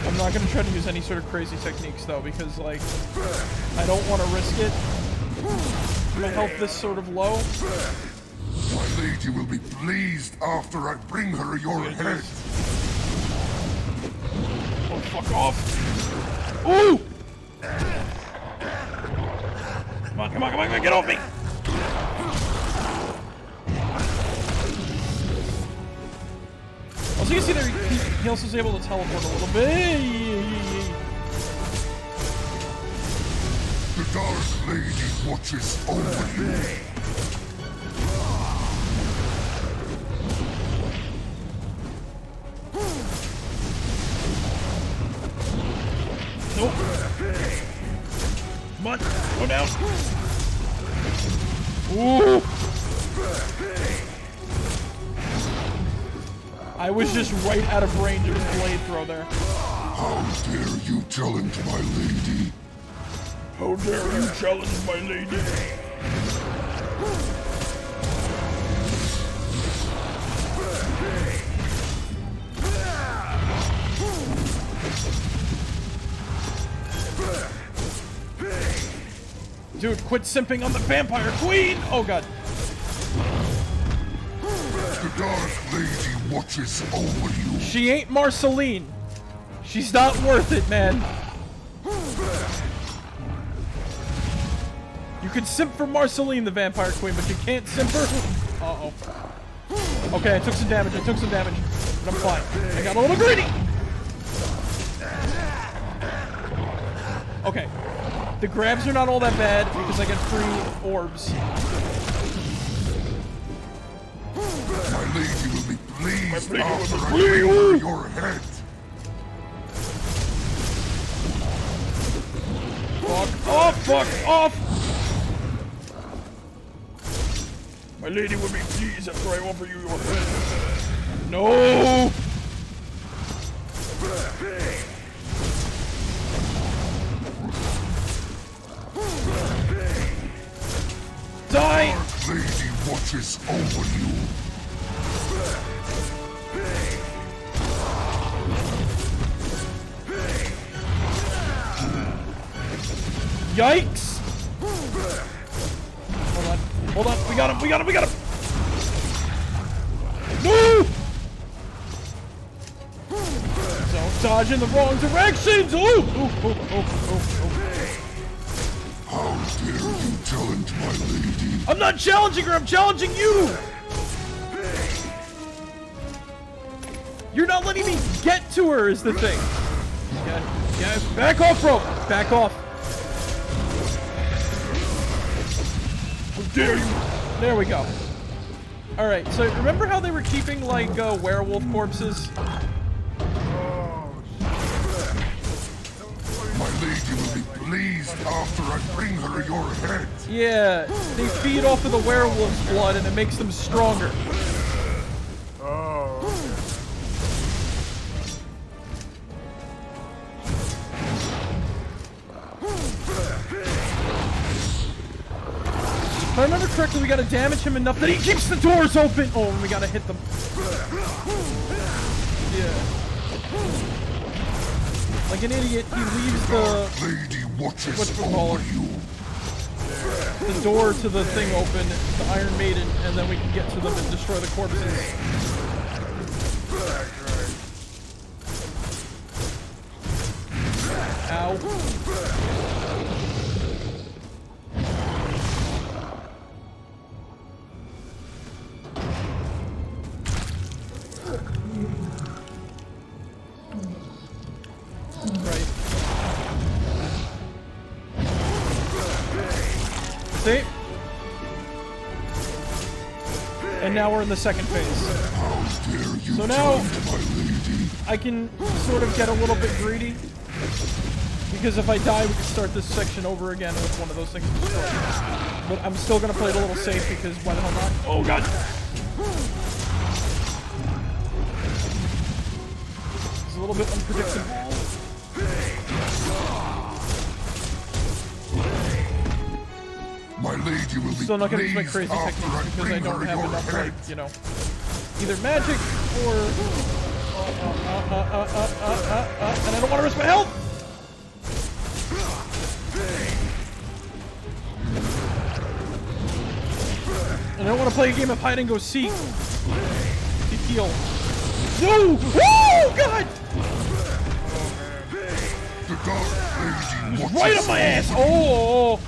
I'm not gonna try to use any sort of crazy techniques though, because like, I don't want to risk it. My health this sort of low. My lady will be pleased after I bring her your head. Oh, fuck off. Ooh! Come on, get off me! you can see there, he also is able to teleport a little bit. The Dark Lady watches over you. Nope. Come on, go down. Ooh. I was just right out of range of his blade throw there. How dare you challenge my lady? How dare you challenge my lady? Dude, quit simping on the vampire queen! Oh god. The Dark Lady watches over you. She ain't Marceline. She's not worth it, man. You can simp for Marceline, the vampire queen, but you can't simp for... Uh-oh. Okay, I took some damage, but I'm fine. I got a little greedy! Okay. The grabs are not all that bad because I get free orbs. My lady will be pleased after I bring her your head. Fuck off! Fuck off! My lady will be pleased after I offer you your head. No! Die! Dark Lady watches over you. Yikes! Hold on, we got him! No! Don't dodge in the wrong directions! Ooh! How dare you challenge my lady? I'm not challenging her, I'm challenging you! You're not letting me get to her is the thing. Yeah, back off, bro! Back off. How dare you! There we go. Alright, so remember how they were keeping, like, werewolf corpses? My lady will be pleased after I bring her your head. Yeah, they feed off of the werewolf's blood and it makes them stronger. Oh, okay. If I remember correctly, we gotta damage him enough that he keeps the doors open! Oh, and we gotta hit them. Yeah. Like an idiot, he leaves the... Lady watches whatchamacallit, over you. the door to the thing open, the Iron Maiden, and then we can get to them and destroy the corpses. Ow. Right. See? And now we're in the second phase. So now I can sort of get a little bit greedy. Because if I die, we can start this section over again with one of those things destroyed. But I'm still gonna play it a little safe because why the hell not? Oh god! It's a little bit unpredictable. My lady will be Still not gonna use my crazy techniques because I don't have enough, like, you know, either magic or... and I don't want to risk my health! And I don't want to play a game of hide and go seek. To heal. No! Woo! God! Right on my ass! Oh!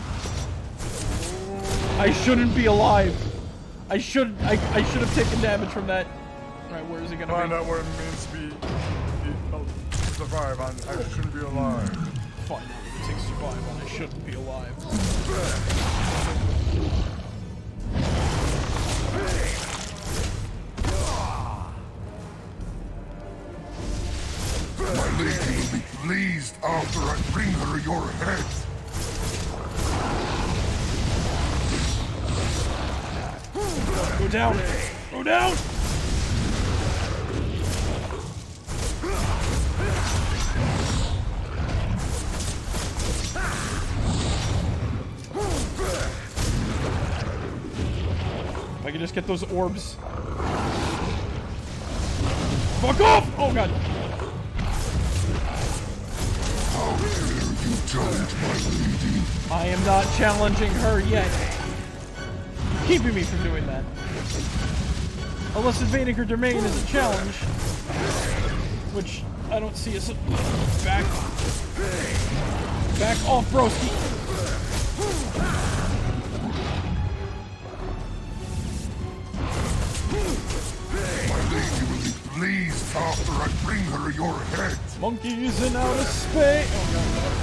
I shouldn't be alive. I should have taken damage from that. Alright, where is he gonna Find be? out what it means to survive on I shouldn't be alive. Find out what it takes to survive on I shouldn't be alive. My lady will be pleased after I bring her your head. Go down! Go down! If I could just get those orbs. Fuck off! Oh god. How dare you challenge my lady? I am not challenging her yet. Keeping me from doing that. Unless invading her domain is a challenge. Which I don't see as a back off, broski. My lady will be pleased after I bring her your head. Monkeys in outer space. Oh god.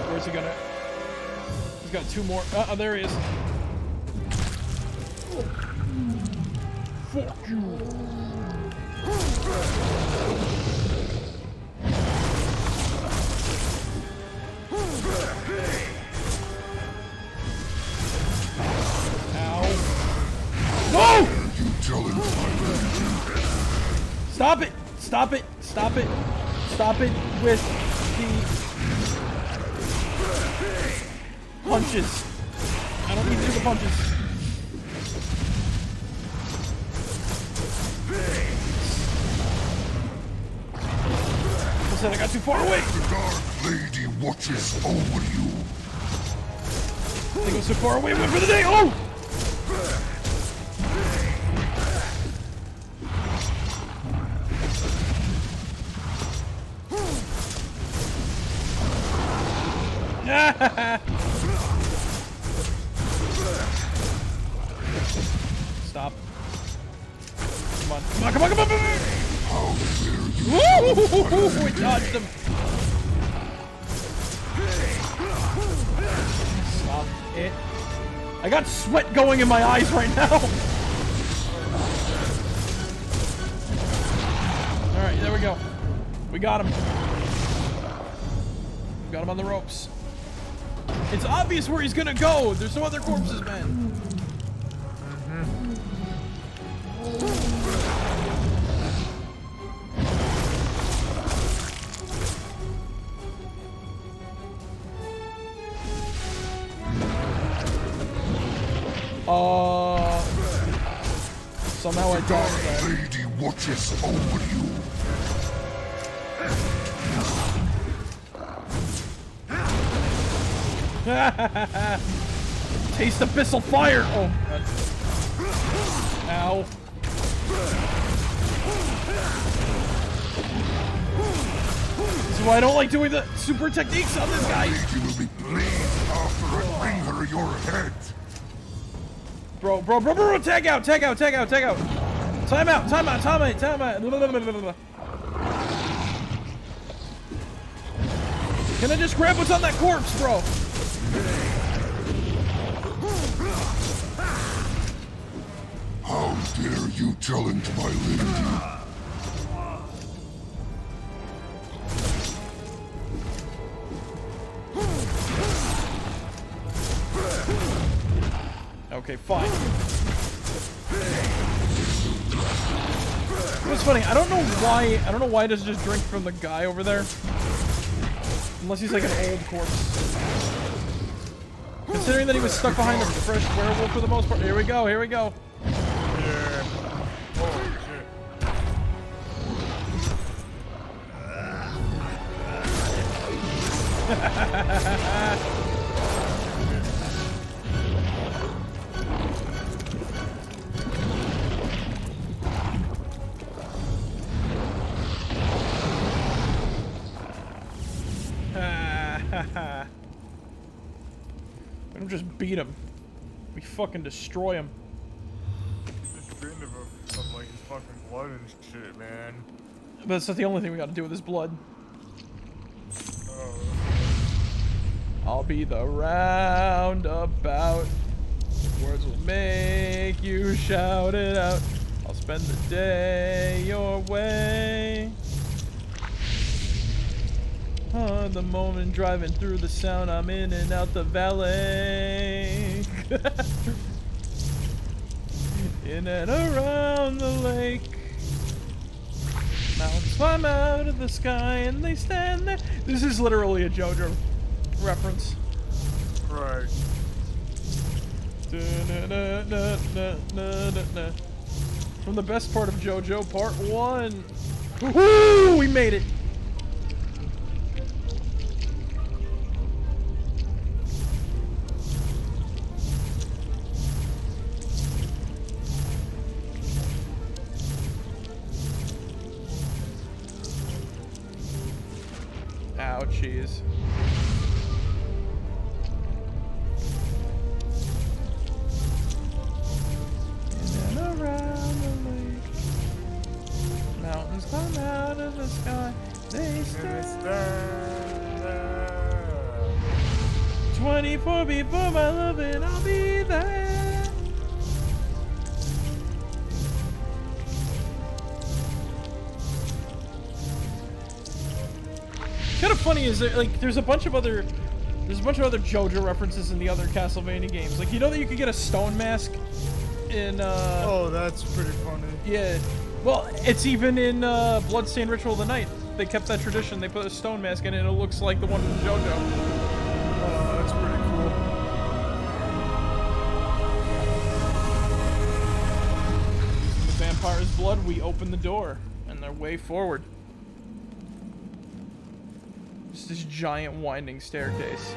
Where's he gonna? He's got two more. There he is. Fuck you. Ow. No! You challenge my lady. Stop it! Stop it! Stop it! Stop it with the punches. I don't need to do the punches. I said I got too far away. The Dark Lady watches over you. They go so far away. Wait for the day. Oh! Stop. Come on. Come on, come on, come on, come on! How dare you? Woo! We dodged him. Stop it. I got sweat going in my eyes right now. Alright, there we go. We got him. We got him on the ropes. It's obvious where he's gonna go. There's no other corpses, man. Somehow I The dodged Dark that. Lady watches over you. Taste abyssal fire! Oh, God. Ow. This is why I don't like doing the super techniques on this guy. My lady will be pleased after I bring her your head. Bro, tag out! Time out! Can I just grab what's on that corpse, bro? How dare you challenge my lady? Okay, fine. What's funny, I don't know why he doesn't just drink from the guy over there. Unless he's like an old corpse. Considering that he was stuck behind a fresh werewolf for the most part. Here we go. Yeah. Holy shit. We'll just beat him. We fucking destroy him. Just drained him of like his fucking blood and shit, man. But that's not the only thing we gotta do with his blood. Oh. I'll be the roundabout. Words will make you shout it out. I'll spend the day your way. On the moment driving through the sound, I'm in and out the valley. In and around the lake. Mountains climb out of the sky and they stand there. This is literally a JoJo reference. Right. From the best part of JoJo, part 1. Woohoo! We made it! Ouchies. In and around the lake. Mountains climb out of the sky. They stand. 24 before my love and I'll be there. Kind of funny is that, like, there's a bunch of other JoJo references in the other Castlevania games. Like, you know that you could get a stone mask in Oh, that's pretty funny. yeah. Well, it's even in Bloodstained Ritual of the Night. They kept that tradition. They put a stone mask in it and it looks like the one from JoJo. Oh, that's pretty cool. Using the vampire's blood, we open the door and their way forward. Just this giant winding staircase.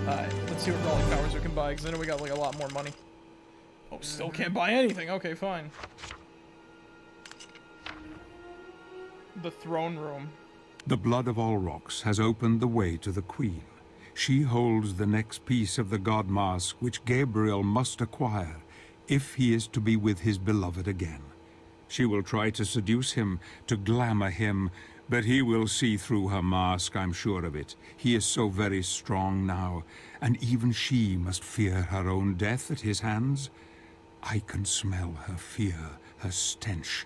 Alright, let's see what relic powers we can buy, because I know we got like a lot more money. Oh, still can't buy anything. Okay, fine. The throne room. The blood of Olrox has opened the way to the Queen. She holds the next piece of the God Mask which Gabriel must acquire if he is to be with his beloved again. She will try to seduce him, to glamour him, but he will see through her mask, I'm sure of it. He is so very strong now, and even she must fear her own death at his hands. I can smell her fear, her stench.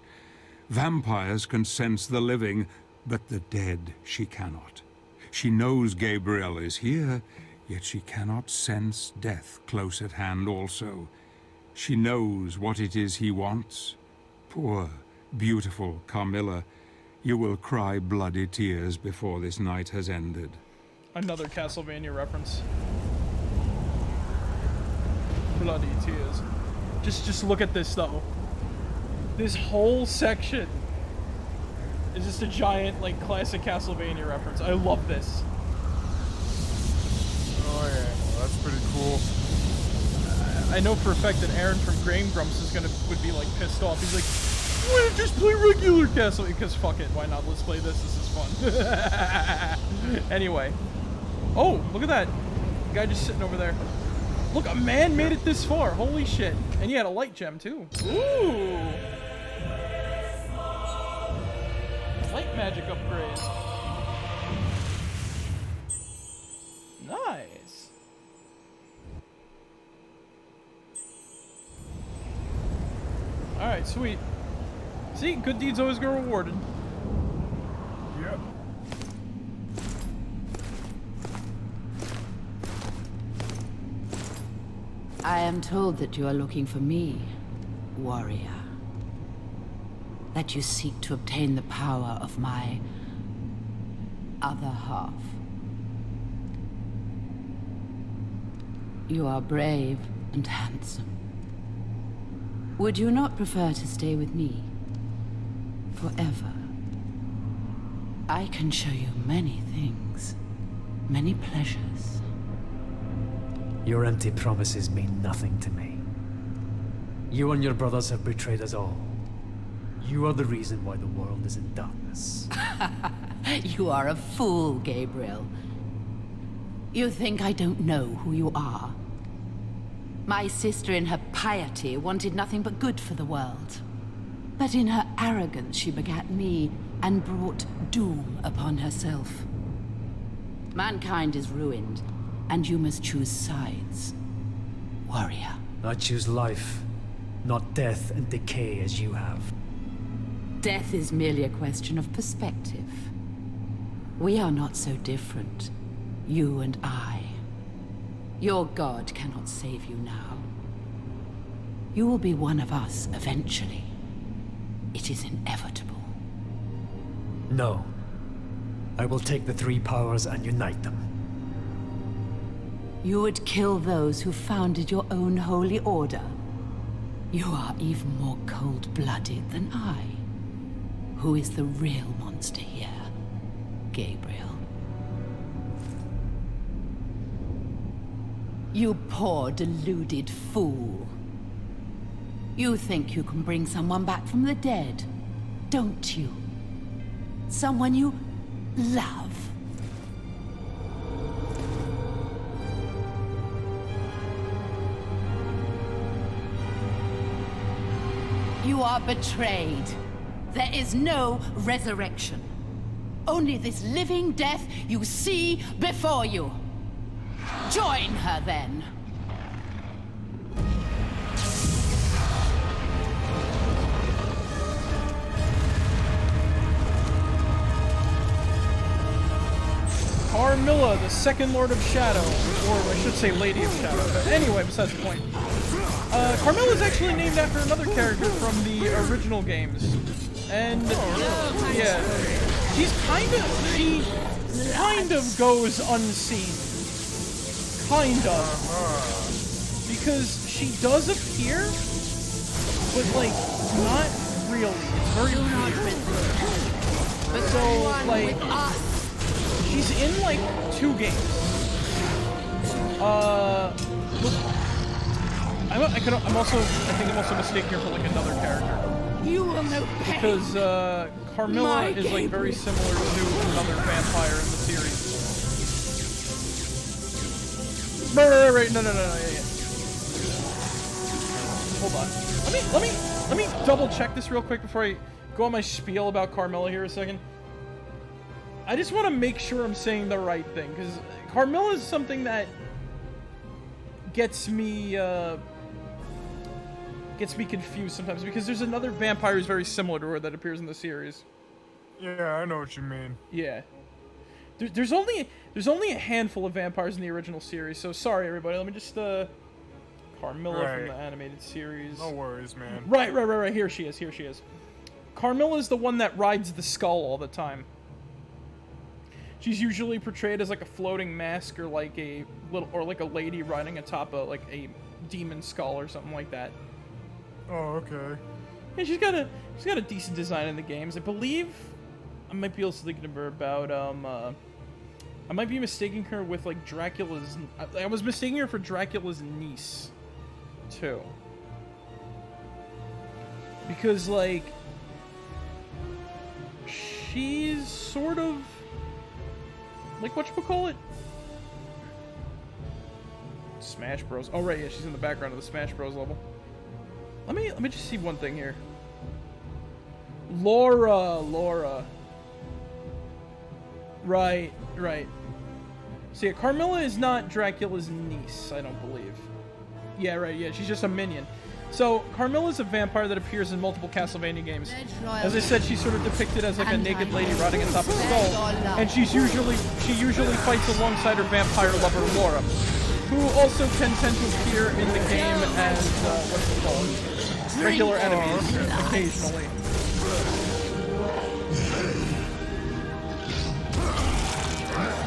Vampires can sense the living, but the dead she cannot. She knows Gabriel is here, yet she cannot sense death close at hand also. She knows what it is he wants. Poor, beautiful Carmilla, you will cry bloody tears before this night has ended. Another Castlevania reference. Bloody tears. Just look at this though. This whole section is just a giant, like, classic Castlevania reference. I love this. Oh yeah, well, that's pretty cool. I know for a fact that Aaron from Game Grumps would be like pissed off. He's like, why not just play regular Castlevania? Because fuck it, why not? Let's play this. This is fun. Anyway. Oh, look at that. Guy just sitting over there. Look, a man made it this far. Holy shit. And he had a light gem too. Ooh. Light magic upgrade. Nice. Alright, sweet. See, good deeds always go rewarded. Yep. I am told that you are looking for me, warrior. That you seek to obtain the power of my other half. You are brave and handsome. Would you not prefer to stay with me forever? I can show you many things, many pleasures. Your empty promises mean nothing to me. You and your brothers have betrayed us all. You are the reason why the world is in darkness. You are a fool, Gabriel. You think I don't know who you are? My sister in her piety wanted nothing but good for the world. But in her arrogance she begat me and brought doom upon herself. Mankind is ruined, and you must choose sides. Warrior. I choose life, not death and decay as you have. Death is merely a question of perspective. We are not so different, you and I. Your god cannot save you now. You will be one of us eventually. It is inevitable. No. I will take the three powers and unite them. You would kill those who founded your own holy order. You are even more cold-blooded than I. Who is the real monster here, Gabriel? You poor, deluded fool. You think you can bring someone back from the dead, don't you? Someone you love. You are betrayed. There is no resurrection. Only this living death you see before you. Join her, then. Carmilla, the second Lord of Shadow, or I should say Lady of Shadow. But anyway, besides the point. Carmilla is actually named after another character from the original games. And, yeah, she kind of goes unseen. Kind of. Because she does appear, but, like, not really. It's very weird. So, like, she's in, like, 2 games. I think I'm also mistaken here for, like, another character. You will know pain. Because, Carmilla is, like, very similar to another vampire in the series. Right, no, yeah. Hold on. Let me double check this real quick before I go on my spiel about Carmilla here a second. I just want to make sure I'm saying the right thing, because Carmilla is something that gets me confused sometimes, because there's another vampire who's very similar to her that appears in the series. Yeah, I know what you mean. Yeah. There's only a handful of vampires in the original series, so sorry everybody. Let me just Carmilla from the animated series. No worries, man. Right. Here she is. Carmilla is the one that rides the skull all the time. She's usually portrayed as like a floating mask, or like a lady riding atop like a demon skull or something like that. Oh, okay. And she's got a decent design in the games. I believe I might be also thinking of her about I might be mistaking her with like Dracula's. I was mistaking her for Dracula's niece, too. Because like she's sort of like whatchamacallit? Smash Bros. Oh right, yeah, she's in the background of the Smash Bros level. Let me just see one thing here. Laura. Right. So yeah, Carmilla is not Dracula's niece, I don't believe. Yeah, right, yeah, she's just a minion. So, Carmilla's a vampire that appears in multiple Castlevania games. As I said, she's sort of depicted as like a naked lady riding atop a skull, and she usually fights alongside her vampire lover Laura, who also can tend to appear in the game as what's it called? Regular enemies occasionally.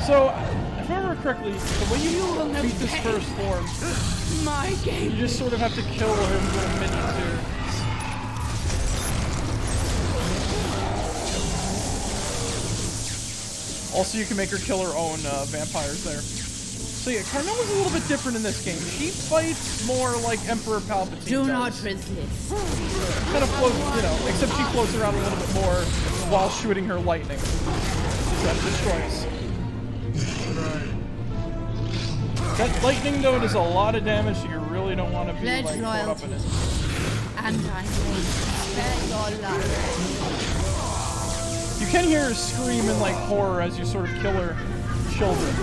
So, if I remember correctly, the way you beat this first form, you just sort of have to kill her little minions here. Also, you can make her kill her own vampires there. So yeah, Carmilla's a little bit different in this game. She fights more like Emperor Palpatine. Do not resist. Kind of floats, except she floats around a little bit more while shooting her lightning. try to destroy us. That lightning, though, does a lot of damage, so you really don't want to be like caught up in it. And I will spare your life. You can hear her scream in like horror as you sort of kill her children.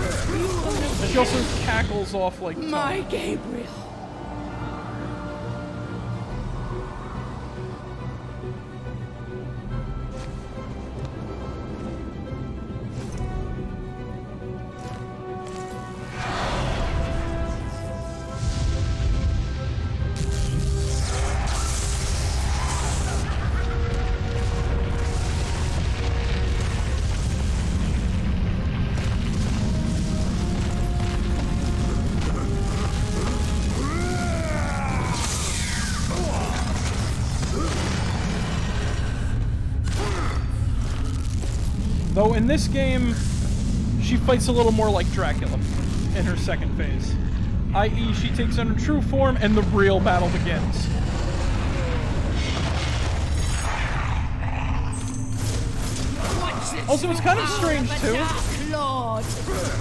And she also cackles off like my Gabriel. Though in this game, she fights a little more like Dracula in her second phase. I.e., she takes on her true form and the real battle begins. Also, it's kind of strange too.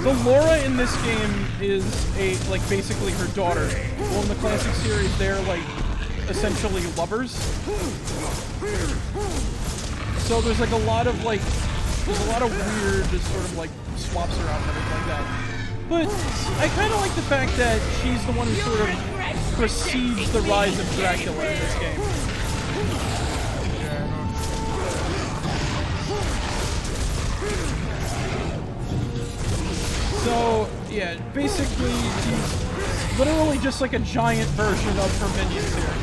The Laura in this game is like basically her daughter. Well, in the classic series, they're like essentially lovers. So there's like a lot of like weird sort of like swaps around and everything like that. But I kind of like the fact that she's the one who sort of precedes the rise of Dracula in this game. So, yeah, basically, she's literally just like a giant version of her minions here.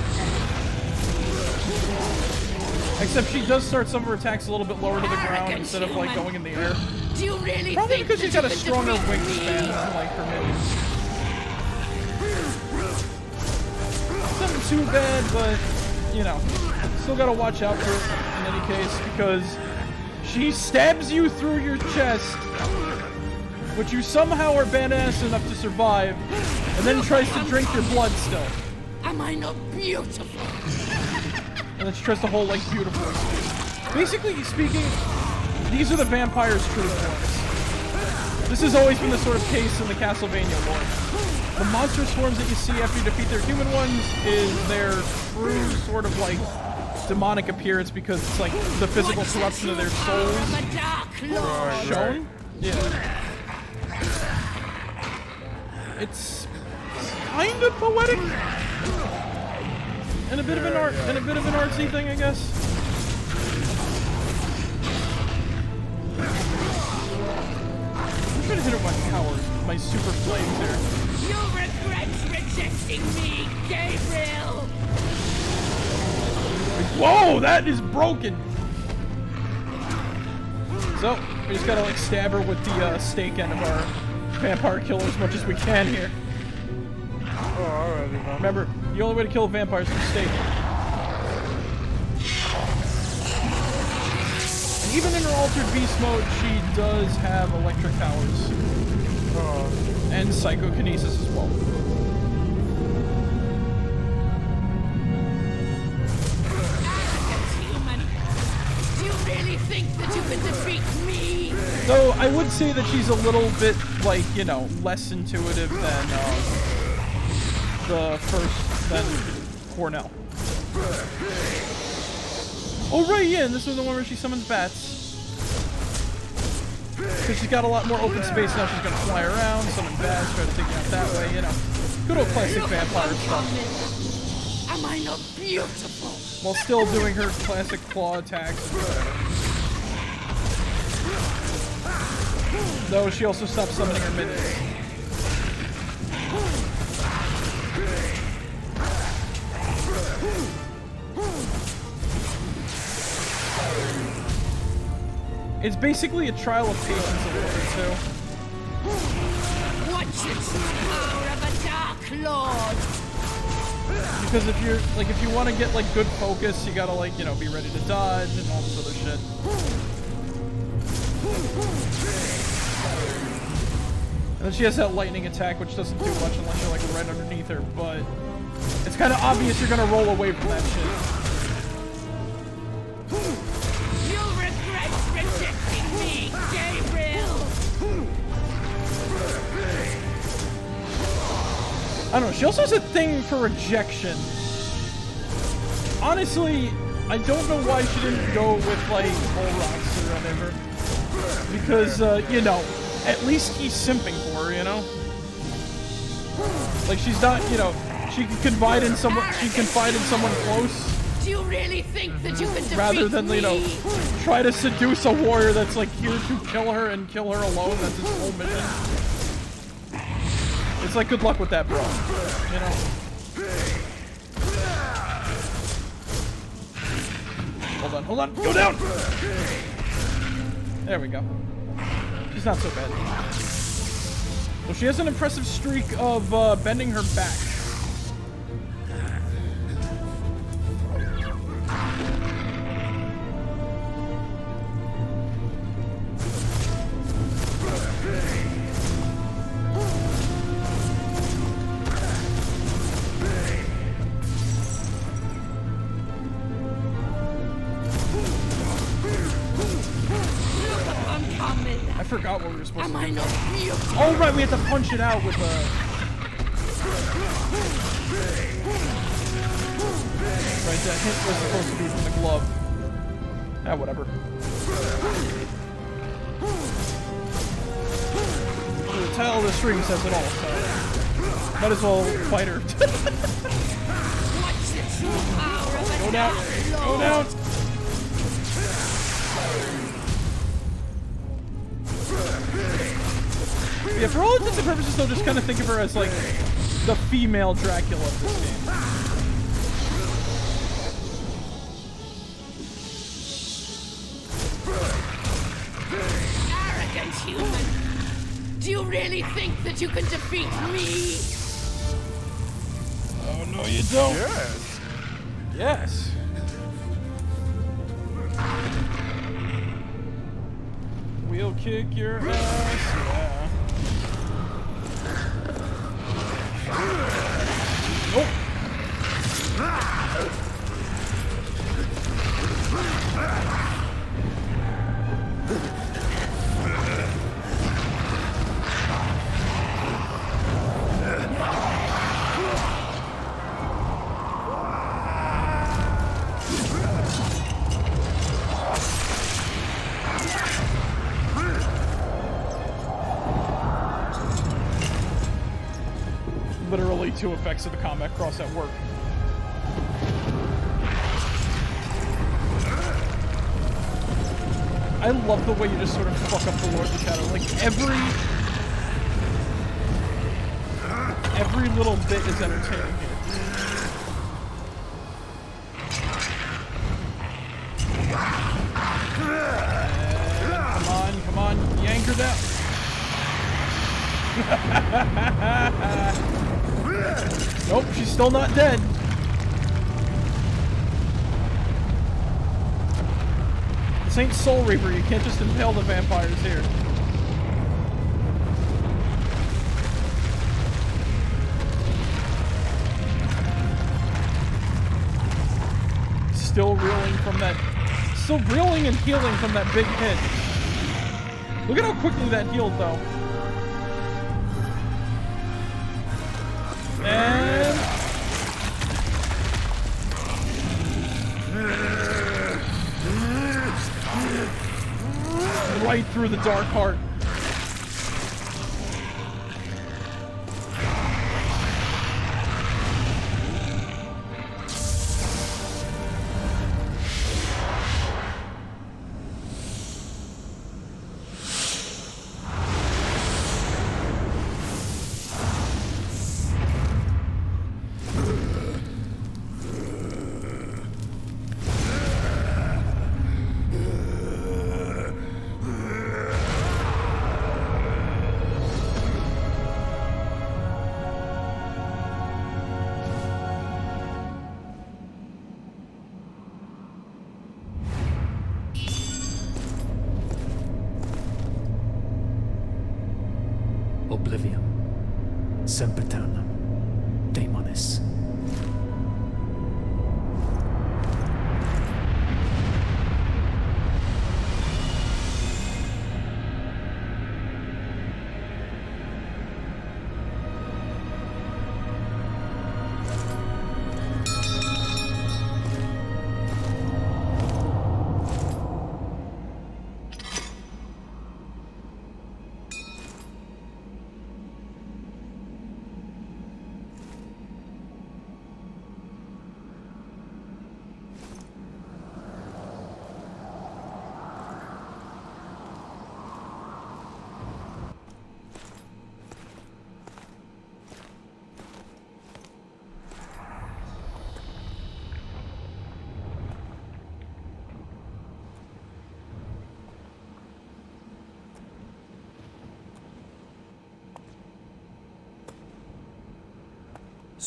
Except she does start some of her attacks a little bit lower to the ground instead of like going in the air. Do you really Probably because she's got a stronger wingspan than like her minions. Nothing too bad, but you know, still gotta watch out for it in any case because she stabs you through your chest, which you somehow are badass enough to survive, and then tries to drink your blood still. Am I not beautiful? And then she tries to hold like beautiful. Basically speaking, these are the vampire's true forms. This has always been the sort of case in the Castlevania lore. The monstrous forms that you see after you defeat their human ones is their true sort of like demonic appearance because it's like the physical corruption of their souls shown. Yeah. It's kind of poetic. And a bit of an artsy thing, I guess. I'm trying to hit her with my powers, my super flames there. You'll regret rejecting me, Gabriel! Whoa, that is broken! So, we just gotta like stab her with the stake end of our vampire killer as much as we can here. Oh, alright, then. Remember, the only way to kill a vampire is through stake. And even in her altered beast mode, she does have electric powers. And psychokinesis as well. Human, do you really think that you can defeat me? Though I would say that she's a little bit, like, you know, less intuitive than than Cornell. Oh right, yeah, and this is the one where she summons bats. Because she's got a lot more open space now, she's gonna fly around, summon bats, try to take you out that way, you know. Good old classic vampire stuff. Am I not beautiful? While still doing her classic claw attacks and whatever. Though she also stopped summoning her minions. It's basically a trial of patience a little bit too. Watch it, power of a dark lord. Because if you want to get like good focus, you gotta like, you know, be ready to dodge and all this other shit. And then she has that lightning attack, which doesn't do much unless you're like right underneath her, but it's kind of obvious you're gonna roll away from that shit. You'll regret rejecting me, Gabriel! I don't know. She also has a thing for rejection. Honestly, I don't know why she didn't go with, like, Olrox or whatever. Because, you know, at least he's simping for her, you know? Like, she's not, you know, she can confide in someone close. Do you really think that you can defeat rather than, you know, try to seduce a warrior that's, like, here to kill her and kill her alone. That's his whole mission. It's like, good luck with that, bro. You know? Hold on, go down! There we go. She's not so bad. Well, she has an impressive streak of bending her back. I forgot what we were supposed to do. Oh, right, we had to punch it out with a... Right, that hit was supposed to be from the glove. Ah, whatever. The tail of the string says it all, so... Might as well fight her. Go down! Go down! Yeah, for all intents and purposes, though, just kind of think of her as, like, the female Dracula of this game. Arrogant human! Do you really think that you can defeat me? Oh, no, you don't. Yes. Yes. We'll kick your ass, yeah. Nope. Literally two effects of the combat cross at work. I love the way you just sort of fuck up the Lord of the Shadow. Like, every little bit is entertaining here. And come on, yank her down. Nope, she's still not dead. This ain't Soul Reaper, you can't just impale the vampires here. Still reeling and healing from that big hit. Look at how quickly that healed, though. And... right through the dark heart. Oblivion, Sempiternum, Daemonis.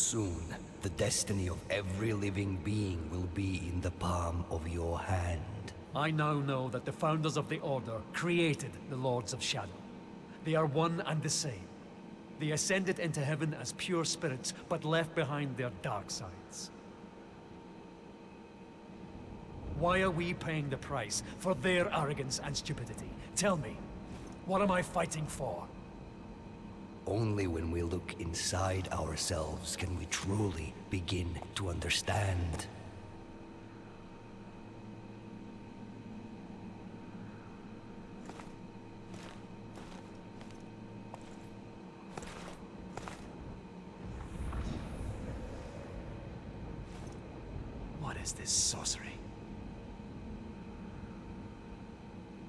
Soon, the destiny of every living being will be in the palm of your hand. I now know that the founders of the Order created the Lords of Shadow. They are one and the same. They ascended into heaven as pure spirits, but left behind their dark sides. Why are we paying the price for their arrogance and stupidity? Tell me, what am I fighting for? Only when we look inside ourselves can we truly begin to understand. What is this sorcery?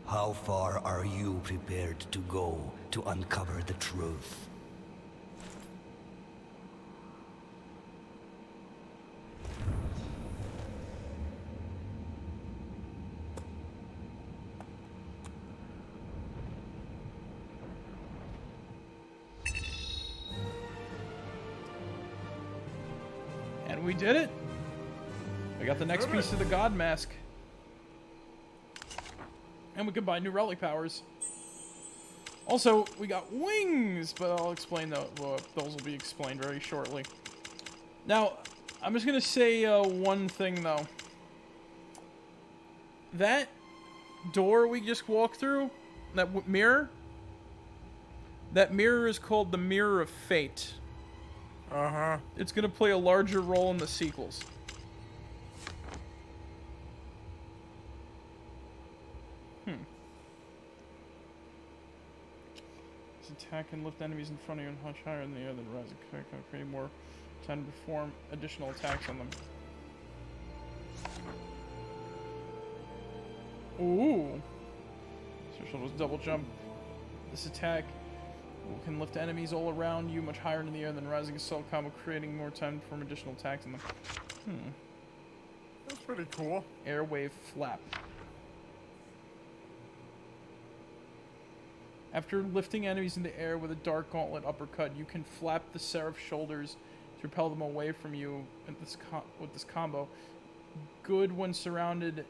How far are you prepared to go to uncover the truth? And we did it. We got the next piece of the God Mask. And we can buy new relic powers. Also, we got wings, but I'll explain those. Well, those will be explained very shortly. Now, I'm just gonna say one thing though. That door we just walked through, that mirror. That mirror is called the Mirror of Fate. Uh-huh. It's gonna play a larger role in the sequels. Attack and lift enemies in front of you and much higher in the air than rising. Create more time to perform additional attacks on them. Ooh. Special was double jump. This attack can lift enemies all around you much higher in the air than rising assault combo, creating more time to perform additional attacks on them. That's pretty cool. Airwave flap. After lifting enemies in the air with a dark gauntlet uppercut, you can flap the Seraph's shoulders to repel them away from you with this combo. Good when surrounded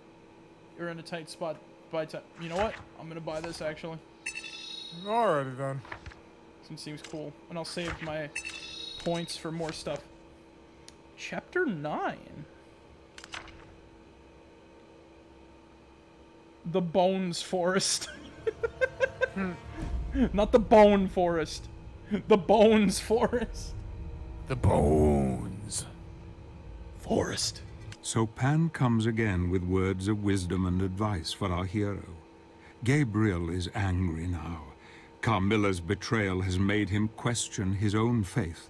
or in a tight spot. You know what? I'm gonna buy this actually. Alrighty then. This one seems cool. And I'll save my points for more stuff. Chapter 9. The Bones Forest. Not the Bone Forest. The Bones Forest. The Bones Forest. So Pan comes again with words of wisdom and advice for our hero. Gabriel is angry now. Carmilla's betrayal has made him question his own faith.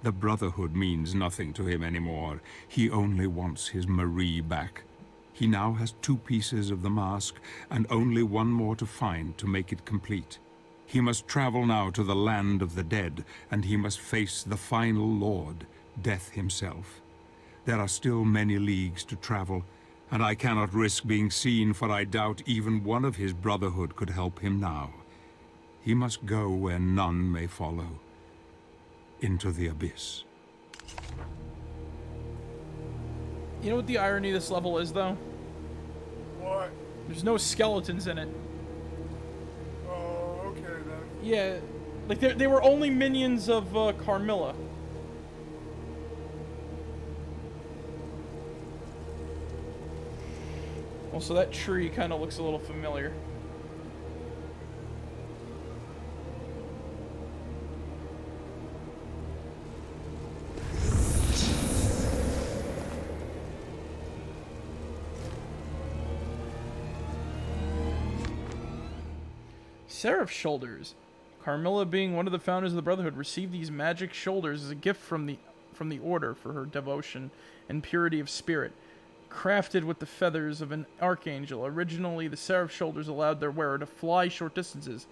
The Brotherhood means nothing to him anymore. He only wants his Marie back. He now has 2 pieces of the mask, and only one more to find to make it complete. He must travel now to the land of the dead, and he must face the final Lord, Death himself. There are still many leagues to travel, and I cannot risk being seen, for I doubt even one of his Brotherhood could help him now. He must go where none may follow, into the abyss. You know what the irony of this level is, though? What? There's no skeletons in it. Oh, okay then. Yeah, like they were only minions of Carmilla. Also, that tree kind of looks a little familiar. Seraph's shoulders. Carmilla, being one of the founders of the Brotherhood, received these magic shoulders as a gift from the Order for her devotion and purity of spirit. Crafted with the feathers of an archangel, originally the Seraph shoulders allowed their wearer to fly short distances,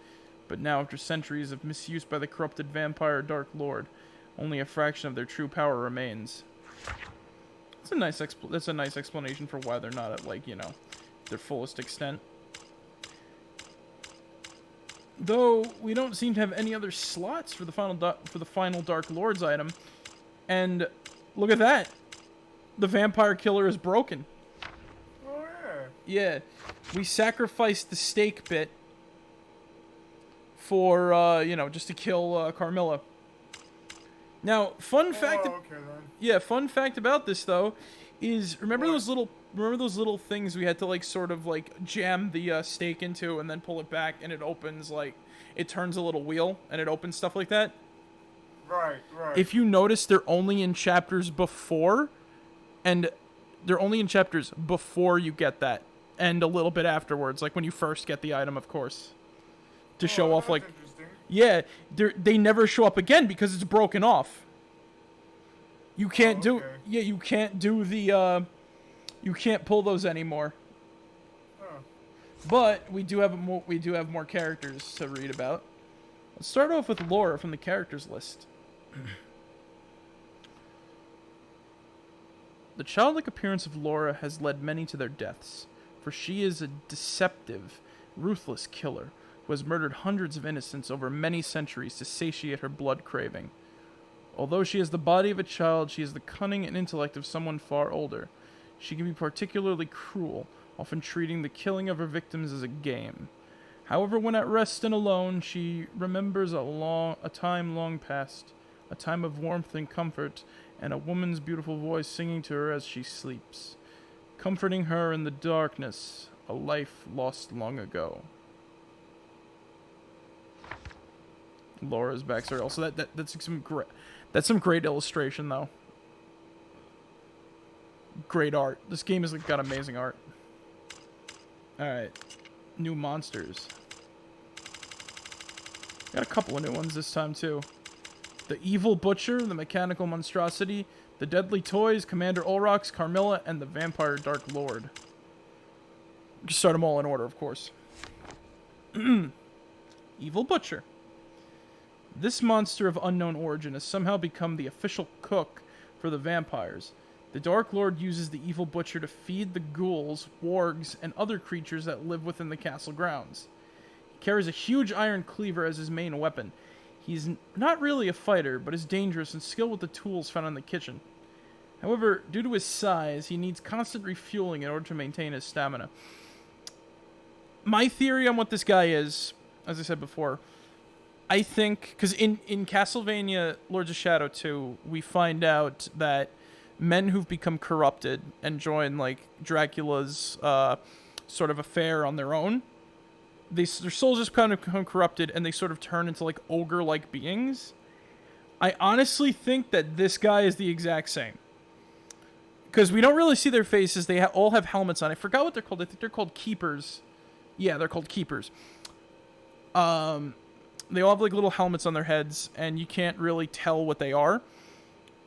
but now, after centuries of misuse by the corrupted vampire Dark Lord, only a fraction of their true power remains. That's a nice explanation for why they're not at, like, you know, their fullest extent. Though we don't seem to have any other slots for the final Dark Lord's item, And look at that. The vampire killer is broken. Oh, Yeah. We sacrificed the steak bit for, you know, just to kill Carmilla. Now, fun fact... okay, then. Yeah, fun fact about this, though, is remember those little things we had to, like, sort of, like, jam the steak into and then pull it back and it opens, like, it turns a little wheel and it opens stuff like that? Right. If you notice, they're only in chapters before, and they're only in chapters before you get that, and a little bit afterwards, like when you first get the item, of course, to show off, like, yeah, they never show up again because it's broken off. You can't do, yeah, you can't do the, you can't pull those anymore. But we do have more characters to read about. Let's start off with Laura from the characters list. The childlike appearance of Laura has led many to their deaths, for she is a deceptive, ruthless killer who has murdered hundreds of innocents over many centuries to satiate her blood craving. Although she has the body of a child, she has the cunning and intellect of someone far older. She can be particularly cruel, often treating the killing of her victims as a game. However, when at rest and alone, she remembers a time long past, a time of warmth and comfort, and a woman's beautiful voice singing to her as she sleeps, comforting her in the darkness, a life lost long ago. Laura's backstory. Also, that's some great illustration, though. Great art. This game has got amazing art. Alright. New monsters. Got a couple of new ones this time, too. The Evil Butcher, the Mechanical Monstrosity, the Deadly Toys, Commander Olrox, Carmilla, and the Vampire Dark Lord. Just start them all in order, of course. Evil Butcher. This monster of unknown origin has somehow become the official cook for the vampires. The Dark Lord uses the Evil Butcher to feed the ghouls, wargs, and other creatures that live within the castle grounds. He carries a huge iron cleaver as his main weapon. He's not really a fighter, but is dangerous and skilled with the tools found in the kitchen. However, due to his size, he needs constant refueling in order to maintain his stamina. My theory on what this guy is, as I said before, I think, because in Castlevania Lords of Shadow 2, we find out that men who've become corrupted and join, like, Dracula's sort of affair on their own, their souls just kind of become corrupted and they sort of turn into, like, ogre-like beings. I honestly think that this guy is the exact same. Because we don't really see their faces. They all have helmets on. I forgot what they're called. I think they're called keepers. Yeah, they're called keepers. They all have, like, little helmets on their heads, and you can't really tell what they are.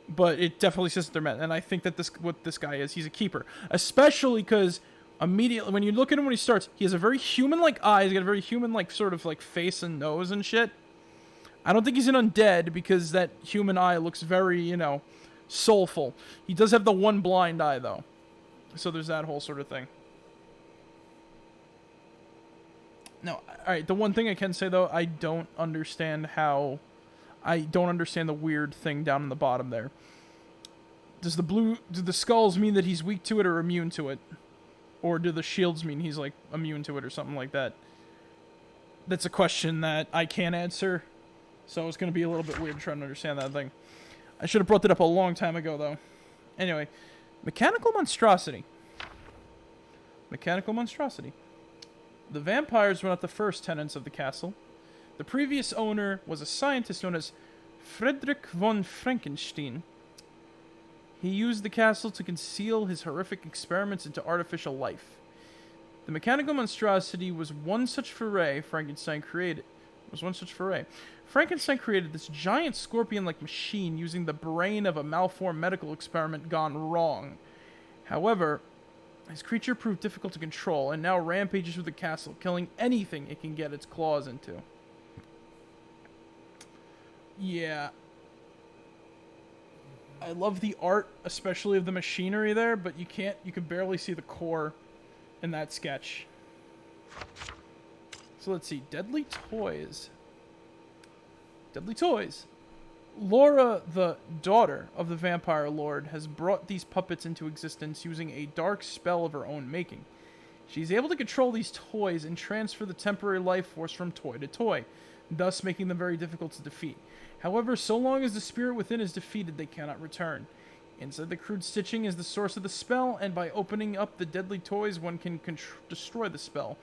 But it definitely says that they're men. And I think that what this guy is, he's a keeper. Especially because immediately, when you look at him when he starts, he has a very human-like eye. He's got a very human-like sort of, like, face and nose and shit. I don't think he's an undead, because that human eye looks very, you know, soulful. He does have the one blind eye, though. So there's that whole sort of thing. No, alright, the one thing I can say, though, I don't understand the weird thing down in the bottom there. Do the skulls mean that he's weak to it or immune to it? Or do the shields mean he's, like, immune to it or something like that? That's a question that I can't answer. So it's going to be a little bit weird trying to understand that thing. I should have brought that up a long time ago, though. Anyway, Mechanical Monstrosity. Mechanical Monstrosity. The vampires were not the first tenants of the castle. The previous owner was a scientist known as Friedrich von Frankenstein. He used the castle to conceal his horrific experiments into artificial life. The Mechanical Monstrosity was one such foray Frankenstein created. Frankenstein created this giant scorpion-like machine using the brain of a malformed medical experiment gone wrong. However, his creature proved difficult to control and now rampages through the castle, killing anything it can get its claws into. Yeah. I love the art, especially of the machinery there, but you can barely see the core in that sketch. So let's see. Deadly Toys. Deadly Toys. Laura, the daughter of the vampire lord, has brought these puppets into existence using a dark spell of her own making. She's able to control these toys and transfer the temporary life force from toy to toy, thus making them very difficult to defeat. However, so long as the spirit within is defeated, they cannot return. Inside the crude stitching is the source of the spell, and by opening up the deadly toys, one can destroy the spell.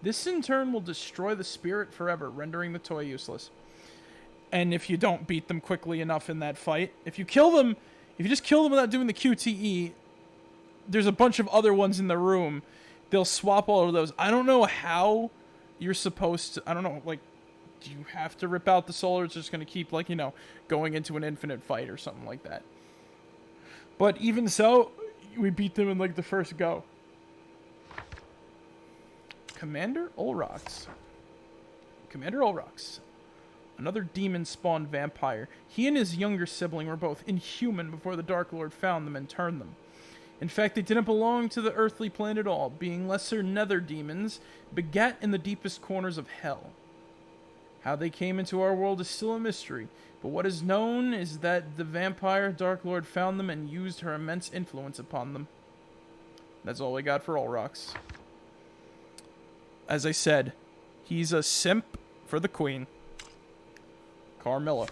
This in turn will destroy the spirit forever, rendering the toy useless. And if you don't beat them quickly enough in that fight, if you just kill them without doing the QTE, there's a bunch of other ones in the room. They'll swap all of those. I don't know how you're supposed to, I don't know, like, do you have to rip out the soul, or it's just going to keep, like, you know, going into an infinite fight or something like that. But even so, we beat them in, like, the first go. Commander Olrox. Commander Olrox. Another demon-spawned vampire. He and his younger sibling were both inhuman before the Dark Lord found them and turned them. In fact, they didn't belong to the earthly plane at all, being lesser nether demons, begat in the deepest corners of hell. How they came into our world is still a mystery, but what is known is that the vampire Dark Lord found them and used her immense influence upon them. That's all we got for Olrox. As I said, he's a simp for the queen. Carmilla.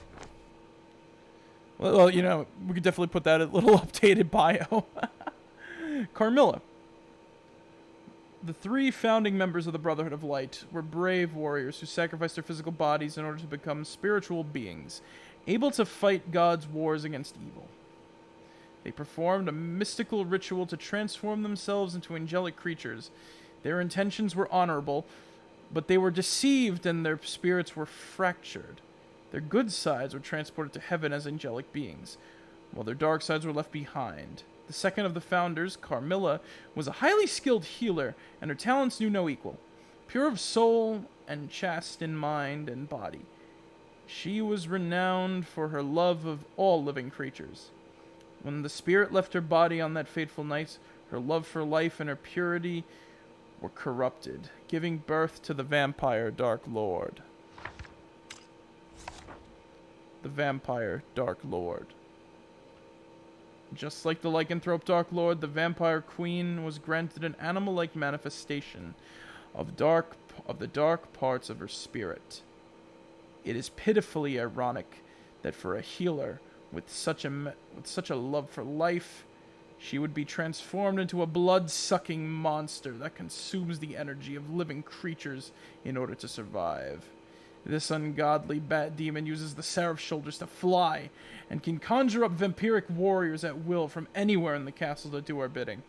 Well, you know, we could definitely put that in a little updated bio. Carmilla. The 3 founding members of the Brotherhood of Light were brave warriors who sacrificed their physical bodies in order to become spiritual beings, able to fight God's wars against evil. They performed a mystical ritual to transform themselves into angelic creatures. Their intentions were honorable, but they were deceived and their spirits were fractured. Their good sides were transported to heaven as angelic beings, while their dark sides were left behind. The second of the founders, Carmilla, was a highly skilled healer, and her talents knew no equal. Pure of soul and chaste in mind and body, she was renowned for her love of all living creatures. When the spirit left her body on that fateful night, her love for life and her purity were corrupted, giving birth to the vampire Dark Lord. The vampire Dark Lord. Just like the lycanthrope Dark Lord, the vampire queen was granted an animal-like manifestation of the dark parts of her spirit. It is pitifully ironic that for a healer with such a love for life, she would be transformed into a blood-sucking monster that consumes the energy of living creatures in order to survive. This ungodly bat demon uses the seraph shoulders to fly and can conjure up vampiric warriors at will from anywhere in the castle to do our bidding.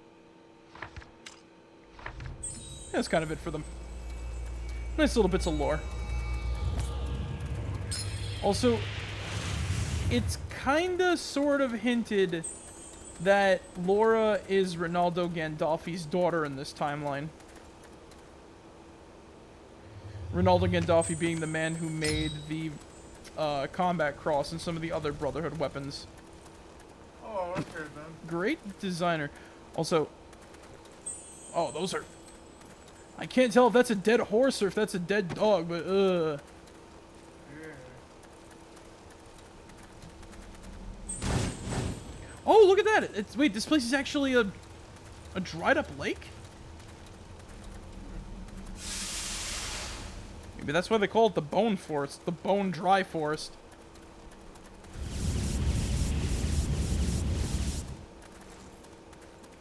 That's kind of it for them. Nice little bits of lore. Also, it's kinda sort of hinted that Laura is Ronaldo Gandolfi's daughter in this timeline. Ronaldo Gandolfi being the man who made the combat cross and some of the other Brotherhood weapons. Oh, okay then. Great designer. Also, oh, those are... I can't tell if that's a dead horse or if that's a dead dog, but Yeah. Oh, look at that! Wait, this place is actually a dried up lake? Maybe that's why they call it the Bone Forest, the Bone Dry Forest.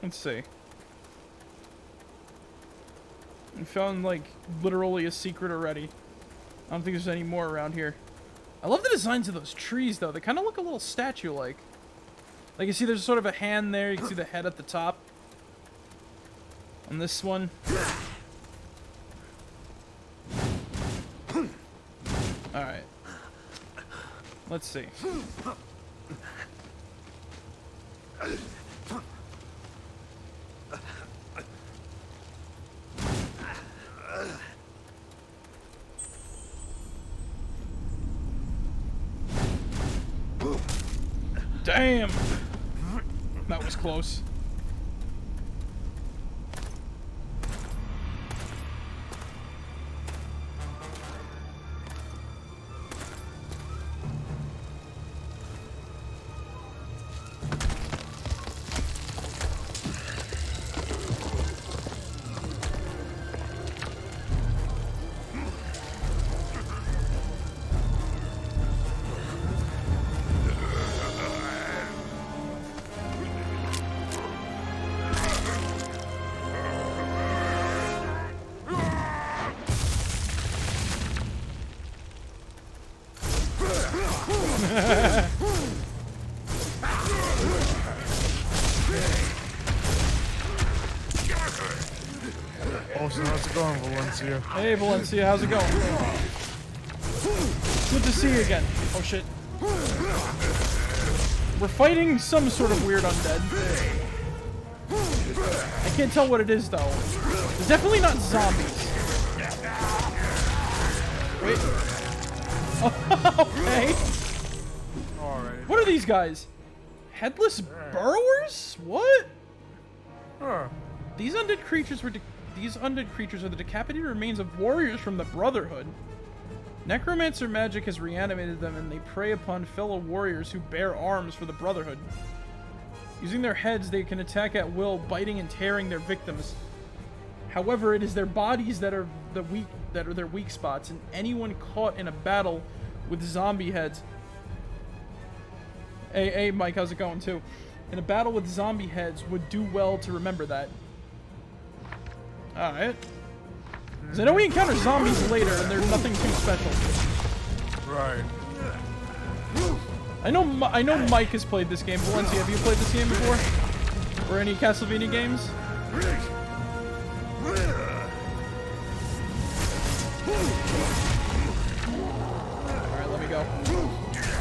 Let's see. We found, like, literally a secret already. I don't think there's any more around here. I love the designs of those trees, though. They kind of look a little statue-like. Like, you see there's sort of a hand there. You can see the head at the top. On this one. Alright. Let's see. Damn! That was close. Awesome, how's it going, Valencia? Hey, Valencia, how's it going? Good to see you again. Oh, shit. We're fighting some sort of weird undead. I can't tell what it is, though. It's definitely not zombies. Wait. Okay. Alright. What are these guys? Headless burrowers? What? Huh. These undead creatures are the decapitated remains of warriors from the Brotherhood. Necromancer magic has reanimated them, and they prey upon fellow warriors who bear arms for the Brotherhood. Using their heads, they can attack at will, biting and tearing their victims. However, it is their bodies that are their weak spots, and anyone caught in a battle with zombie heads. Hey, Mike, how's it going too? In a battle with zombie heads, would do well to remember that. Alright. Because I know we encounter zombies later, and there's nothing too special. Right. I know Mike has played this game. Valencia, have you played this game before? Or any Castlevania games? Alright, let me go.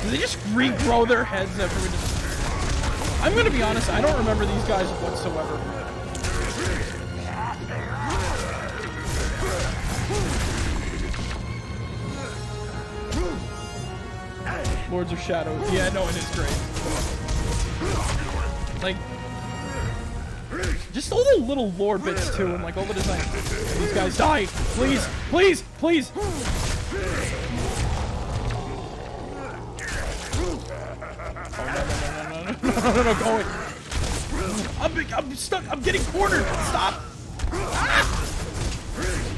Do they just regrow their heads after we just... I'm gonna be honest, I don't remember these guys whatsoever. Lords of Shadow. Yeah, no, it is great. Like, just all the little lore bits too, and like all the design. These guys die! Please! Please! Please! No, go away. I'm stuck. I'm getting cornered. Stop. Ah!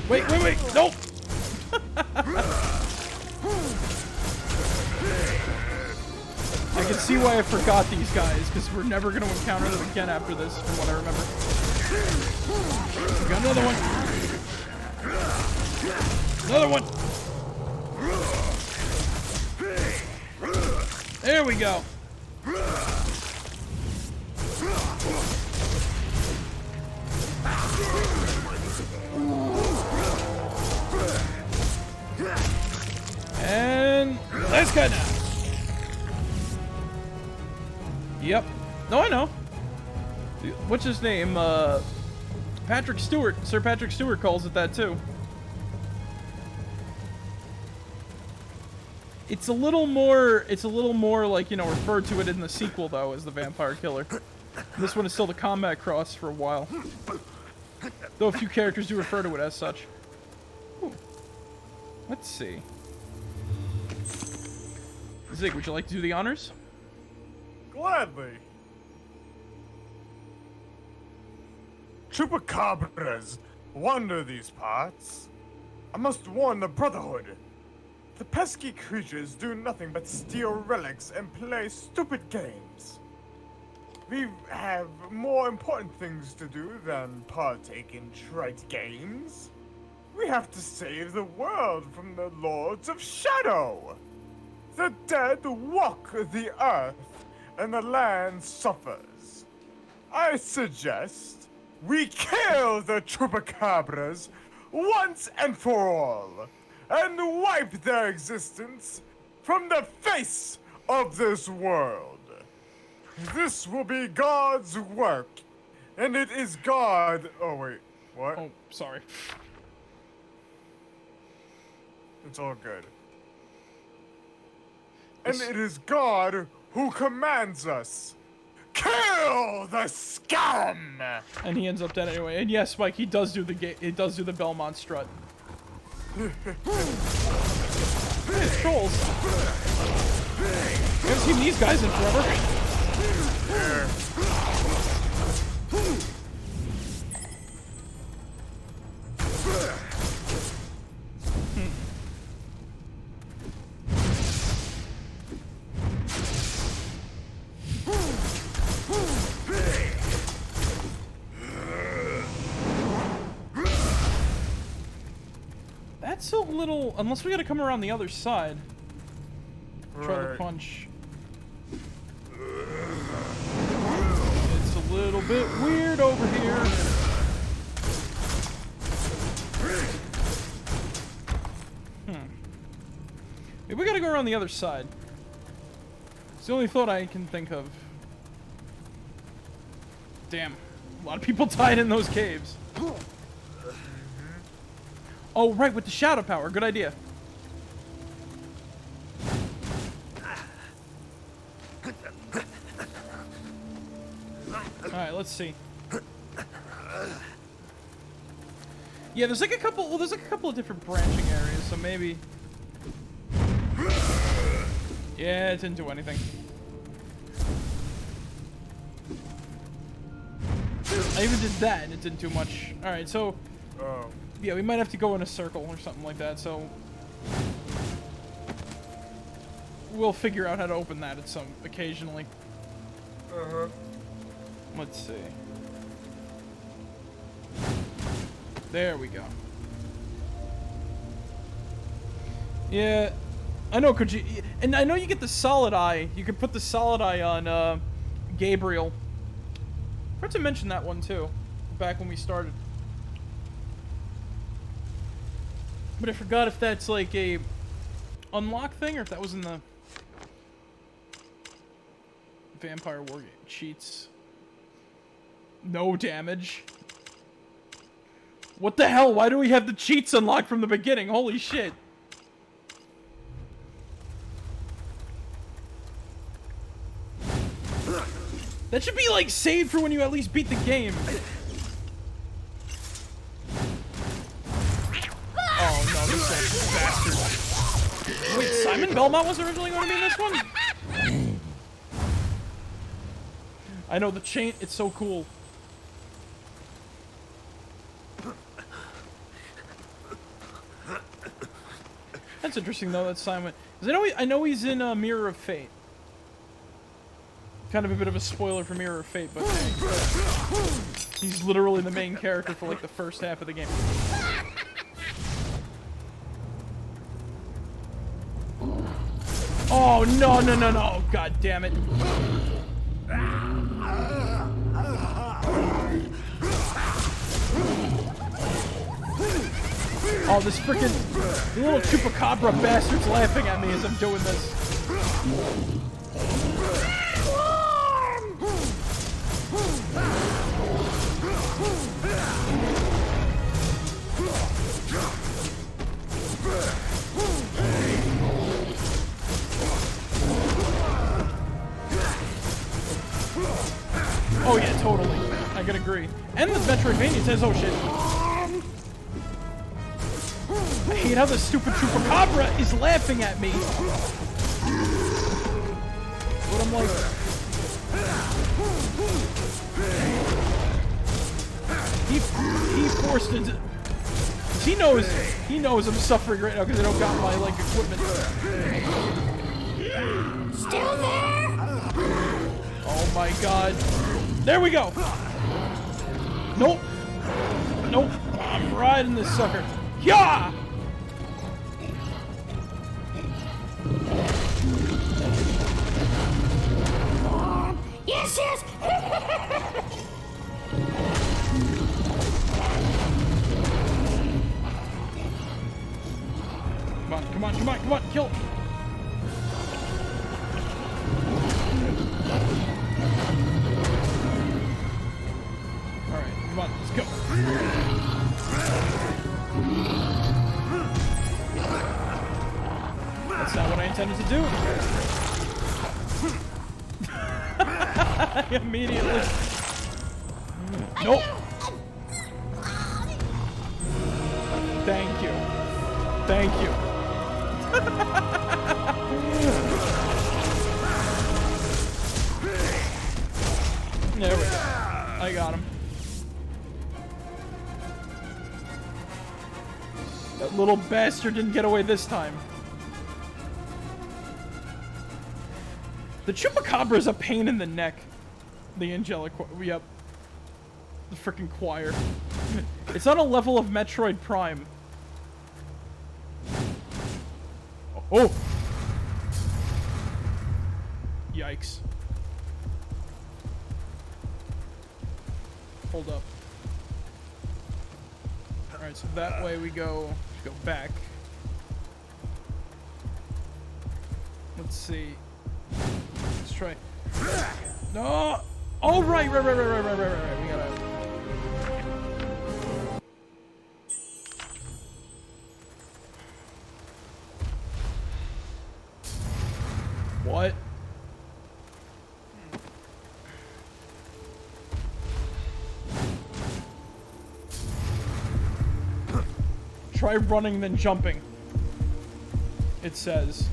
Wait. Nope. I can see why I forgot these guys, because we're never going to encounter them again after this, from what I remember. We got another one. Another one. There we go. And let's go now. Yep. No, I know. What's his name? Patrick Stewart. Sir Patrick Stewart calls it that too. It's a little more like, you know, referred to it in the sequel though as the vampire killer. This one is still the combat cross for a while. Though a few characters do refer to it as such. Ooh. Let's see. Zig, would you like to do the honors? Gladly. Chupacabras wander these parts. I must warn the Brotherhood. The pesky creatures do nothing but steal relics and play stupid games. We have more important things to do than partake in trite games. We have to save the world from the Lords of Shadow. The dead walk the earth, and the land suffers. I suggest we kill the Chupacabras once and for all, and wipe their existence from the face of this world. This will be God's work, and it is God... Oh, wait. What? Oh, sorry. It's all good. And it is God who commands us. Kill the scum! And he ends up dead anyway. And yes, Mike, he does do the Belmont strut. Hey, trolls. We haven't seen these guys in forever. That's a little... Unless we gotta come around the other side. Try to punch. It's a little bit weird over here. Maybe we gotta go around the other side. It's the only thought I can think of. Damn. A lot of people died in those caves. Oh, right, with the shadow power. Good idea. Alright, let's see. Yeah, there's like a couple, well, there's like a couple of different branching areas, so maybe... Yeah, it didn't do anything. I even did that, and it didn't do much. Alright, so... Yeah, we might have to go in a circle or something like that, so... We'll figure out how to open that at some... occasionally. Let's see. There we go. Yeah, I know, could you... And I know you get the solid eye. You could put the solid eye on, Gabriel. I forgot to mention that one, too. Back when we started. But I forgot if that's, like, a... unlock thing, or if that was in the... Vampire War Game cheats. No damage. What the hell? Why do we have the cheats unlocked from the beginning? Holy shit. That should be like saved for when you at least beat the game. Oh no, this bastard. Wait, Simon Belmont was originally going to be in this one? I know, the chain, it's so cool. That's interesting though, that Simon. Because I know he's in Mirror of Fate. Kind of a bit of a spoiler for Mirror of Fate, but he's literally the main character for like the first half of the game. Oh no no no no! God damn it! Oh, this freaking little chupacabra bastard's laughing at me as I'm doing this. Oh yeah, totally. I can agree. And the Metroidvania says, oh shit. I hate how the stupid chupacabra is laughing at me. But I'm like... He forced it to... He knows I'm suffering right now because I don't got my, like, equipment. Still there? Oh my god. There we go! Nope. Nope. I'm riding this sucker. Yeah! Yes, yes! Come on, come on, come on, come on, kill him! Alright, come on, let's go. That's not what I intended to do. Immediately. Nope. Thank you. Thank you. There we go. I got him. That little bastard didn't get away this time. The Chupacabra is a pain in the neck. The angelic, yep. The freaking choir. It's on a level of Metroid Prime. Oh! Yikes. Hold up. Alright, so that way we go back. Let's see. Let's try. No! Oh, right. We gotta... What? Try running, then jumping. It says.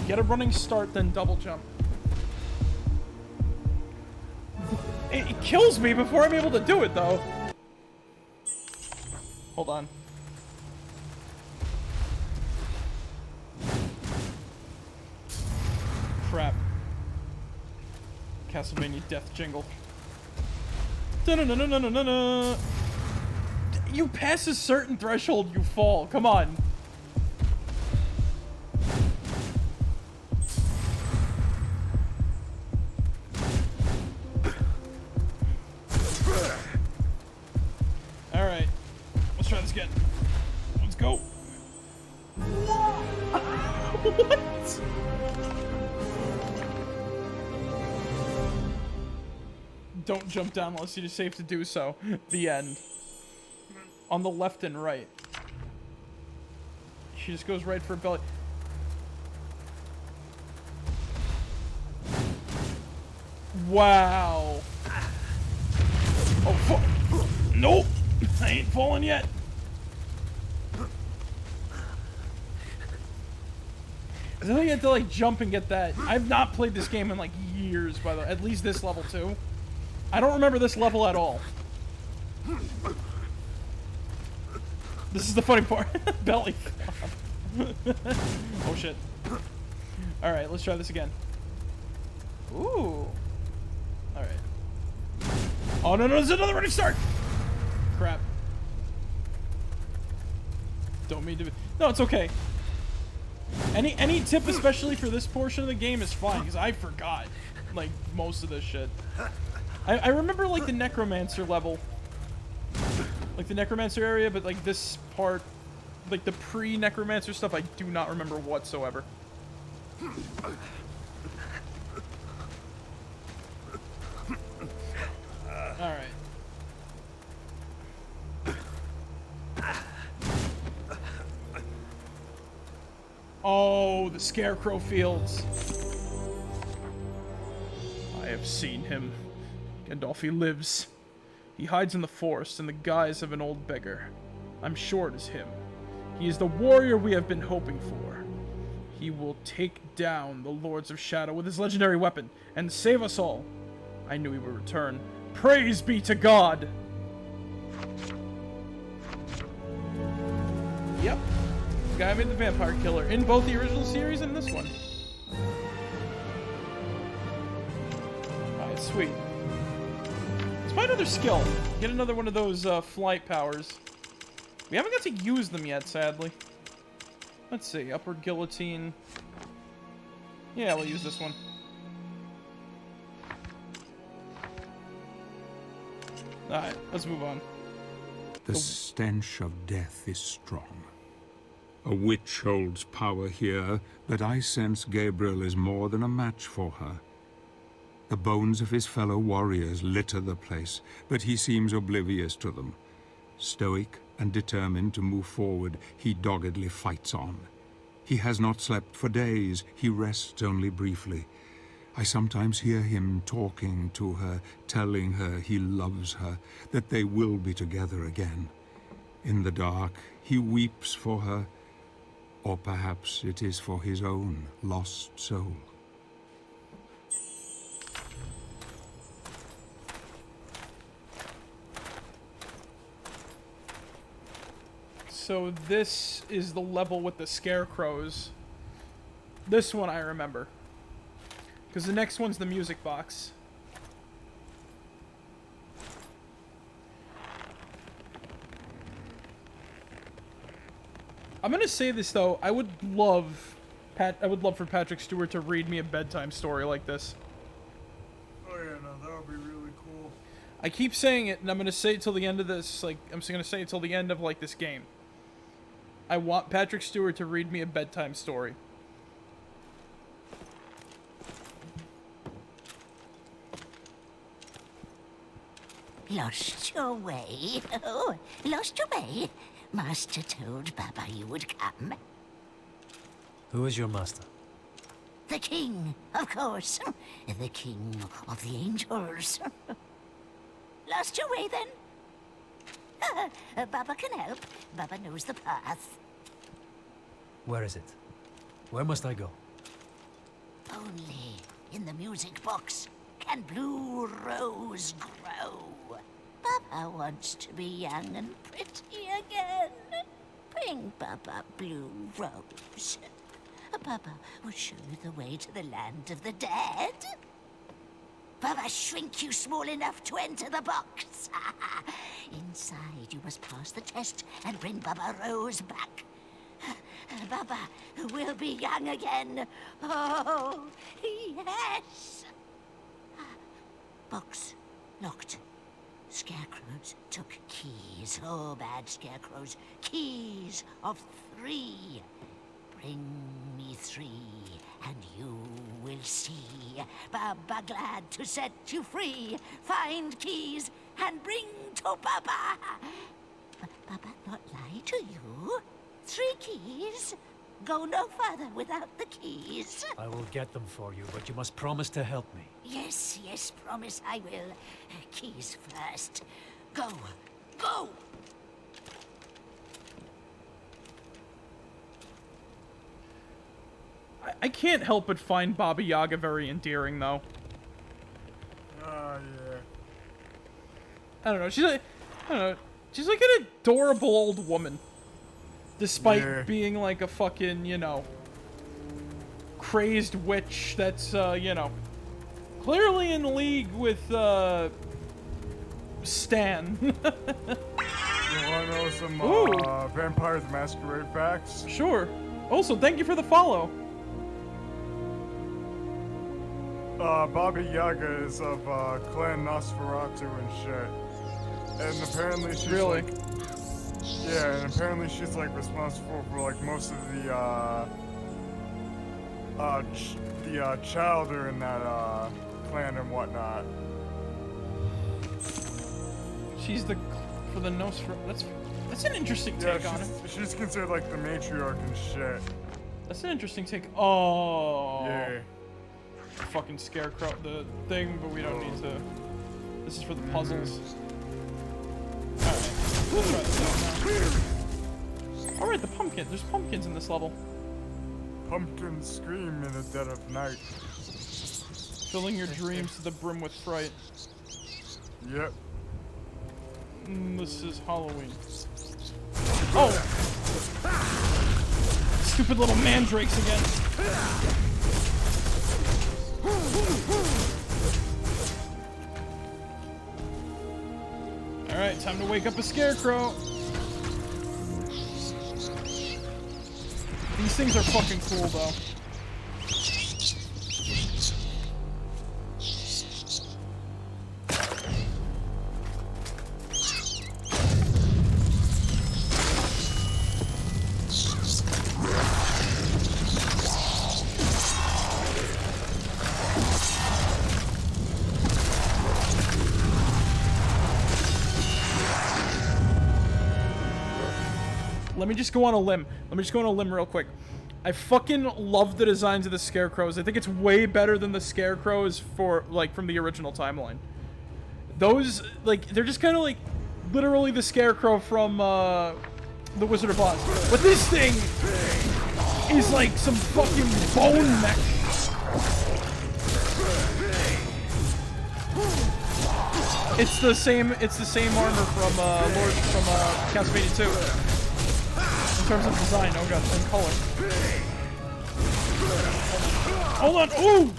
Get a running start, then double jump. It kills me before I'm able to do it, though. Hold on. Crap. Castlevania death jingle. Da-na-na-na-na-na-na. You pass a certain threshold, you fall. Come on. Alright. Let's try this again. Let's go. What? Don't jump down unless you're safe to do so. The end. On the left and right. She just goes right for belly. Wow. Oh, fuck. Nope. I ain't falling yet. I think you have to, like, jump and get that. I've not played this game in, like, years, by the way. At least this level, too. I don't remember this level at all. This is the funny part. Belly flop. Oh, shit. Alright, let's try this again. Ooh. Alright. Oh, no, there's another running start! Crap. Don't mean to be... No, it's okay. Any tip, especially for this portion of the game, is fine, because I forgot, like, most of this shit. I remember, like, the Necromancer level. Like, the Necromancer area, but, like, this part, like, the pre-Necromancer stuff, I do not remember whatsoever. Alright. Oh, the Scarecrow Fields. I have seen him. Gandolfi lives. He hides in the forest in the guise of an old beggar. I'm sure it is him. He is the warrior we have been hoping for. He will take down the Lords of Shadow with his legendary weapon and save us all. I knew he would return. Praise be to God! Yep. The guy made the vampire killer in both the original series and this one. Alright, sweet. Let's find another skill. Get another one of those flight powers. We haven't got to use them yet, sadly. Let's see. Upward guillotine. Yeah, we'll use this one. Alright, let's move on. The stench of death is strong. A witch holds power here, but I sense Gabriel is more than a match for her. The bones of his fellow warriors litter the place, but he seems oblivious to them. Stoic and determined to move forward, he doggedly fights on. He has not slept for days, he rests only briefly. I sometimes hear him talking to her, telling her he loves her, that they will be together again. In the dark, he weeps for her, or perhaps it is for his own lost soul. So this is the level with the scarecrows. This one I remember. Because the next one's the music box. I'm gonna say this though, I would love for Patrick Stewart to read me a bedtime story like this. Oh yeah, no, that would be really cool. I keep saying it, and I'm gonna say it till the end of this. Like, I'm just gonna say it till the end of like this game. I want Patrick Stewart to read me a bedtime story. Lost your way? Oh, lost your way? Master told Baba you would come. Who is your master? The king, of course. The king of the angels. Lost your way, then? Baba can help. Baba knows the path. Where is it? Where must I go? Only in the music box can Blue Rose grow. Baba wants to be young and pretty again. Bring Baba Blue Rose. Baba will show you the way to the land of the dead. Baba shrink you small enough to enter the box. Inside you must pass the test and bring Baba Rose back. Baba will be young again. Oh, yes. Box locked. Scarecrows took keys. Oh, bad scarecrows. Keys of 3. Bring me 3, and you will see. Baba glad to set you free. Find keys and bring to Baba. Baba not lie to you. 3 keys. Go no further without the keys. I will get them for you, but you must promise to help me. Yes, yes, promise I will. Keys first. Go, go! I can't help but find Baba Yaga very endearing, though. Yeah. I don't know. She's like, I don't know. She's like an adorable old woman, despite being like a fucking, you know, crazed witch that's, you know, clearly in league with Stan. You wanna know some Vampires Masquerade facts? Sure. Also, thank you for the follow. Baba Yaga is of Clan Nosferatu and shit. And apparently she's like... Yeah, and apparently she's like responsible for like most of the chowder in that clan and whatnot. She's the... for the Nosferatu... That's an interesting take on it. She's considered like the matriarch and shit. That's an interesting take. Oh. Yeah. Fucking scarecrow, the thing, but we don't need to. This is for the puzzles. Alright, we'll try this out now. Alright, the pumpkin. There's pumpkins in this level. Pumpkins scream in the dead of night. Filling your dreams to the brim with fright. Yep. This is Halloween. Oh! Stupid little mandrakes again. Alright, time to wake up a scarecrow. These things are fucking cool, though. Let me just go on a limb. Let me just go on a limb real quick. I fucking love the designs of the scarecrows. I think it's way better than the scarecrows for, like, from the original timeline. Those, like, they're just kind of like, literally the scarecrow from, The Wizard of Oz. But this thing is like some fucking bone mech. It's the same armor from, Castlevania 2. In terms of design, oh god, and color. Hold on, ooh!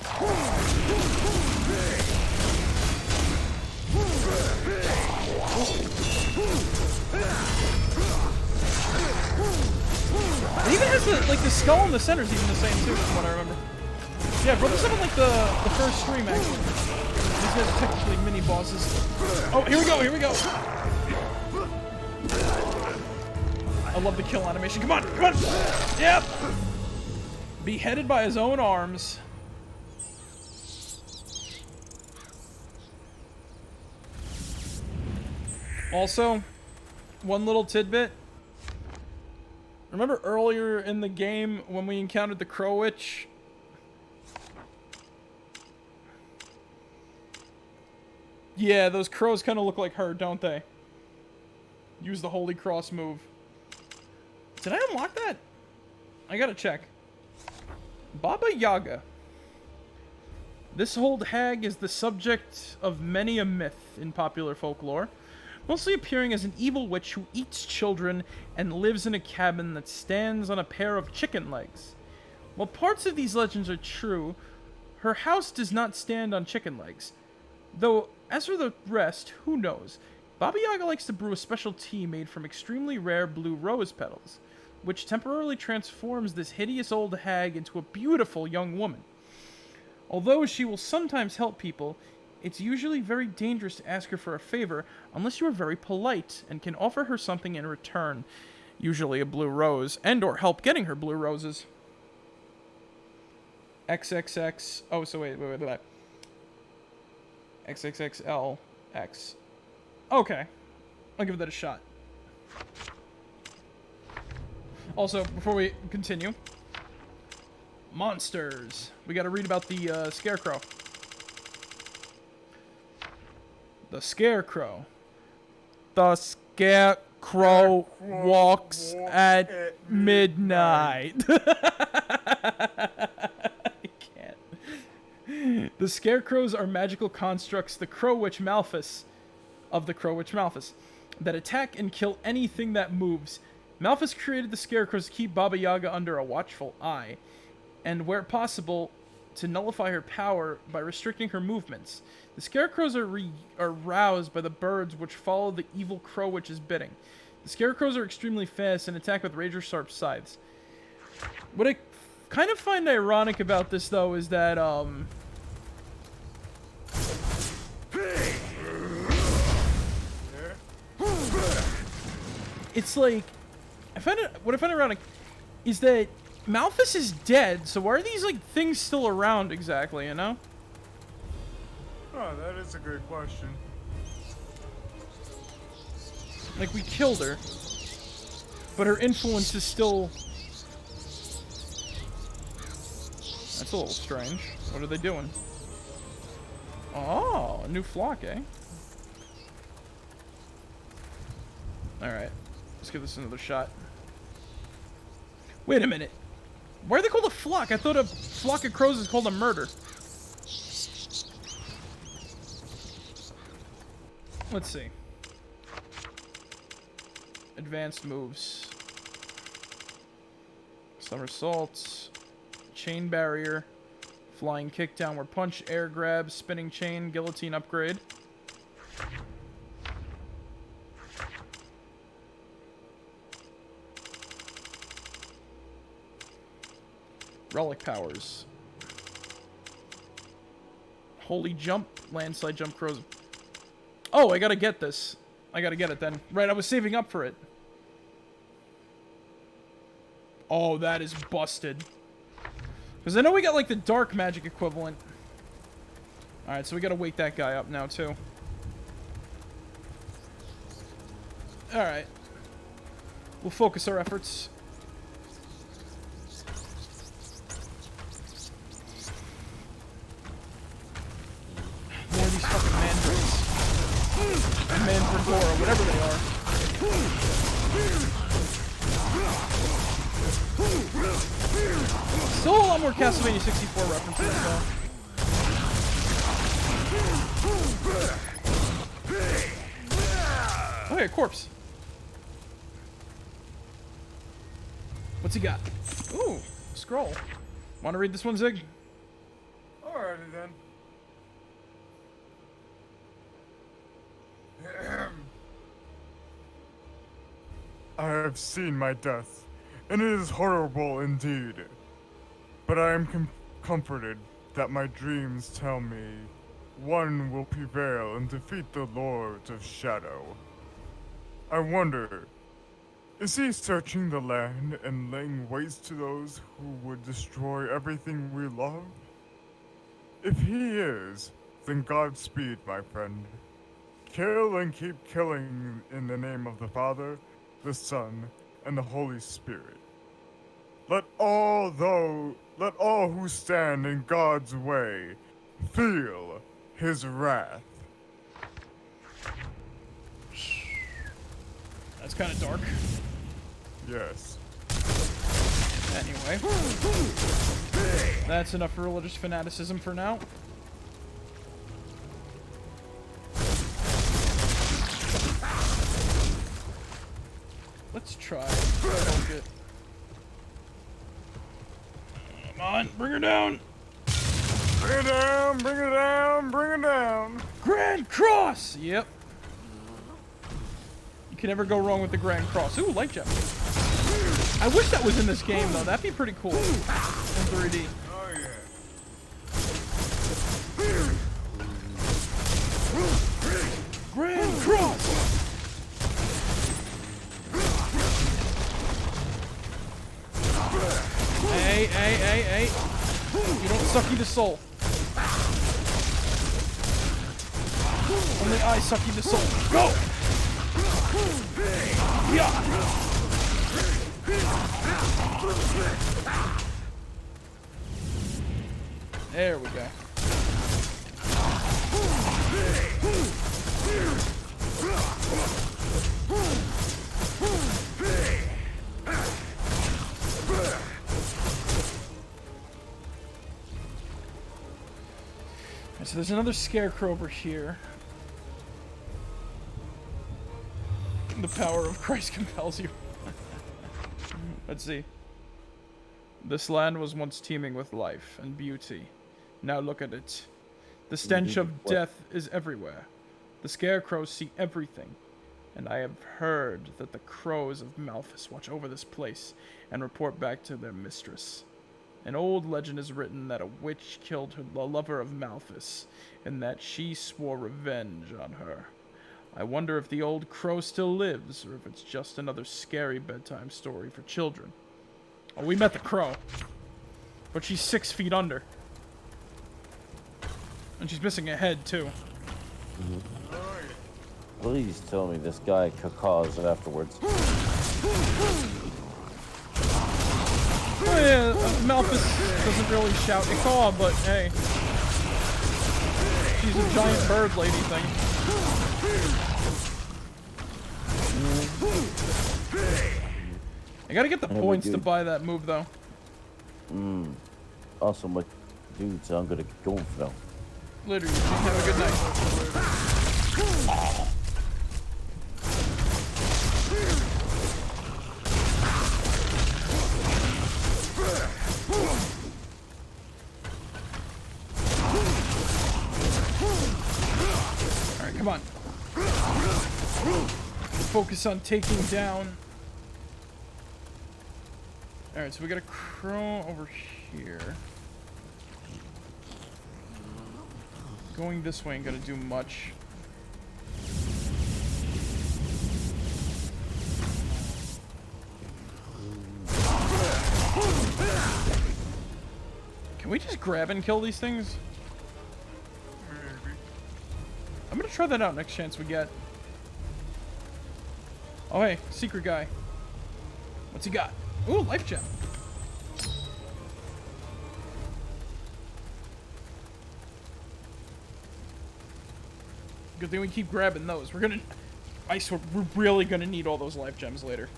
It even has the skull in the center is even the same too, from what I remember. Yeah, bro, this happened like the first stream actually. This guys are technically mini bosses. Oh, here we go, here we go. I love the kill animation. Come on, come on. Yep. Beheaded by his own arms. Also, one little tidbit. Remember earlier in the game when we encountered the Crow Witch? Yeah, those crows kind of look like her, don't they? Use the Holy Cross move. Did I unlock that? I gotta check. Baba Yaga. This old hag is the subject of many a myth in popular folklore, mostly appearing as an evil witch who eats children and lives in a cabin that stands on a pair of chicken legs. While parts of these legends are true, her house does not stand on chicken legs. Though, as for the rest, who knows? Baba Yaga likes to brew a special tea made from extremely rare blue rose petals, which temporarily transforms this hideous old hag into a beautiful young woman. Although she will sometimes help people, it's usually very dangerous to ask her for a favor unless you are very polite and can offer her something in return, usually a blue rose, and or help getting her blue roses. XXX. Oh, so wait. XXXLX. Okay. I'll give that a shot. Also, before we continue, monsters. We gotta read about the Scarecrow. The Scarecrow. The Scarecrow walks at midnight. I can't. The Scarecrows are magical constructs, the Crow Witch Malphus, of the Crow Witch Malphus, that attack and kill anything that moves. Malphus created the Scarecrows to keep Baba Yaga under a watchful eye, and where possible, to nullify her power by restricting her movements. The Scarecrows are roused by the birds which follow the evil Crow Witch's bidding. The Scarecrows are extremely fast and attack with razor-sharp scythes. What I kind of find ironic about this, though, is that, it's like, what I find ironic is that Malphus is dead, so why are these, like, things still around exactly, you know? Oh, that is a great question. Like, we killed her, but her influence is still... That's a little strange. What are they doing? Oh, a new flock, eh? Alright, let's give this another shot. Wait a minute. Why are they called a flock? I thought a flock of crows is called a murder. Let's see. Advanced moves. Somersaults. Chain barrier. Flying kick, downward punch, air grab, spinning chain, guillotine upgrade. Relic powers. Holy jump, landslide jump, crows. Oh, I gotta get this. I gotta get it then. Right, I was saving up for it. Oh, that is busted. Because I know we got, like, the dark magic equivalent. Alright, so we gotta wake that guy up now, too. Alright. We'll focus our efforts. More of these fucking mandrakes. Or mandragora, whatever they are. Still a lot more Castlevania 64 references, though. Okay, corpse. What's he got? Ooh, scroll. Want to read this one, Zig? Alrighty then. I have seen my death, and it is horrible indeed. But I am comforted that my dreams tell me one will prevail and defeat the Lords of Shadow. I wonder, is he searching the land and laying waste to those who would destroy everything we love? If he is, then Godspeed, my friend. Kill and keep killing in the name of the Father, the Son, and the Holy Spirit. Let all who stand in God's way feel his wrath. That's kind of dark. Yes. Anyway. That's enough religious fanaticism for now. Let's try. Come on, bring her down. Bring it down, bring it down, bring it down. Grand Cross! Yep. You can never go wrong with the Grand Cross. Ooh, light gem. I wish that was in this game, though. That'd be pretty cool. In 3D. Oh, yeah. Grand Cross! Hey. You don't sucky the soul. Only I sucky the soul. Go! Yeah! There we go. So there's another scarecrow over here. The power of Christ compels you. Let's see. This land was once teeming with life and beauty. Now look at it. The stench of death is everywhere. The scarecrows see everything. And I have heard that the crows of Malthus watch over this place and report back to their mistress. An old legend is written that a witch killed the lover of Malthus, and that she swore revenge on her. I wonder if the old crow still lives, or if it's just another scary bedtime story for children. Oh, we met the crow. But she's 6 feet under. And she's missing a head, too. Please tell me this guy cacaws afterwards. Oh yeah, Malthus doesn't really shout caw, but hey. She's a giant bird lady thing. I gotta get the points to buy that move, though. Also, my dudes, I'm gonna get going for now. Literally, have a good night. Alright, come on. Focus on taking down. Alright, so we got a crow over here. Going this way ain't gonna do much. Can we just grab and kill these things? I'm gonna try that out next chance we get. Oh hey, secret guy. What's he got? Ooh, life gem. Good thing we keep grabbing those. We're gonna... I swear, we're really gonna need all those life gems later.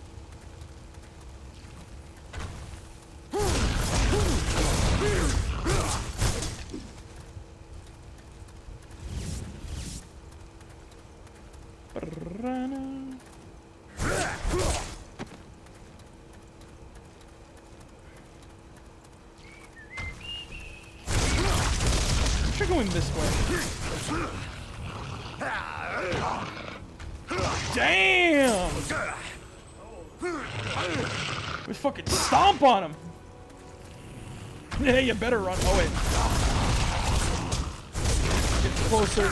Try going this way. Damn! We fucking stomp on him. Yeah, you better run. Oh wait. closer.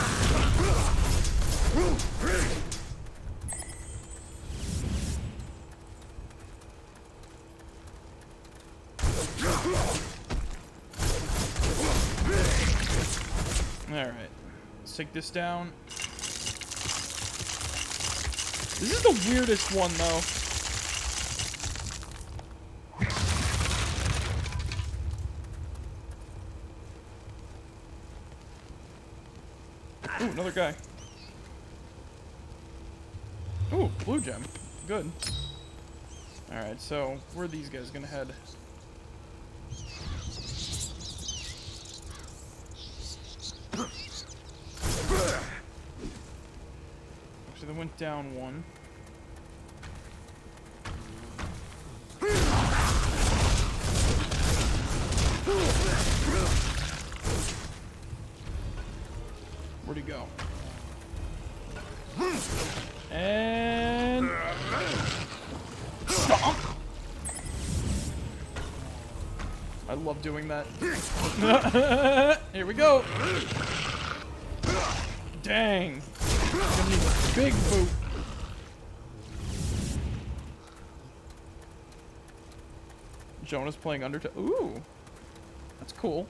Alright. Let's take this down. This is the weirdest one, though. Ooh, another guy. Ooh, blue gem. Good. Alright, so where are these guys gonna head? Actually, they went down one. Where'd he go? And... Stomp! I love doing that. Here we go! Dang! Gonna need a big boot. Jonah's playing Undertale. Ooh! That's cool.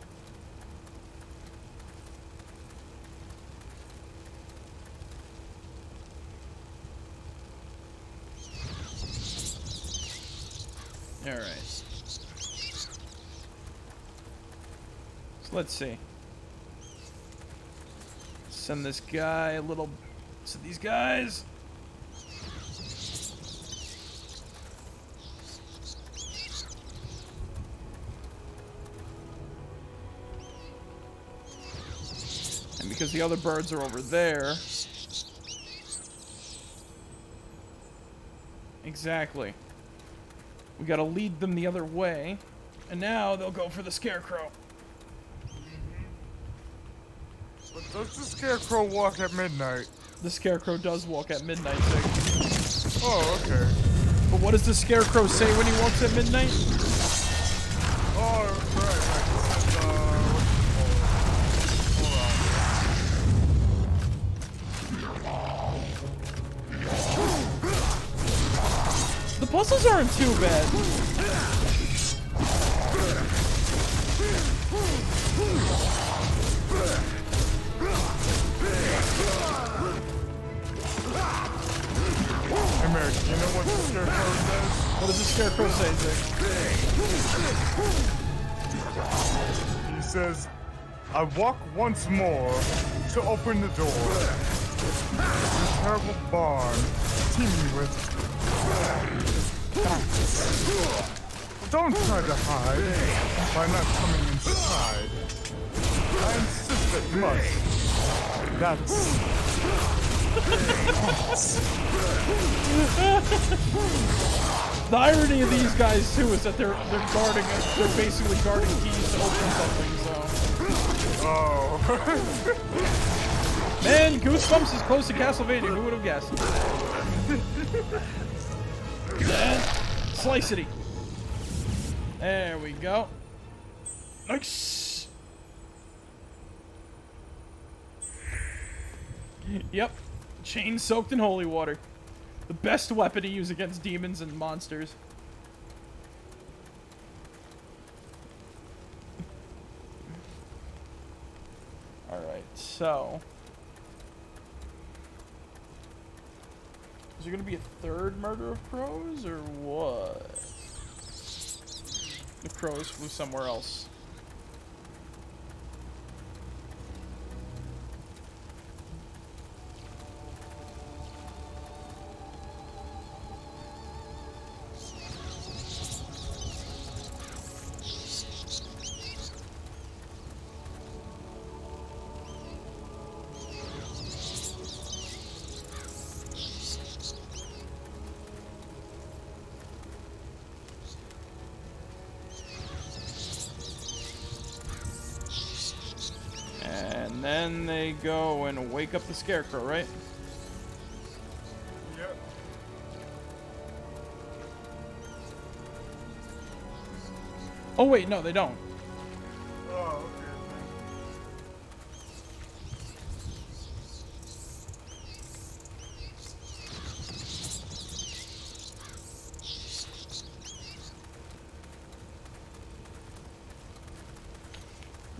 Alright. So let's see. Send this guy a little... Send these guys. And because the other birds are over there... Exactly. We gotta lead them the other way. And now they'll go for the scarecrow. But does the scarecrow walk at midnight? The scarecrow does walk at midnight, Sig. Oh, okay. But what does the scarecrow say when he walks at midnight? Oh, right. The puzzles aren't too bad. Hey, Merrick, you know what the scarecrow says? What does the scarecrow say, He says, I walk once more to open the door. The terrible barn, teeming with bats. Don't try to hide by not coming inside. I insist that you must. That's... The irony of these guys too is that they're guarding it. They're basically guarding keys to open something. So. Oh. Man, Goosebumps is close to Castlevania. Who would have guessed? And slicity. There we go. Nice. Yep. Chain soaked in holy water. The best weapon to use against demons and monsters. Alright, so... Is there gonna be a third murder of crows, or what? The crows flew somewhere else. And then they go and wake up the scarecrow, right? Yep. Oh wait, no, they don't. Oh,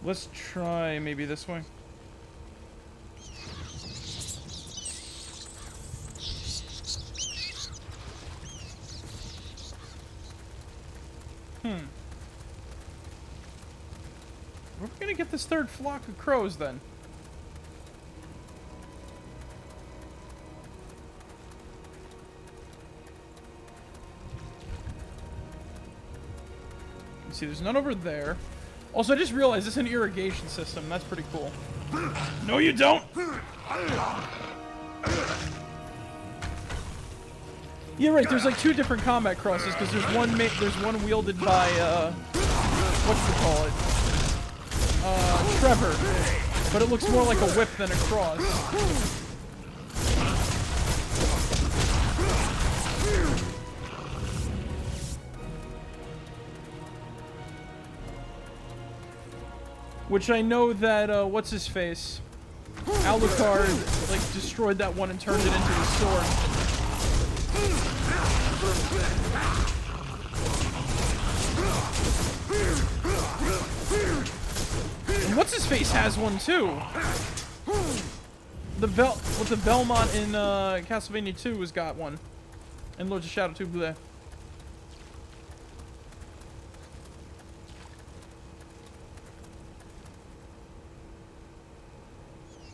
Let's try maybe this way. Where are we gonna get this third flock of crows then? See, there's none over there. Also, I just realized it's an irrigation system. That's pretty cool. No, you don't! Yeah, right. There's like 2 different combat crosses because there's one wielded by whatchamacallit? Trevor, but it looks more like a whip than a cross. Which I know that what's his face, Alucard, like destroyed that one and turned it into a sword. And what's his face has one too. The Belmont in Castlevania 2 has got one, and Lords of Shadow 2 bleh.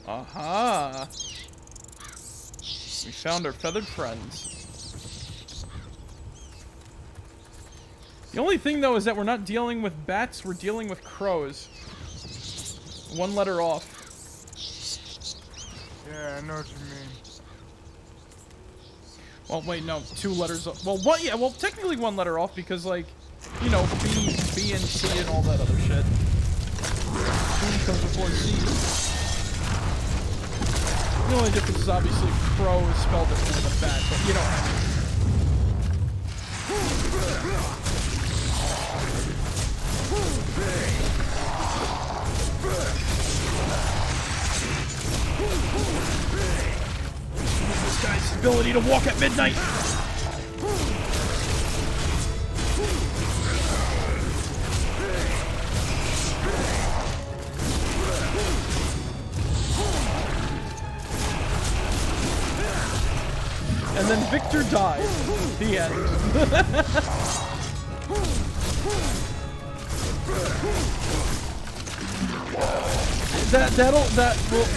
Aha! We found our feathered friends. The only thing, though, is that we're not dealing with bats, we're dealing with crows. 1 letter off. Yeah, I know what you mean. Well, wait, no, 2 letters off. Well, what? Yeah, well, technically 1 letter off because, like, you know, B and C and all that other shit. B comes before C. The only difference is obviously crow is spelled differently than bat, but you know what I mean. This guy's ability to walk at midnight. And then Victor died. The end.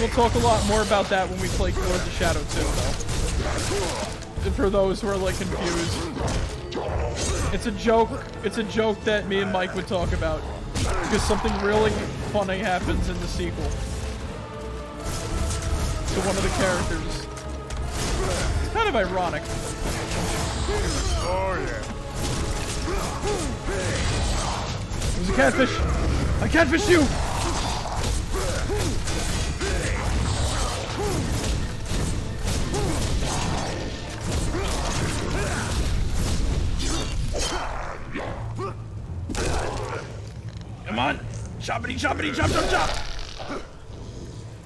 We'll talk a lot more about that when we play Lords of Shadow 2, though. For those who are like confused, it's a joke. It's a joke that me and Mike would talk about because something really funny happens in the sequel to one of the characters. It's kind of ironic. Oh yeah. It was a catfish. I catfished you. Come on. Choppity choppity chop chop chop.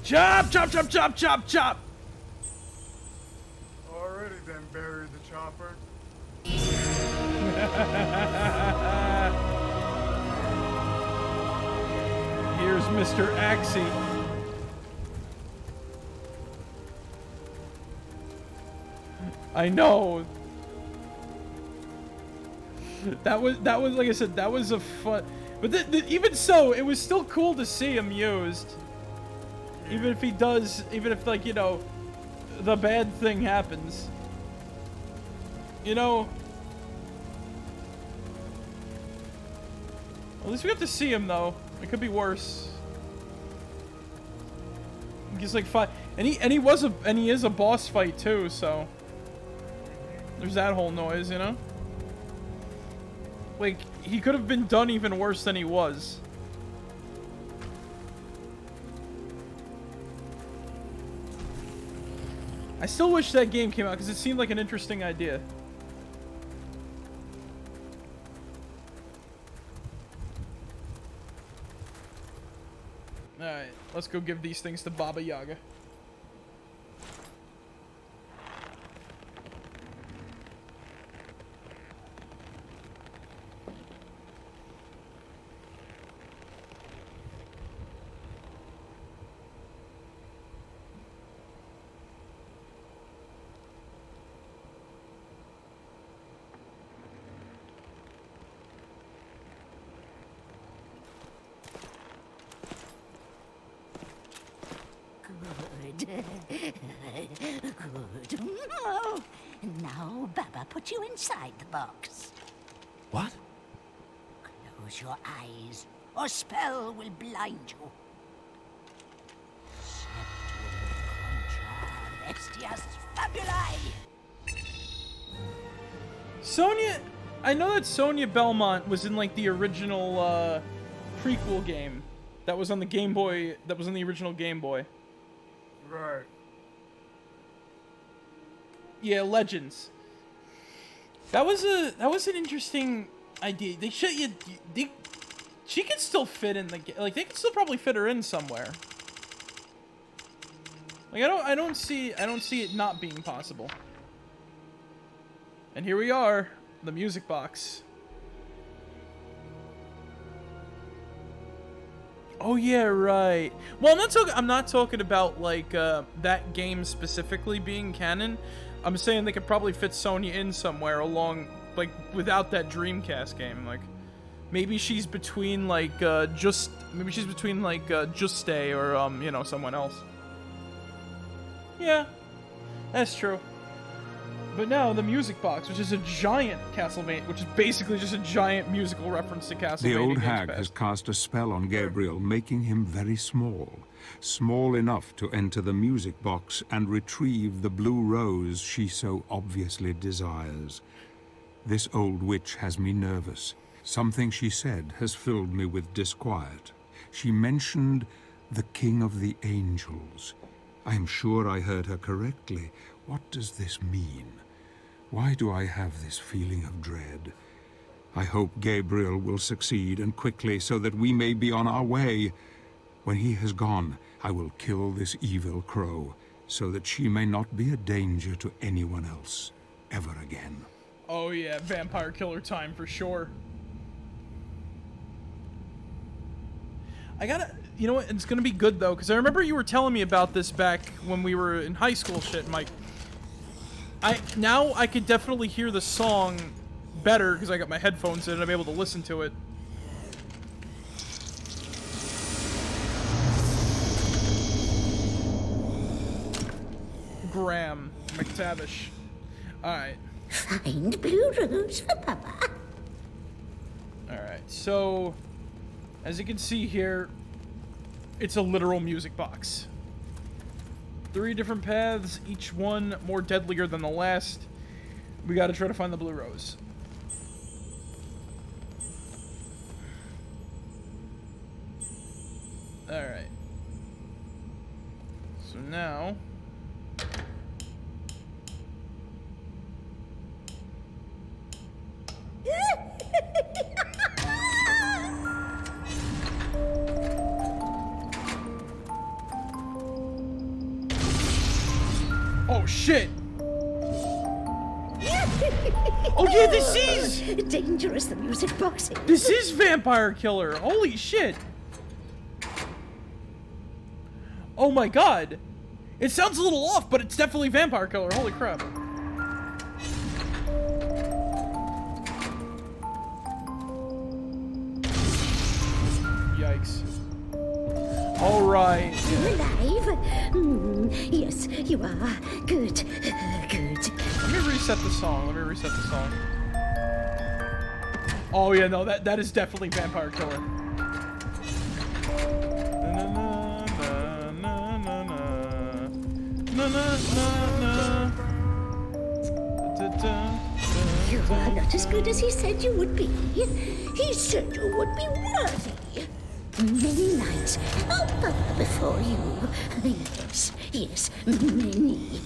Chop chop chop chop chop chop. Already then buried the chopper. Here's Mr. Axie. I know. That was like I said, that was a fun. But even so, it was still cool to see him used. Even if he does, even if, like, you know, the bad thing happens. You know? At least we have to see him, though. It could be worse. He's like 5, and he is a boss fight too, so there's that whole noise, you know? Like, he could have been done even worse than he was. I still wish that game came out because it seemed like an interesting idea. Alright, let's go give these things to Baba Yaga. Good. Now, Baba, put you inside the box. What? Close your eyes, or spell will blind you. Septum contra bestias fabulae. Sonya, I know that Sonya Belmont was in like the original prequel game that was on the Game Boy, that was on the original Game Boy. Right. Yeah, Legends. That was an interesting idea. They should she could still fit in the like they could still probably fit her in somewhere. Like I don't see it not being possible. And here we are, the music box. Oh yeah, right. Well, I'm not talking about like that game specifically being canon. I'm saying they could probably fit Sonya in somewhere along, like without that Dreamcast game. Like maybe she's between like Just Stay or you know, someone else. Yeah, that's true. But now the music box, which is a giant Castlevania, which is basically just a giant musical reference to Castlevania. The old Games hag Past. has cast a spell on Gabriel, making him very small. Small enough to enter the music box and retrieve the blue rose she so obviously desires. This old witch has me nervous. Something she said has filled me with disquiet. She mentioned the King of the Angels. I am sure I heard her correctly. What does this mean? Why do I have this feeling of dread? I hope Gabriel will succeed, and quickly, so that we may be on our way. When he has gone, I will kill this evil crow, so that she may not be a danger to anyone else, ever again. Oh yeah, vampire killer time for sure. I gotta, you know what, it's gonna be good though, because I remember you were telling me about this back when we were in high school shit, Mike. Now I could definitely hear the song better because I got my headphones in and I'm able to listen to it. Graham McTavish. Alright. Find blue rose for Papa. Alright, so as you can see here, it's a literal music box. 3 different paths, each one more deadlier than the last. We gotta try to find the blue rose. Alright. So now... Oh shit! Oh yeah, this is dangerous. The music box is. This is Vampire Killer. Holy shit! Oh my god! It sounds a little off, but it's definitely Vampire Killer. Holy crap! Yikes! All right. Alive? Yes, you are. Good. Good. Let me reset the song. Oh yeah, no, that is definitely Vampire Killer. You are not as good as he said you would be. He said you would be worthy. Many nights I'll bow before you. Yes, many.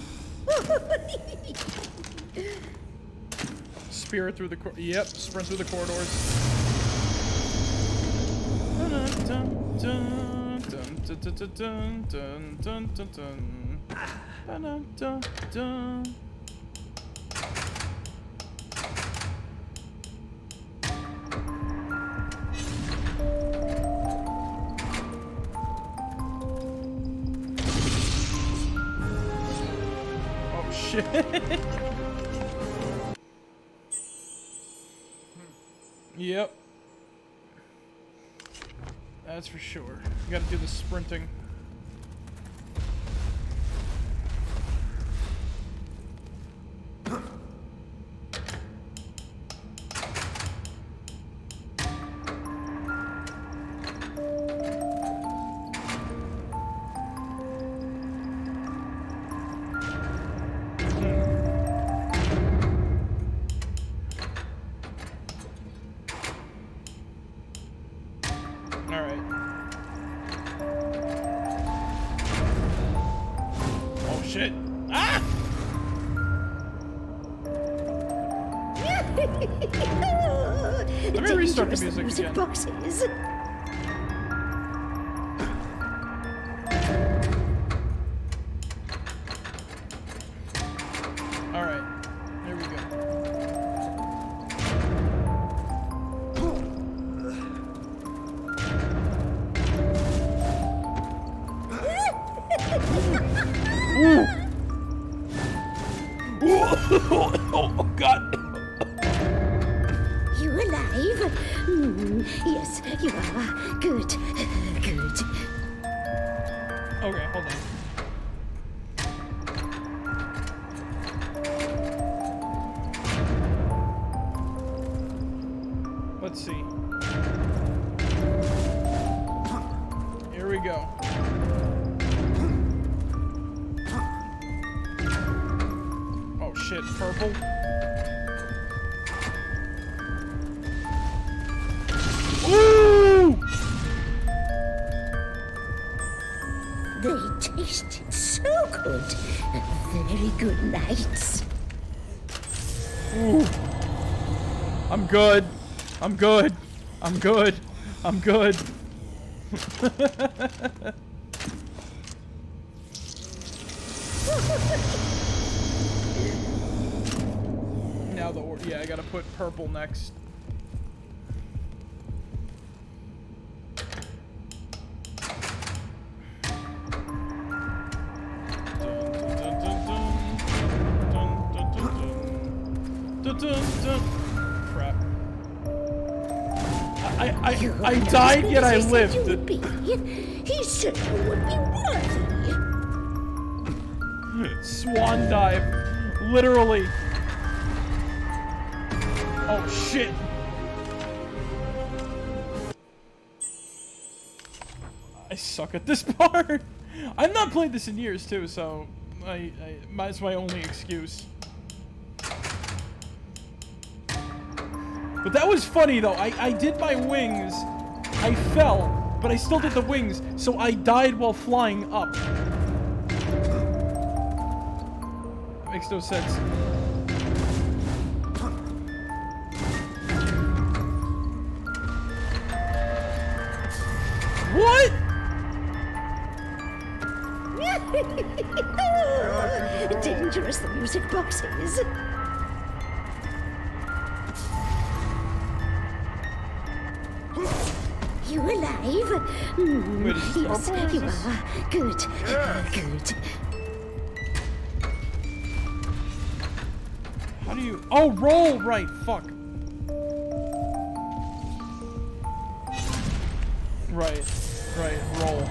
Spirit through the yep, sprint through the corridors. Oh shit. Yep. That's for sure. You gotta do the sprinting. shit. Ah! Let me restart the music again. Boxes. Alright, here we go. Ooh. Oh, God. You alive? Yes, you are. Good. Good. Okay, hold on. Let's see. Here we go. Oh shit, purple. Ooh! They tasted so good. Very good nights. Ooh. I'm good. I'm good. I'm good. I'm good. Now the yeah, I gotta put purple next. Crap. I died, yet I lived. He said you would be worthy. Swan dive. Literally. Oh, shit. I suck at this part. I've not played this in years, too, so that's my only excuse. But that was funny, though. I did my wings. I fell, but I still did the wings, so I died while flying up. Makes no sense. What? Dangerous, the music box is. You alive? Wait, is this Yes, purple? you are. Good. Good. How do you... Oh, roll! Right, fuck. Right, roll.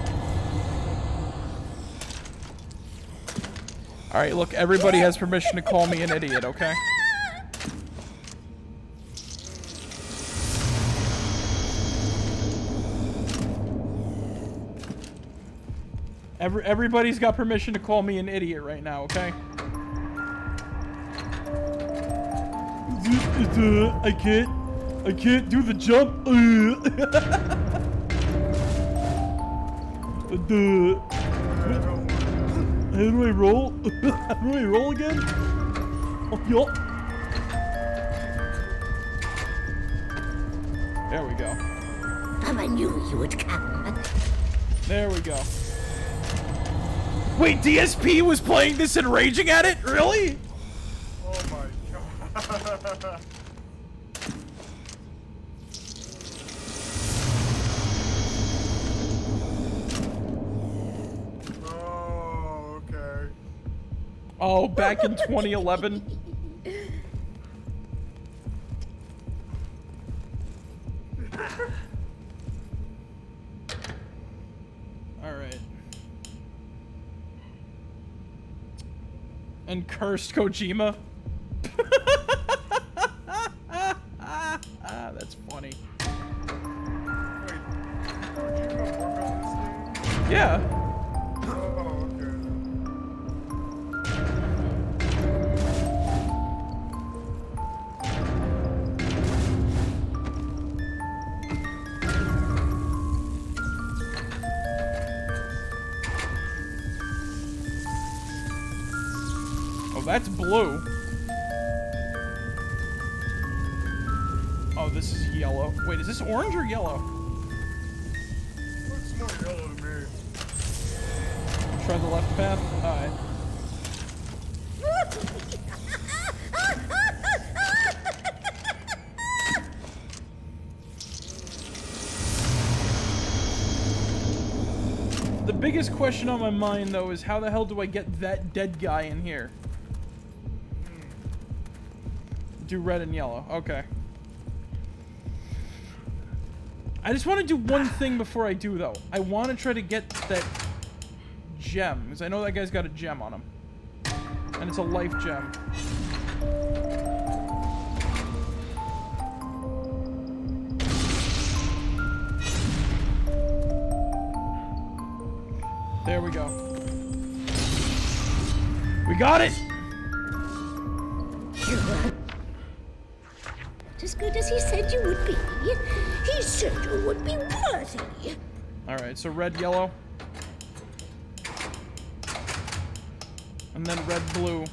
Alright, look, everybody has permission to call me an idiot, okay? Everybody's got permission to call me an idiot right now, okay? I can't do the jump. How do I roll? How do I roll again? Oh, yup. There we go. Mama knew you would come. There we go. Wait, DSP was playing this and raging at it? Really? Oh my god. Oh, okay. Oh, back in 2011? Alright. And cursed Kojima? That's funny. Wait, Kojima work on this game? Yeah. Oh, okay. Oh, that's blue. Oh, this is yellow. Wait, is this orange or yellow? Looks more yellow to me. Try the left path. Alright. The biggest question on my mind, though, is how the hell do I get that dead guy in here? Do red and yellow. Okay. I just want to do one thing before I do, though. I want to try to get that gem, because I know that guy's got a gem on him. And it's a life gem. There we go. We got it! As good as he said you would be. He said you would be worthy. Alright, so red, yellow. And then red, blue.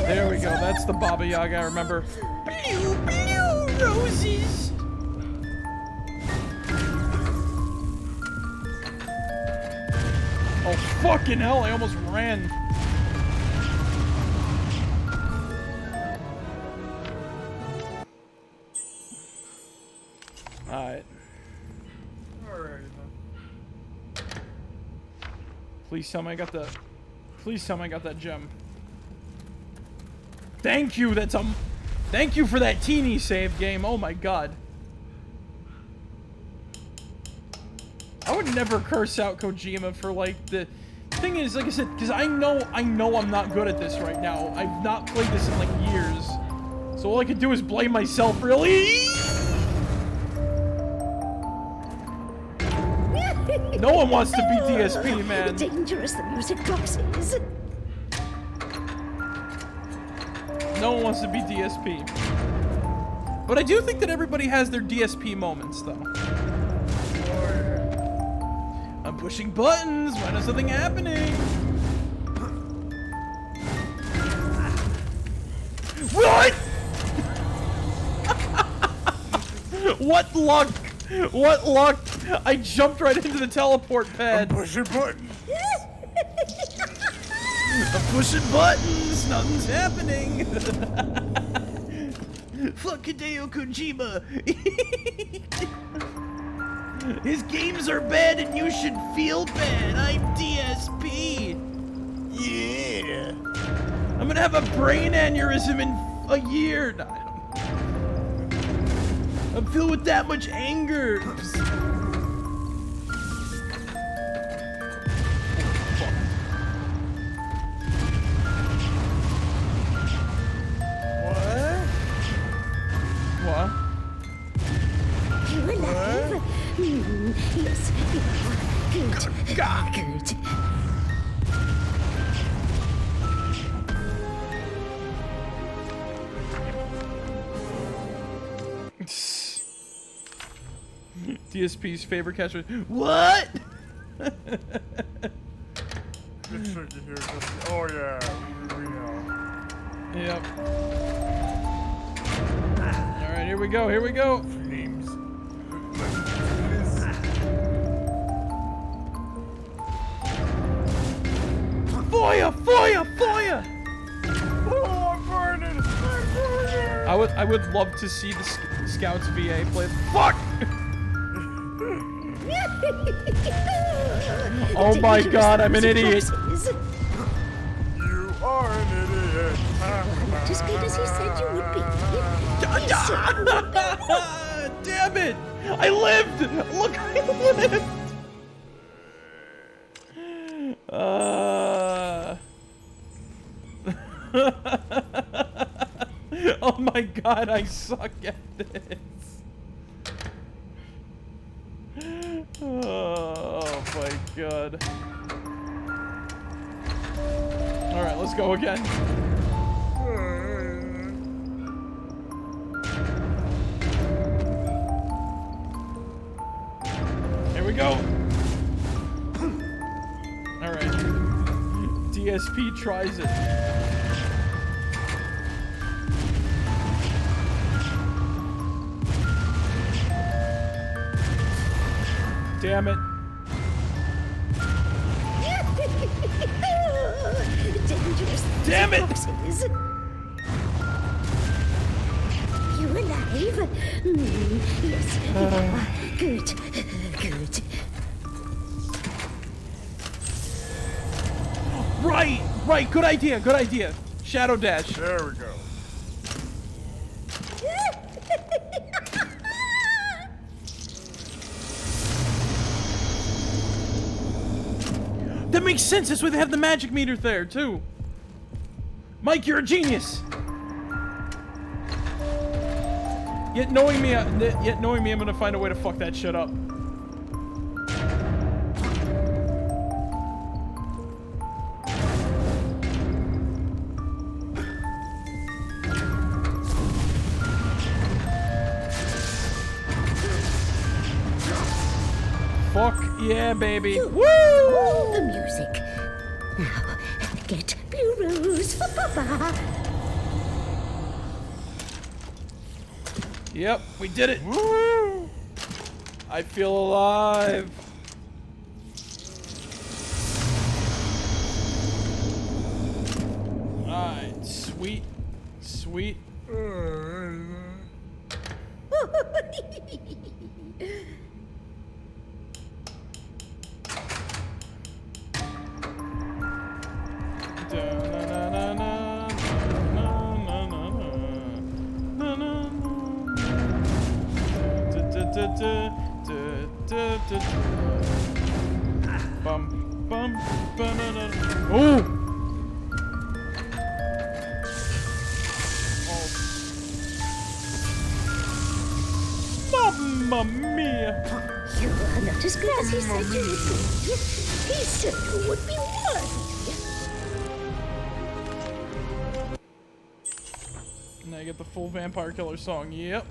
There we go, that's the Baba Yaga, I remember. Blue roses! Oh, fucking hell, I almost ran. Alright. Alright, Please tell me I got the... Please tell me I got that gem. Thank you, that's a... Thank you for that teeny save game, oh my god. I would never curse out Kojima for, like, the... Thing is, like I said, because I know I'm not good at this right now. I've not played this in, like, years. So all I can do is blame myself, really? No one wants to be DSP, man. Dangerous the music box is. No one wants to be DSP. But I do think that everybody has their DSP moments, though. I'm pushing buttons. Why is something happening? What? What luck? What luck? I jumped right into the teleport pad. I'm pushing buttons. I'm pushing buttons. Nothing's happening. Fuck Hideo Kojima. His games are bad and you should feel bad. I'm DSP. Yeah. I'm gonna have a brain aneurysm in a year. No, I don't. I'm filled with that much anger. What? You're alive? Yes, you are. Good. Good. DSP's favorite catchphrase. What? Get tricky here, Jesse. Oh yeah, we know. Yep. Alright, here we go, here we go. Names. Fire! Fire! Fire! Oh, I'm burning! I'm burning! I would love to see the Scouts VA play. Fuck! Oh my god, I'm an idiot. You are an idiot. Not as good as he said you would be. Damn it! I lived! Look, I lived! Oh my god, I suck at this. Oh my god. Alright, let's go again. we go. All right. DSP tries it. Damn it. Dangerous. Damn it! Boxes. You alive? Yes, you are. Good. Good. Right, good idea. Shadow dash. There we go. That makes sense. That's why they have the magic meter there too. Mike, you're a genius. Yet knowing me, I'm gonna find a way to fuck that shit up. Fuck yeah, baby. Woo! The music. Now, get Blue Rose for Papa. Yep, we did it. Woo! I feel alive. Alright, sweet. Sweet. Bum, bum, banana. Oh! Mamma mia! You are not as good as he said you would be. He said you would be worthy. Now you get the full Vampire Killer song. Yep.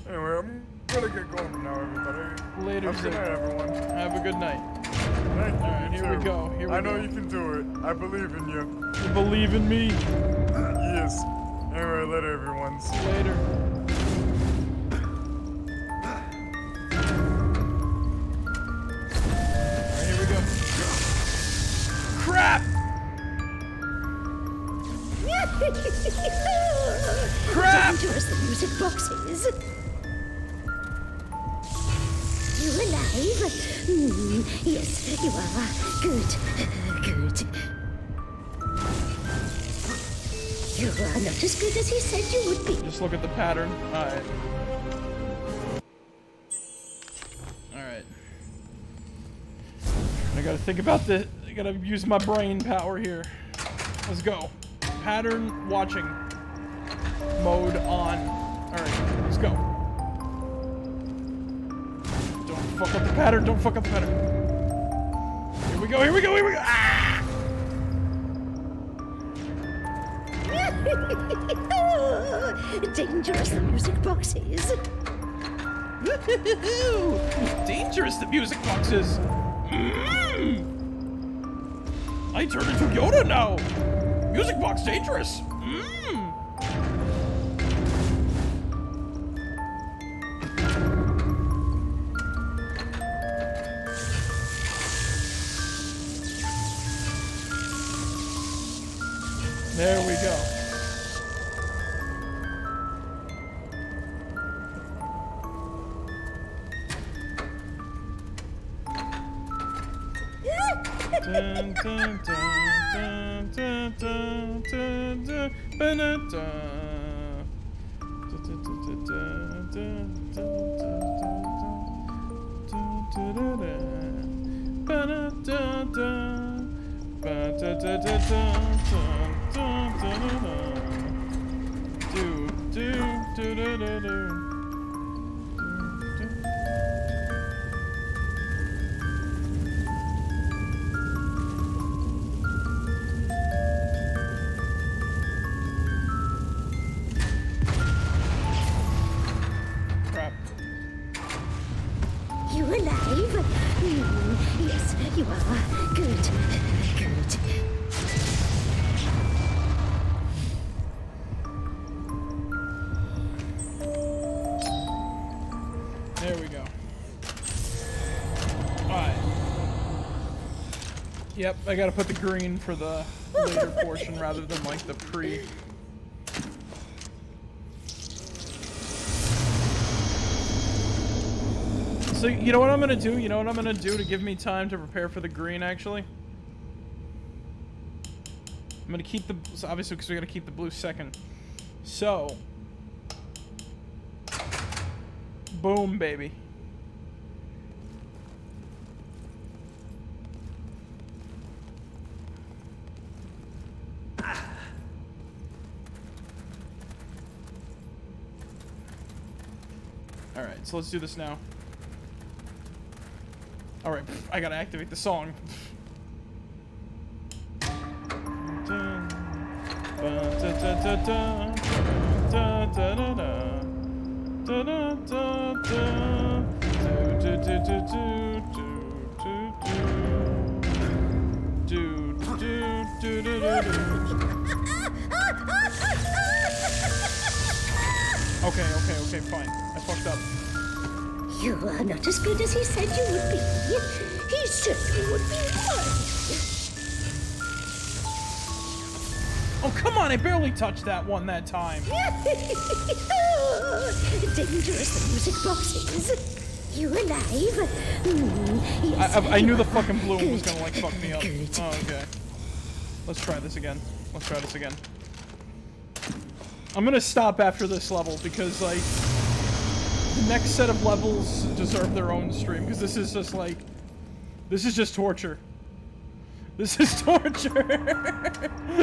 Anyway, I'm gonna get going now, everybody. Later, Have a good night, everyone. Have a good night. Thank you. Alright, here we go. I know you can do it. I believe in you. You believe in me? Yes. Anyway, later, everyone. See you later. Alright, here we go. Crap! Crap! Dangerous, the music box is. You alive? Yes, you are. Good. Good. You are not as good as he said you would be. Just look at the pattern. Alright. Alright. I gotta think about this. I gotta use my brain power here. Let's go. Pattern watching. Mode on. Alright, let's go. Don't fuck up the pattern. Don't fuck up the pattern. Here we go. Here we go. Here we go. Ah! Dangerous, the music box is. Dangerous, the music box is. I turn into Yoda now. Music box dangerous. There we go. Dun, dun, dun, dun, dun, dun, dun, dun, ba-da-da. Yep, I gotta put the green for the later portion rather than like the pre. So you know what I'm gonna do? You know what I'm gonna do to give me time to prepare for the green actually? I'm gonna keep the, so obviously because we gotta keep the blue second. So, boom, baby. Alright, so let's do this now. Alright, I gotta activate the song. Okay, fine. I fucked up. You are not as good as he said you would be. He said you would be one. Oh, come on, I barely touched that one that time. Dangerous the music box is. You alive? Yes. I knew the fucking blue one was gonna, like, fuck me up. Oh, okay. Let's try this again. Let's try this again. I'm gonna stop after this level because, like, the next set of levels deserve their own stream because this is just, like, this is just torture. This is torture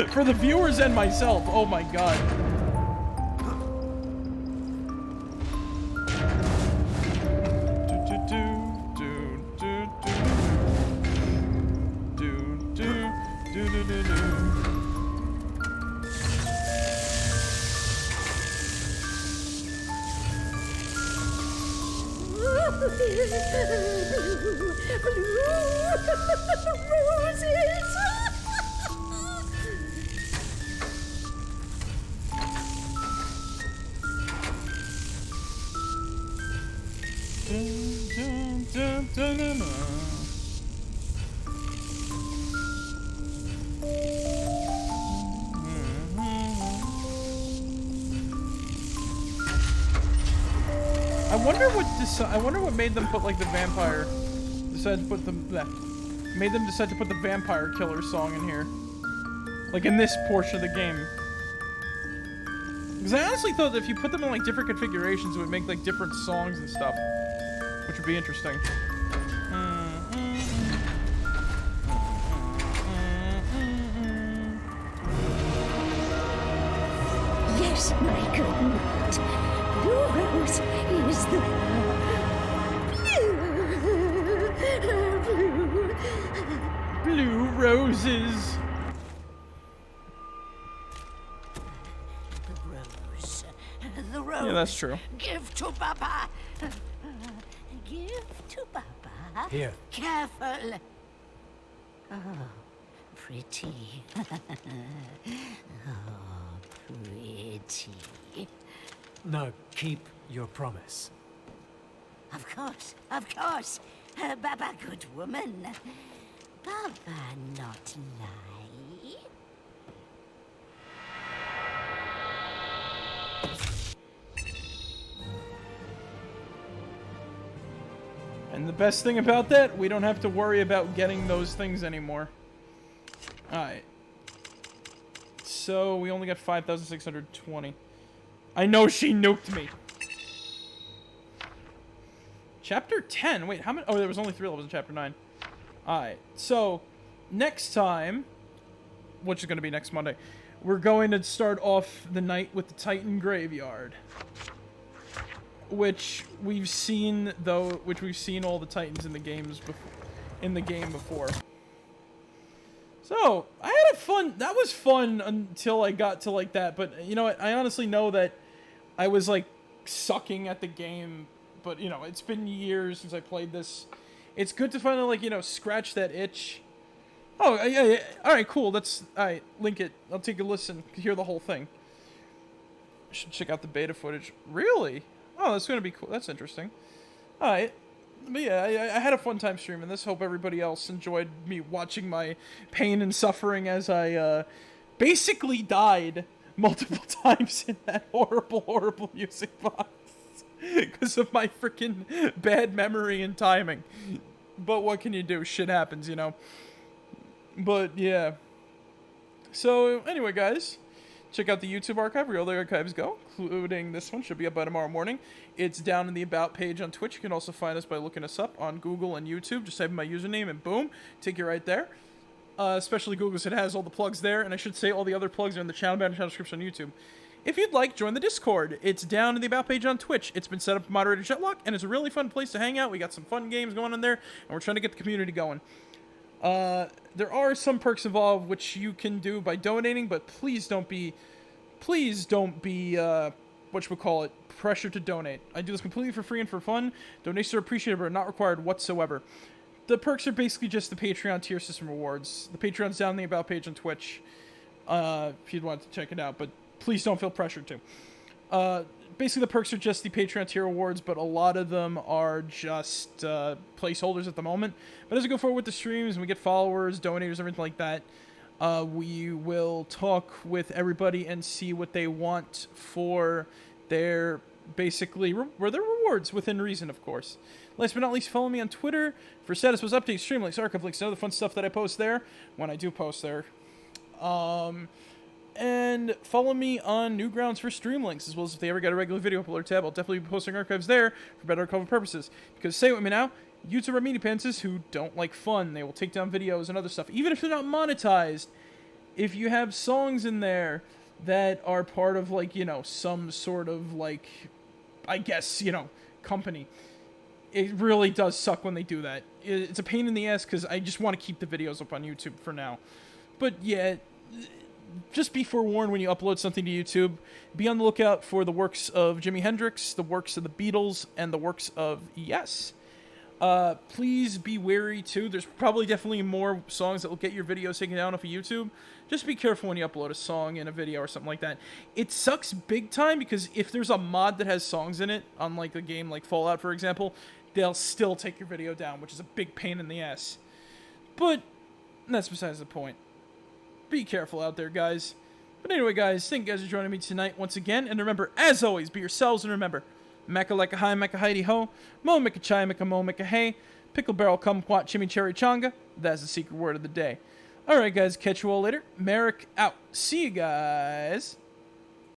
for the viewers and myself. Oh my god. I wonder what made them put like the vampire. Decide to put the made them decide to put the vampire killer song in here, like in this portion of the game. Because I honestly thought that if you put them in like different configurations, it would make like different songs and stuff, which would be interesting. Yes, my good Matt. Blue Rose is the blue roses. The rose. Yeah, that's true. Give to Papa. Give to Papa. Here. Careful. Oh, pretty. Oh, pretty. Now keep your promise. Of course, of course. Baba, good woman. Baba, not lie. And the best thing about that, we don't have to worry about getting those things anymore. Alright. So, we only got 5,620. I know she nuked me. Chapter 10? Wait, how many? Oh, there was only 3 levels in Chapter 9. Alright, so, next time, which is going to be next Monday, we're going to start off the night with the Titan Graveyard. Which we've seen, though, all the Titans in the games before. So, I had a fun, that was fun until I got to, like, that, but, you know what, I honestly know that I was, like, sucking at the game, but, you know, it's been years since I played this. It's good to finally, like, you know, scratch that itch. Oh, yeah, alright, cool, alright, link it, I'll take a listen, hear the whole thing. I should check out the beta footage. Really? Oh, that's gonna be cool, that's interesting. Alright, But yeah, I had a fun time streaming this. Hope everybody else enjoyed me watching my pain and suffering as I basically died multiple times in that horrible, horrible music box because of my freaking bad memory and timing. But what can you do? Shit happens, you know. But yeah. So anyway, guys, check out the YouTube archive where all the archives go, including this one. Should be up by tomorrow morning. It's down in the About page on Twitch. You can also find us by looking us up on Google and YouTube. Just type in my username and boom, take you right there. Especially Google, because it has all the plugs there. And I should say all the other plugs are in the channel banner and channel description on YouTube. If you'd like, join the Discord. It's down in the About page on Twitch. It's been set up moderated Jetlock, and it's a really fun place to hang out. We got some fun games going on there, and we're trying to get the community going. There are some perks involved which you can do by donating, but please don't be, whatchamacallit, pressured to donate. I do this completely for free and for fun. Donations are appreciated but are not required whatsoever. The perks are basically just the Patreon tier system rewards. The Patreon's down in the About page on Twitch, if you'd want to check it out, but please don't feel pressured to. Basically, the perks are just the Patreon tier awards, but a lot of them are just placeholders at the moment. But as we go forward with the streams and we get followers, donators, everything like that, we will talk with everybody and see what they want for their, basically, their rewards, within reason, of course. Last but not least, follow me on Twitter for status posts, updates, stream links, archive links, and other fun stuff that I post there, when I do post there. And follow me on Newgrounds for stream links, as well as if they ever get a regular video uploader tab, I'll definitely be posting archives there for better archival purposes. Because say it with me now, YouTube are meanie pantsers who don't like fun. They will take down videos and other stuff, even if they're not monetized. If you have songs in there that are part of, like, you know, some sort of, like, I guess, you know, company, it really does suck when they do that. It's a pain in the ass because I just want to keep the videos up on YouTube for now. But yeah, just be forewarned when you upload something to YouTube. Be on the lookout for the works of Jimi Hendrix, the works of the Beatles, and the works of Yes. Please be wary too. There's probably definitely more songs that will get your videos taken down off of YouTube. Just be careful when you upload a song in a video or something like that. It sucks big time because if there's a mod that has songs in it, on like a game like Fallout, for example, they'll still take your video down, which is a big pain in the ass. But that's besides the point. Be careful out there, guys. But anyway, guys, thank you guys for joining me tonight once again. And remember, as always, be yourselves. And remember, Mecca like a hi, Mecca heidi ho. Mo Mecca chai, Mecca mo Mecca hey. Pickle barrel kumquat chimichurri chonga. That's the secret word of the day. Alright, guys, catch you all later. Marek out. See you guys.